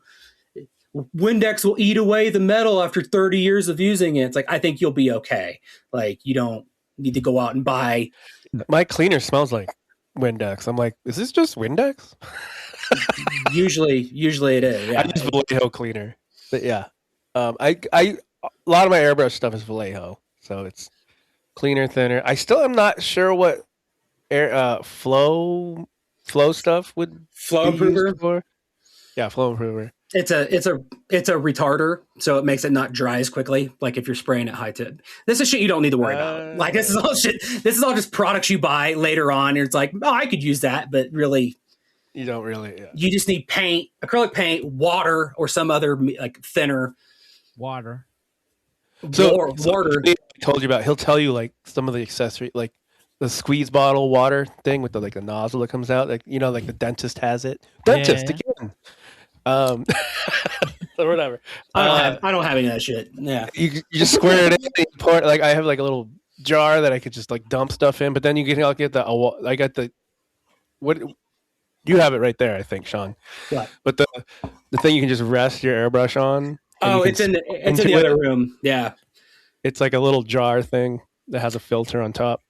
Windex will eat away the metal after 30 years of using it. It's like, I think you'll be okay. Like you don't need to go out and buy. My cleaner smells like Windex. I'm like, is this just Windex? Usually it is. Yeah. I use Vallejo cleaner, but yeah, I a lot of my airbrush stuff is Vallejo, so it's cleaner, thinner. I still am not sure what air flow stuff would Flow be improver. used for. Yeah, flow improver. It's a retarder, so it makes it not dry as quickly. Like if you're spraying at high tip, this is shit you don't need to worry about. Like this is all shit. This is all just products you buy later on. And it's like, oh, I could use that, but really, you don't really. Yeah. You just need paint, acrylic paint, water, or some other like thinner. Water. So water. I told you about. He'll tell you like some of the accessory, like the squeeze bottle water thing with the like the nozzle that comes out. Like like the dentist has it. Dentist again. Or whatever. I don't have any of that shit. Yeah. You just square it in. And pour it, like I have like a little jar that I could just like dump stuff in. But then you can get the. I got the. What. You have it right there, I think, Shawn. What? But the thing you can just rest your airbrush on. Oh, it's in the other room. Yeah. It's like a little jar thing that has a filter on top.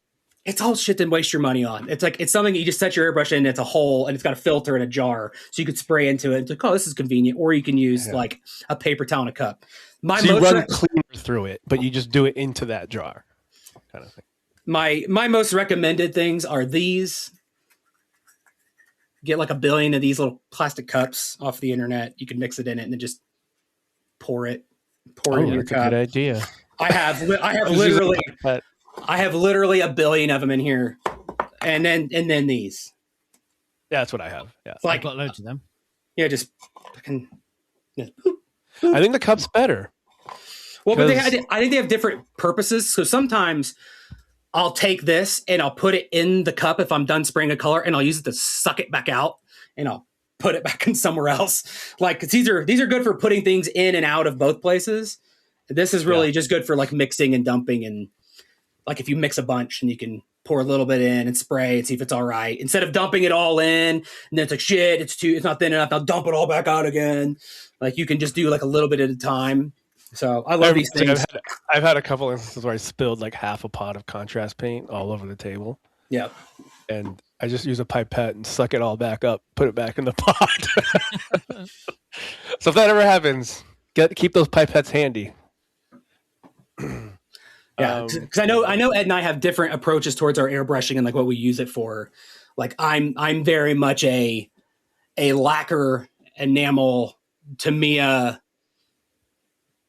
It's all shit to waste your money on. It's like it's something that you just set your airbrush in. It's a hole and it's got a filter in a jar, so you could spray into it. It's like, oh, this is convenient. Or you can use like a paper towel and a cup. So you run cleaner through it, but you just do it into that jar, kind of thing. My most recommended things are these. Get like 1 billion of these little plastic cups off the internet. You can mix it in it and then just pour it in your cup. Good idea. I have literally 1 billion of them in here, and then these. Yeah, that's what I have. Yeah, I've got loads of them. Yeah, just fucking. Yeah. I think the cup's better. Well, but I think they have different purposes. So sometimes I'll take this and I'll put it in the cup if I'm done spraying a color, and I'll use it to suck it back out, and I'll put it back in somewhere else. Like, 'cause these are good for putting things in and out of both places. This is really just good for like mixing and dumping, and like if you mix a bunch and you can pour a little bit in and spray and see if it's all right, instead of dumping it all in and then it's like, shit, it's not thin enough, I'll dump it all back out again. Like you can just do like a little bit at a time. So I love these things. I've had a couple instances where I spilled like half a pot of contrast paint all over the table. Yeah. And I just use a pipette and suck it all back up, put it back in the pot. So if that ever happens, keep those pipettes handy. Yeah, because I know Ed and I have different approaches towards our airbrushing and like what we use it for. Like I'm very much a lacquer, enamel, Tamiya,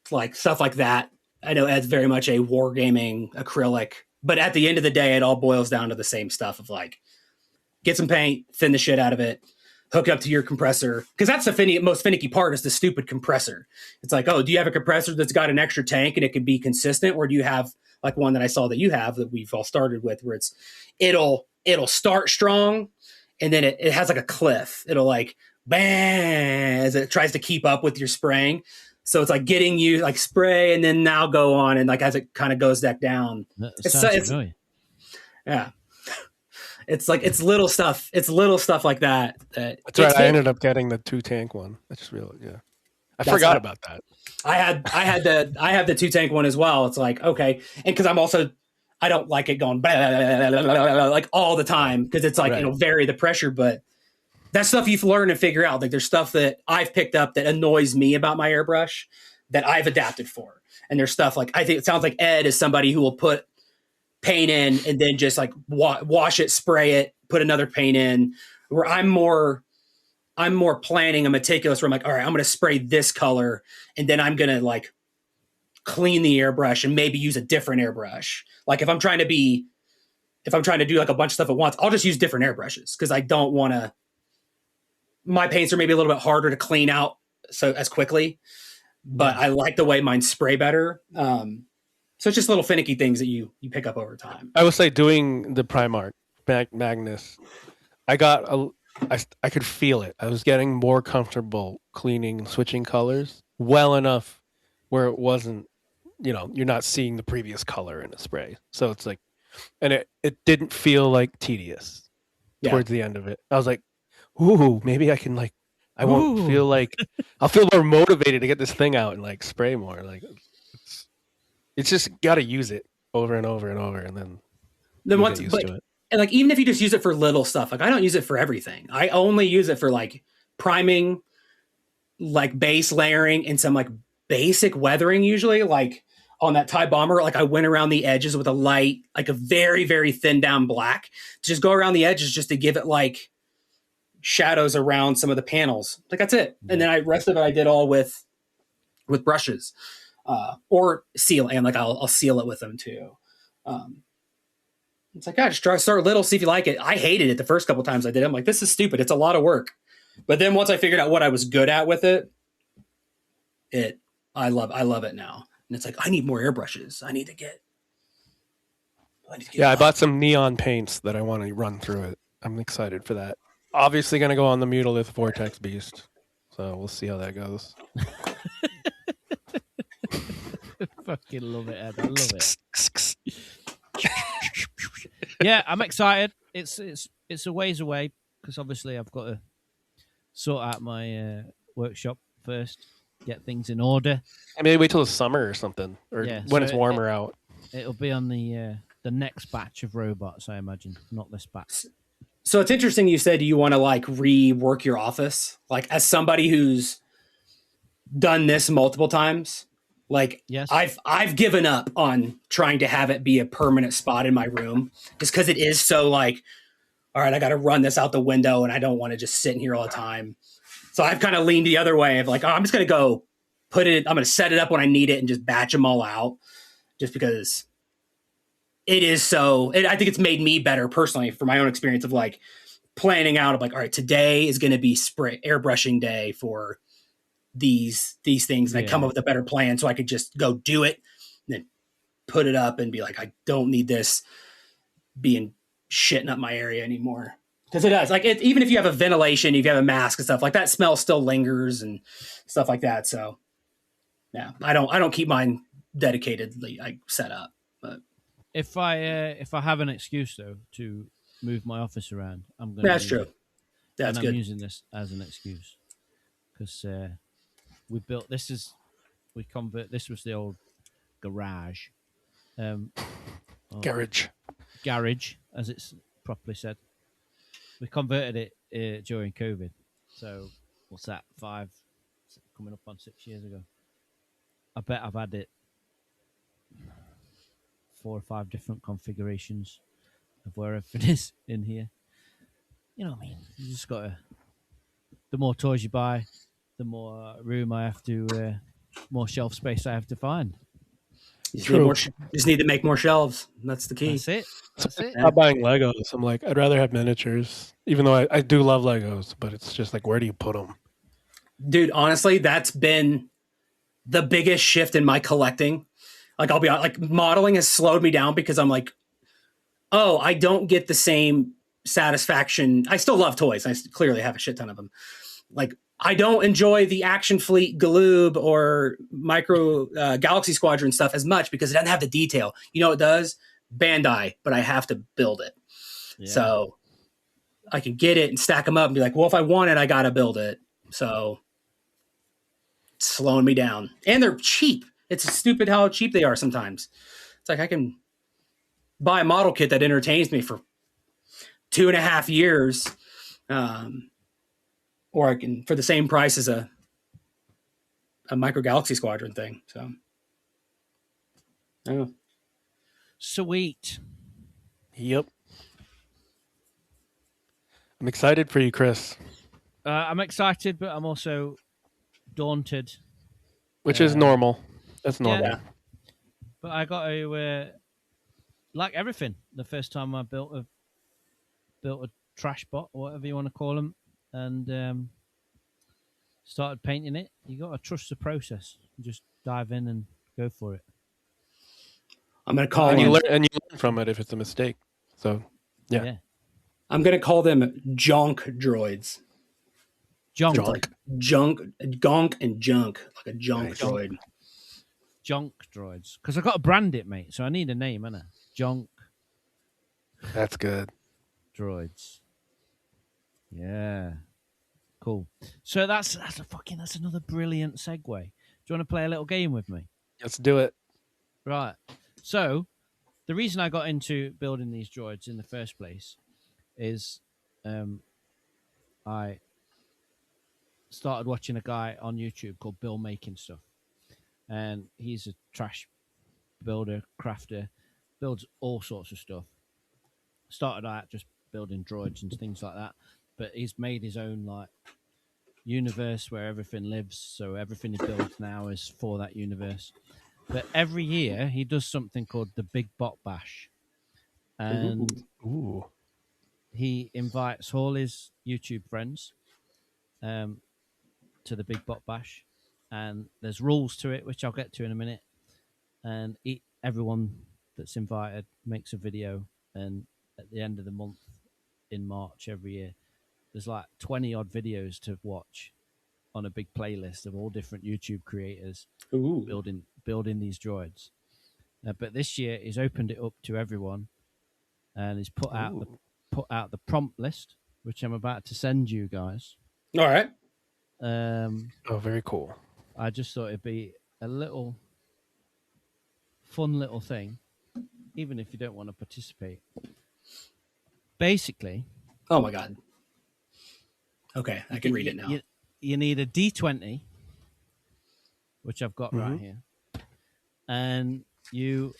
like stuff like that. I know Ed's very much a wargaming acrylic, but at the end of the day, it all boils down to the same stuff of like, get some paint, thin the shit out of it, hook up to your compressor. Because that's the most finicky part is the stupid compressor. It's like, oh, do you have a compressor that's got an extra tank and it can be consistent? Or do you have like one that I saw that you have that we've all started with where it'll start strong and then it has like a cliff. It'll like, bang, as it tries to keep up with your spraying. So it's like getting you like spray and then now go on. And like, as it kind of goes back down, yeah. It's like, it's little stuff. It's little stuff like that. That's right. I ended up getting the 2-tank one. I just realized, I forgot about that. I have the 2-tank one as well. It's like, okay. And cause I don't like it going blah, blah, blah, blah, blah, like all the time. Cause it's like, it'll vary the pressure, but that's stuff you've learned and figure out. Like there's stuff that I've picked up that annoys me about my airbrush that I've adapted for. And there's stuff like, I think it sounds like Ed is somebody who will put paint in and then just like wash it, spray it, put another paint in, where I'm more planning and meticulous where I'm like, all right, I'm going to spray this color and then I'm going to like clean the airbrush and maybe use a different airbrush. Like if I'm trying to do like a bunch of stuff at once, I'll just use different airbrushes because I don't want to, my paints are maybe a little bit harder to clean out so as quickly. but I like the way mine spray better. So it's just little finicky things that you pick up over time. I would say doing the Primark Magnus, I got I could feel it. I was getting more comfortable cleaning, switching colors well enough where it wasn't, you're not seeing the previous color in a spray. So it's like, and it didn't feel like tedious towards the end of it. I was like, ooh, maybe I can I won't feel like I'll feel more motivated to get this thing out and spray more. Like it's just got to use it over and over and over, and then once, get used to it. And even if you just use it for little stuff, I don't use it for everything. I only use it for priming, base layering, and some basic weathering. Usually, on that Tie Bomber, I went around the edges with a light, a very, very thin down black, to just go around the edges just to give it shadows around some of the panels. That's it. And then rest of it I did all with brushes, or seal, and I'll seal it with them too. It's just try to start little, see if you like it. I hated it the first couple times I did it. I'm like, this is stupid. It's a lot of work. But then once I figured out what I was good at with it, I love it now. And it's I need more airbrushes. I need to get I bought some neon paints that I want to run through it. I'm excited for that. Obviously going to go on the Mutalith Vortex Beast. So we'll see how that goes. Fucking love it, Ed. I love it. Yeah, I'm excited. It's a ways away because obviously I've got to sort out my workshop first, get things in order. I mean, wait till the summer or something, or when it's warmer out. It'll be on the next batch of robots, I imagine, not this batch. So it's interesting you said you want to rework your office. As somebody who's done this multiple times, yes. I've given up on trying to have it be a permanent spot in my room just because it is so all right, I got to run this out the window and I don't want to just sit in here all the time. So I've kind of leaned the other way of I'm just going to go I'm going to set it up when I need it and just batch them all out just because it is so, I think it's made me better personally for my own experience of planning out of all right, today is going to be airbrushing day for these things. And I come up with a better plan so I could just go do it and then put it up and be I don't need this being shitting up my area anymore. Because it does. Even if you have a ventilation, if you have a mask and stuff, that smell still lingers and stuff like that. So yeah, I don't keep mine dedicatedly set up. But if I have an excuse though to move my office around, I'm going. That's true. That's good. I'm using this as an excuse because we built this was the old garage, garage as it's properly said. We converted it during COVID, so what's that? Coming up on 6 years ago. I bet I've had it 4 or 5 different configurations of where everything is in here. You know what I mean? You just got to. The more toys you buy, the more room I have to, more shelf space I have to find. You just need to make more shelves. That's the key. That's it. I'm not buying Legos. I'm I'd rather have miniatures, even though I do love Legos, but it's just where do you put them? Dude, honestly, that's been the biggest shift in my collecting. I'll be modeling has slowed me down because I'm oh, I don't get the same satisfaction. I still love toys. I clearly have a shit ton of them. I don't enjoy the Action Fleet Galoob or Micro Galaxy Squadron stuff as much because it doesn't have the detail. You know, it does Bandai, but I have to build it. Yeah. So I can get it and stack them up and be well, if I want it, I got to build it. So it's slowing me down. And they're cheap. It's stupid how cheap they are sometimes. It's I can buy a model kit that entertains me for 2.5 years. Or I can, for the same price as a Micro Galaxy Squadron thing. So, I don't know. Sweet. Yep. I'm excited for you, Chris. I'm excited, but I'm also daunted. Which is normal. That's normal. Yeah. But I got to, like everything, the first time I built a trash bot, or whatever you want to call them, and started painting it, you got to trust the process. Just dive in and go for it. I'm going to call And them. you learn from it if it's a mistake. So, yeah. I'm going to call them jonk droids. Junk. It's like junk, gonk, and junk, like a junk Nice. droid. Junk droids. Because I've got to brand it, mate. So I need a name, innit? Junk That's good. droids. Yeah. Cool. So that's another brilliant segue. Do you want to play a little game with me? Let's do it. Right. So the reason I got into building these droids in the first place is I started watching a guy on YouTube called Bill Making Stuff. And he's a trash builder, crafter, builds all sorts of stuff. Started out just building droids and things like that. But he's made his own like universe where everything lives. So everything he builds now is for that universe. But every year he does something called the Big Bot Bash. And Ooh. he invites all his YouTube friends to the Big Bot Bash, and there's rules to it, which I'll get to in a minute. And everyone that's invited makes a video, and at the end of the month in March every year, there's like 20 odd videos to watch on a big playlist of all different YouTube creators building these droids. But this year he's opened it up to everyone, and he's put out the prompt list, which I'm about to send you guys. All right. Very cool. I just thought it'd be a little fun little thing, even if you don't want to participate. Basically, oh my god. Okay, I can read it now. You need a D20, which I've got right here, and you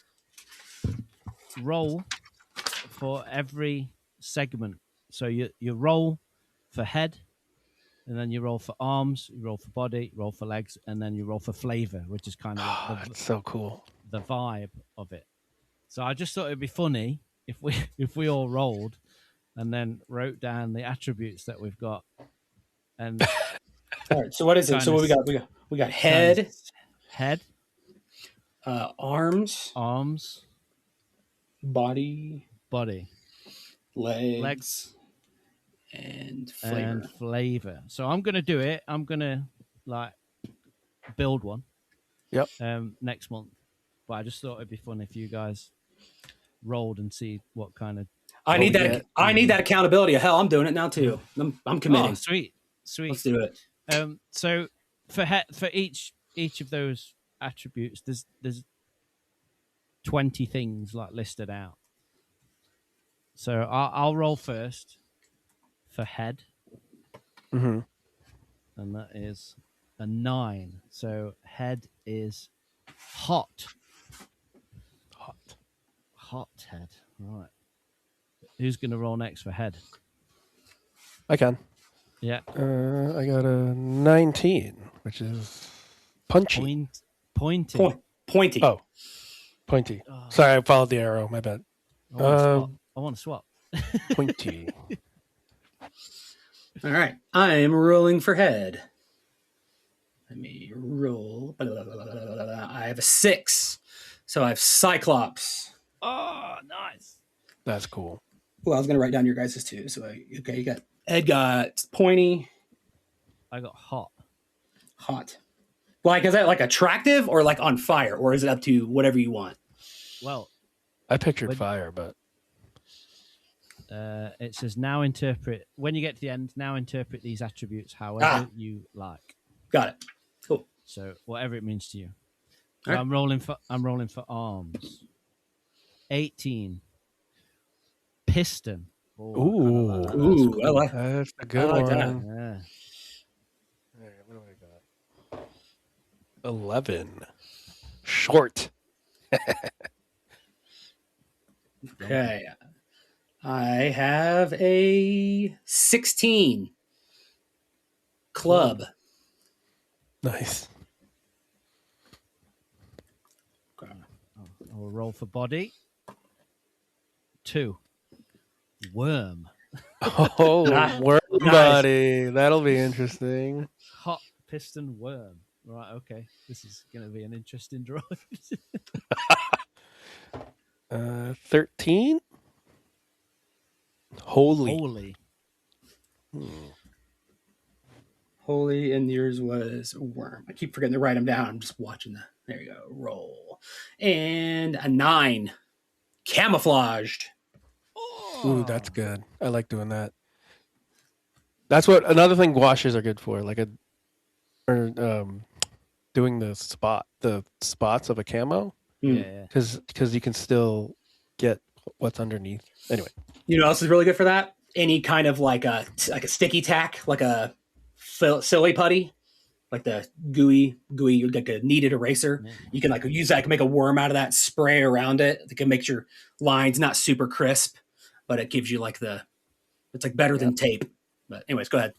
roll for every segment. So you roll for head, and then you roll for arms, you roll for body, you roll for legs, and then you roll for flavor, which is kind of like that's so cool. The vibe of it. So I just thought it'd be funny if we all rolled and then wrote down the attributes that we've got. And all right, so what is it? So what we got head, arms, body, legs, and flavor. So I'm gonna do it. I'm gonna like build one. Yep. Next month. But I just thought it'd be fun if you guys rolled and see what kind of. I need that. I need that accountability. Hell, I'm doing it now too. I'm committing. Oh, sweet. Let's do it. So for each of those attributes, there's 20 things like listed out. So I'll roll first for head, and that is a 9. So head is hot head. Right. Who's going to roll next for head? I can. Yeah. I got a 19, which is punchy. Pointy. Pointy. Oh, pointy. Oh. Sorry, I followed the arrow. My bad. I want to swap. Pointy. All right. I am rolling for head. Let me roll. I have a 6. So I have Cyclops. Oh, nice. That's cool. Well, I was going to write down your guys' too. So, you got Ed got pointy. I got hot. Like, is that like attractive or like on fire? Or is it up to whatever you want? Well, I pictured fire, but. It says now interpret. When you get to the end, now interpret these attributes however you like. Got it. Cool. So whatever it means to you. So right. I'm rolling for arms. 18. Piston. Ooh, ooh, that's a good one. That. Yeah. All right, what do I got? 11. Short. Okay. I have a 16. Club. Nice. I'll roll for body. 2. Worm. Oh, worm body. That'll be interesting. Hot piston worm. Right. Okay. This is going to be an interesting droid. 13. Holy. Holy. Holy, and yours was worm. I keep forgetting to write them down. I'm just watching the. There you go. Roll. And a 9. Camouflaged. Ooh, that's good. I like doing that. That's what another thing washes are good for, like doing the spots of a camo, Yeah. because you can still get what's underneath. Anyway, You know what else is really good for that? Any kind of like a sticky tack, like a silly putty, like the gooey, like a kneaded eraser. Yeah. You can like use that, make a worm out of that, spray around it. It can make your lines not super crisp, but it gives you like it's like better than tape. But anyways, go ahead.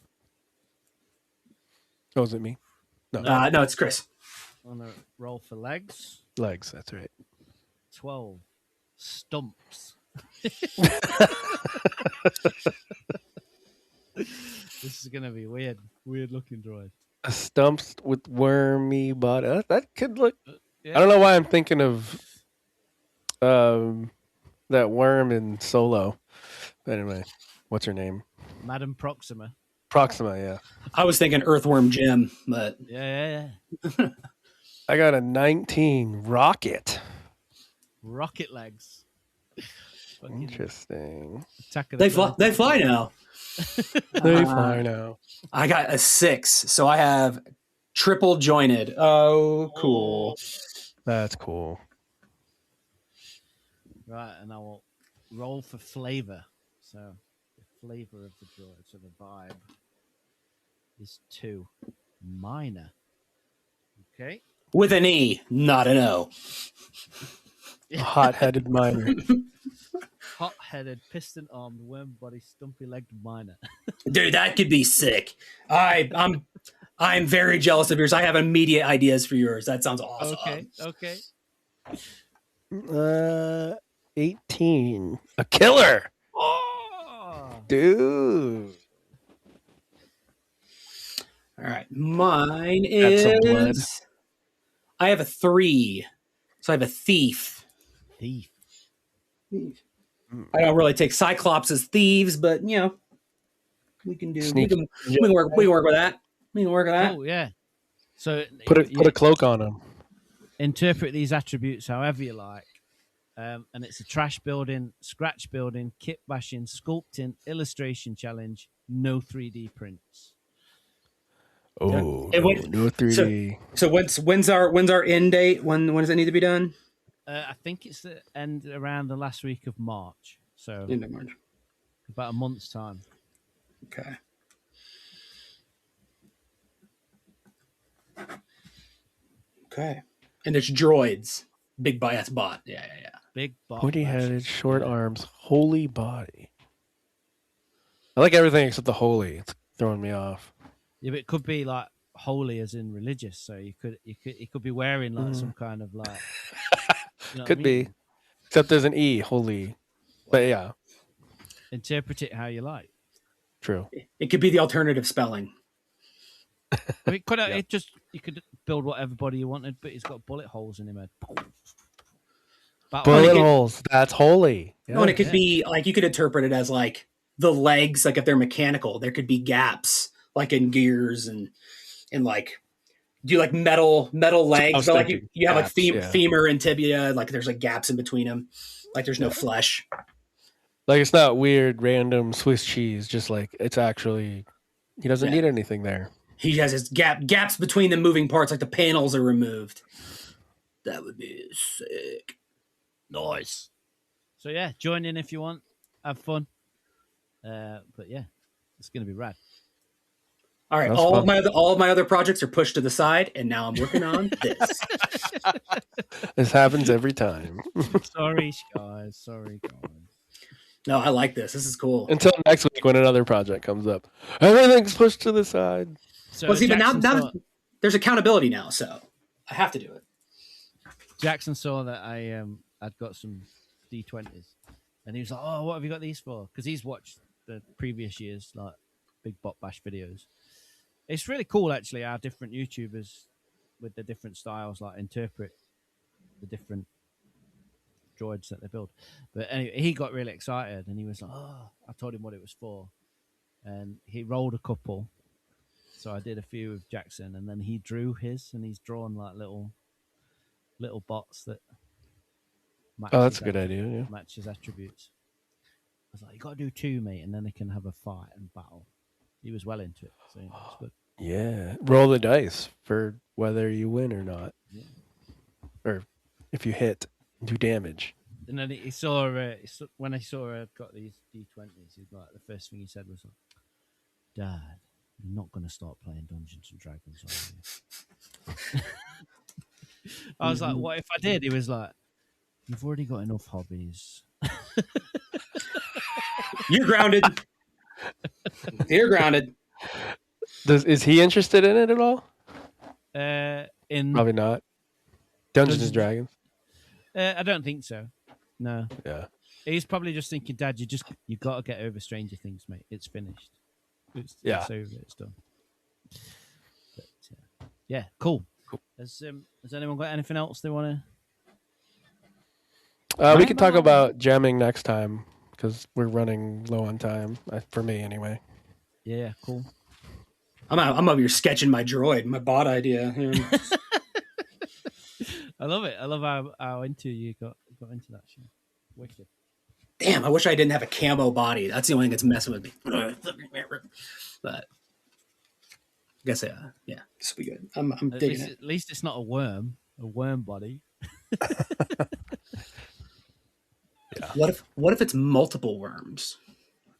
oh, is it me? No, No, it's Chris. On a roll for legs. legs. That's right. 12. Stumps. This is going to be weird. Weird looking droid. A stumps with wormy body. That could look. Yeah. I don't know why I'm thinking of that worm in Solo. But anyway, what's her name? Madam Proxima. Proxima. Yeah. I was thinking Earthworm Jim, but Yeah. I got a 19 rocket. Rocket legs. Fucking Interesting. Attack of the they fly now. They fly now. I got a 6, so I have triple jointed. Oh, cool. That's cool. Right, and I will roll for flavor. So the flavor of the droid, so the vibe is 2. Minor. Okay. With an E, not an O. Hot-headed miner. Hot-headed, piston-armed, worm-body, stumpy-legged miner. Dude, that could be sick. I'm very jealous of yours. I have immediate ideas for yours. That sounds awesome. Okay. 18. A killer. Oh! Dude. All right. Mine Got some blood. is I have a 3. So I have a thief. Thief. I don't really take Cyclops as thieves, but you know, we can Sneaky. we can work with that. We can work with that. Oh, yeah. So Put a cloak on him. interpret these attributes however you like. And it's a trash building, scratch building, kit bashing, sculpting, illustration challenge, no 3D prints. Oh, Yeah. no 3D. So when's our end date? When does it need to be done? I think it's the end around the last week of March. So End of March. about a month's time. Okay. Okay. And it's droids. Big bias bot. Yeah. Big bot. Pointy-headed, short arms, holy body. I like everything except the holy. It's throwing me off. Yeah, but it could be like holy as in religious. So you could be wearing like some kind of like you know Could what I mean? be. Except there's an E, holy. But yeah, Interpret it how you like. true. It could be the alternative spelling. It could you could build whatever body you wanted, but it's got bullet holes in him head. Bullet holes. That's holy. Yeah. Oh, and it could be like you could interpret it as like the legs, like if they're mechanical, there could be gaps like in gears and like do you like metal legs, but like you have gaps, like femur and tibia, like there's like gaps in between them, like there's no flesh. Like it's not weird, random Swiss cheese. Just like it's actually, he doesn't need anything there. He has his gaps between the moving parts, like the panels are removed. That would be sick. Nice. So yeah, join in if you want. Have fun. But yeah, it's gonna be rad. All right, all of my other projects are pushed to the side, and now I'm working on this. This happens every time. Sorry, guys. No, I like this. This is cool. Until next week when another project comes up. Everything's pushed to the side. So well, see, but now there's accountability now, so I have to do it. Jackson saw that I'd got some D20s, and he was like, "Oh, what have you got these for?" Because he's watched the previous year's like Big Bot Bash videos. It's really cool, actually, how different YouTubers with the different styles, like interpret the different droids that they build. But anyway, he got really excited and he was like, "Oh!" I told him what it was for, and he rolled a couple. So I did a few with Jackson, and then he drew his, and he's drawn like little bots that Oh, that's a good idea. Yeah. match his attributes. I was like, "You got to do 2, mate, and then they can have a fight and battle." He was well into it, so it's good. Yeah, roll the dice for whether you win or not, Yeah. or if you hit, do damage. And then he saw when I saw her got these D20s. He's like, the first thing he said was like, "Dad, you're not going to start playing Dungeons and Dragons, are you?" I was like, "What if I did?" He was like, "You've already got enough hobbies." You're grounded. You're grounded. Is he interested in it at all? In Probably not. Dungeons and Dragons. I don't think so. No. Yeah. He's probably just thinking, "Dad, you got to get over Stranger Things, mate. It's finished. It's over. It's done." But, yeah, cool. Has anyone got anything else they want to? We can talk about gemming next time because we're running low on time. For me, anyway. Yeah, cool. I'm over here sketching my droid, my bot idea. I love it. I love how into you got into that shit. Wicked. Damn, I wish I didn't have a camo body. That's the only thing that's messing with me. But I guess yeah, this will be good. I'm digging it. At least it's not a worm body. Yeah. What if it's multiple worms?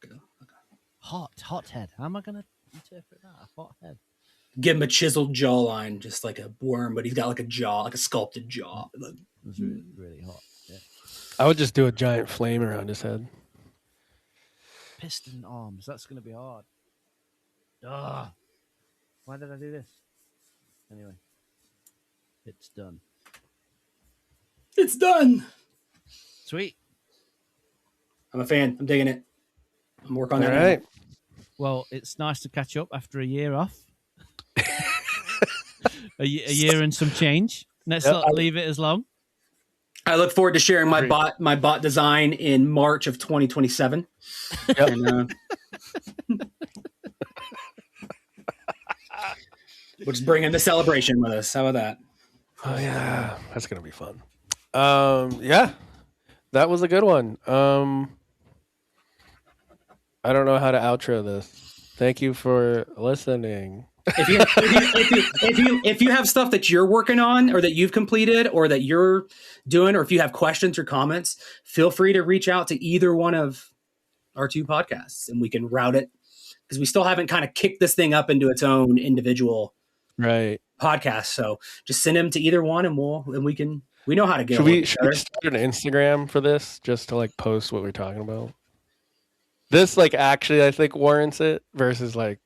Okay. Hot head. How am I gonna interpret that? A hot head. Give him a chiseled jawline, just like a worm, but he's got like a jaw, like a sculpted jaw. It's really, really hot. Yeah. I would just do a giant flame around his head. Piston arms. That's gonna be hard. Ugh. Why did I do this? Anyway, it's done. It's done. Sweet. I'm a fan. I'm digging it. I'm working on that. All right. Well, it's nice to catch up after a year off. a year and some change. Let's not leave it as long. I look forward to sharing my bot design in March of 2027. Yep. And, we'll just bring in the celebration with us. How about that? Oh yeah, that's gonna be fun. Yeah, that was a good one. I don't know how to outro this. Thank you for listening. If you have stuff that you're working on or that you've completed or that you're doing, or if you have questions or comments, feel free to reach out to either one of our 2 podcasts and we can route it, because we still haven't kind of kicked this thing up into its own individual podcast. So just send them to either one and we know how to get it. Should we start an Instagram for this just to like post what we're talking about? This like actually I think warrants it versus like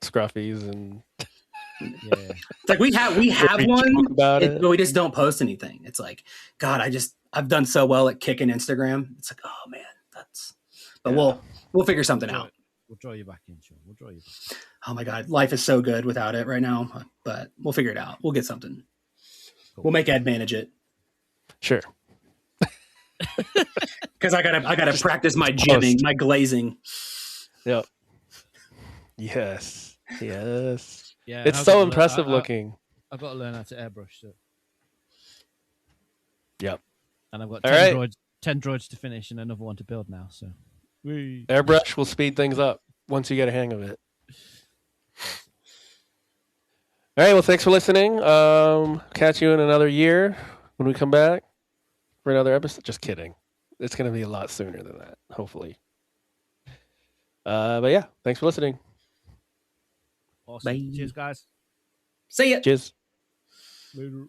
Scruffies and it's like we have one about it, but we just don't post anything. It's like, God, I've done so well at kicking Instagram. It's like, oh man, but we'll figure something out. We'll draw you back in, Shawn. We'll draw you back. Oh my God, life is so good without it right now, but we'll figure it out. We'll get something. Cool. We'll make Ed manage it. Sure. Because I gotta practice my gemming, my glazing. Yep. Yes. Yeah, it's I've so impressive looking. I've got to learn how to airbrush. So. Yep. And I've got 10 droids to finish and another one to build now. So airbrush will speed things up once you get a hang of it. All right. Well, thanks for listening. Catch you in another year when we come back for another episode. Just kidding. It's going to be a lot sooner than that, hopefully. But yeah, thanks for listening. Awesome. Bye. Cheers, guys. See ya. Cheers. Later.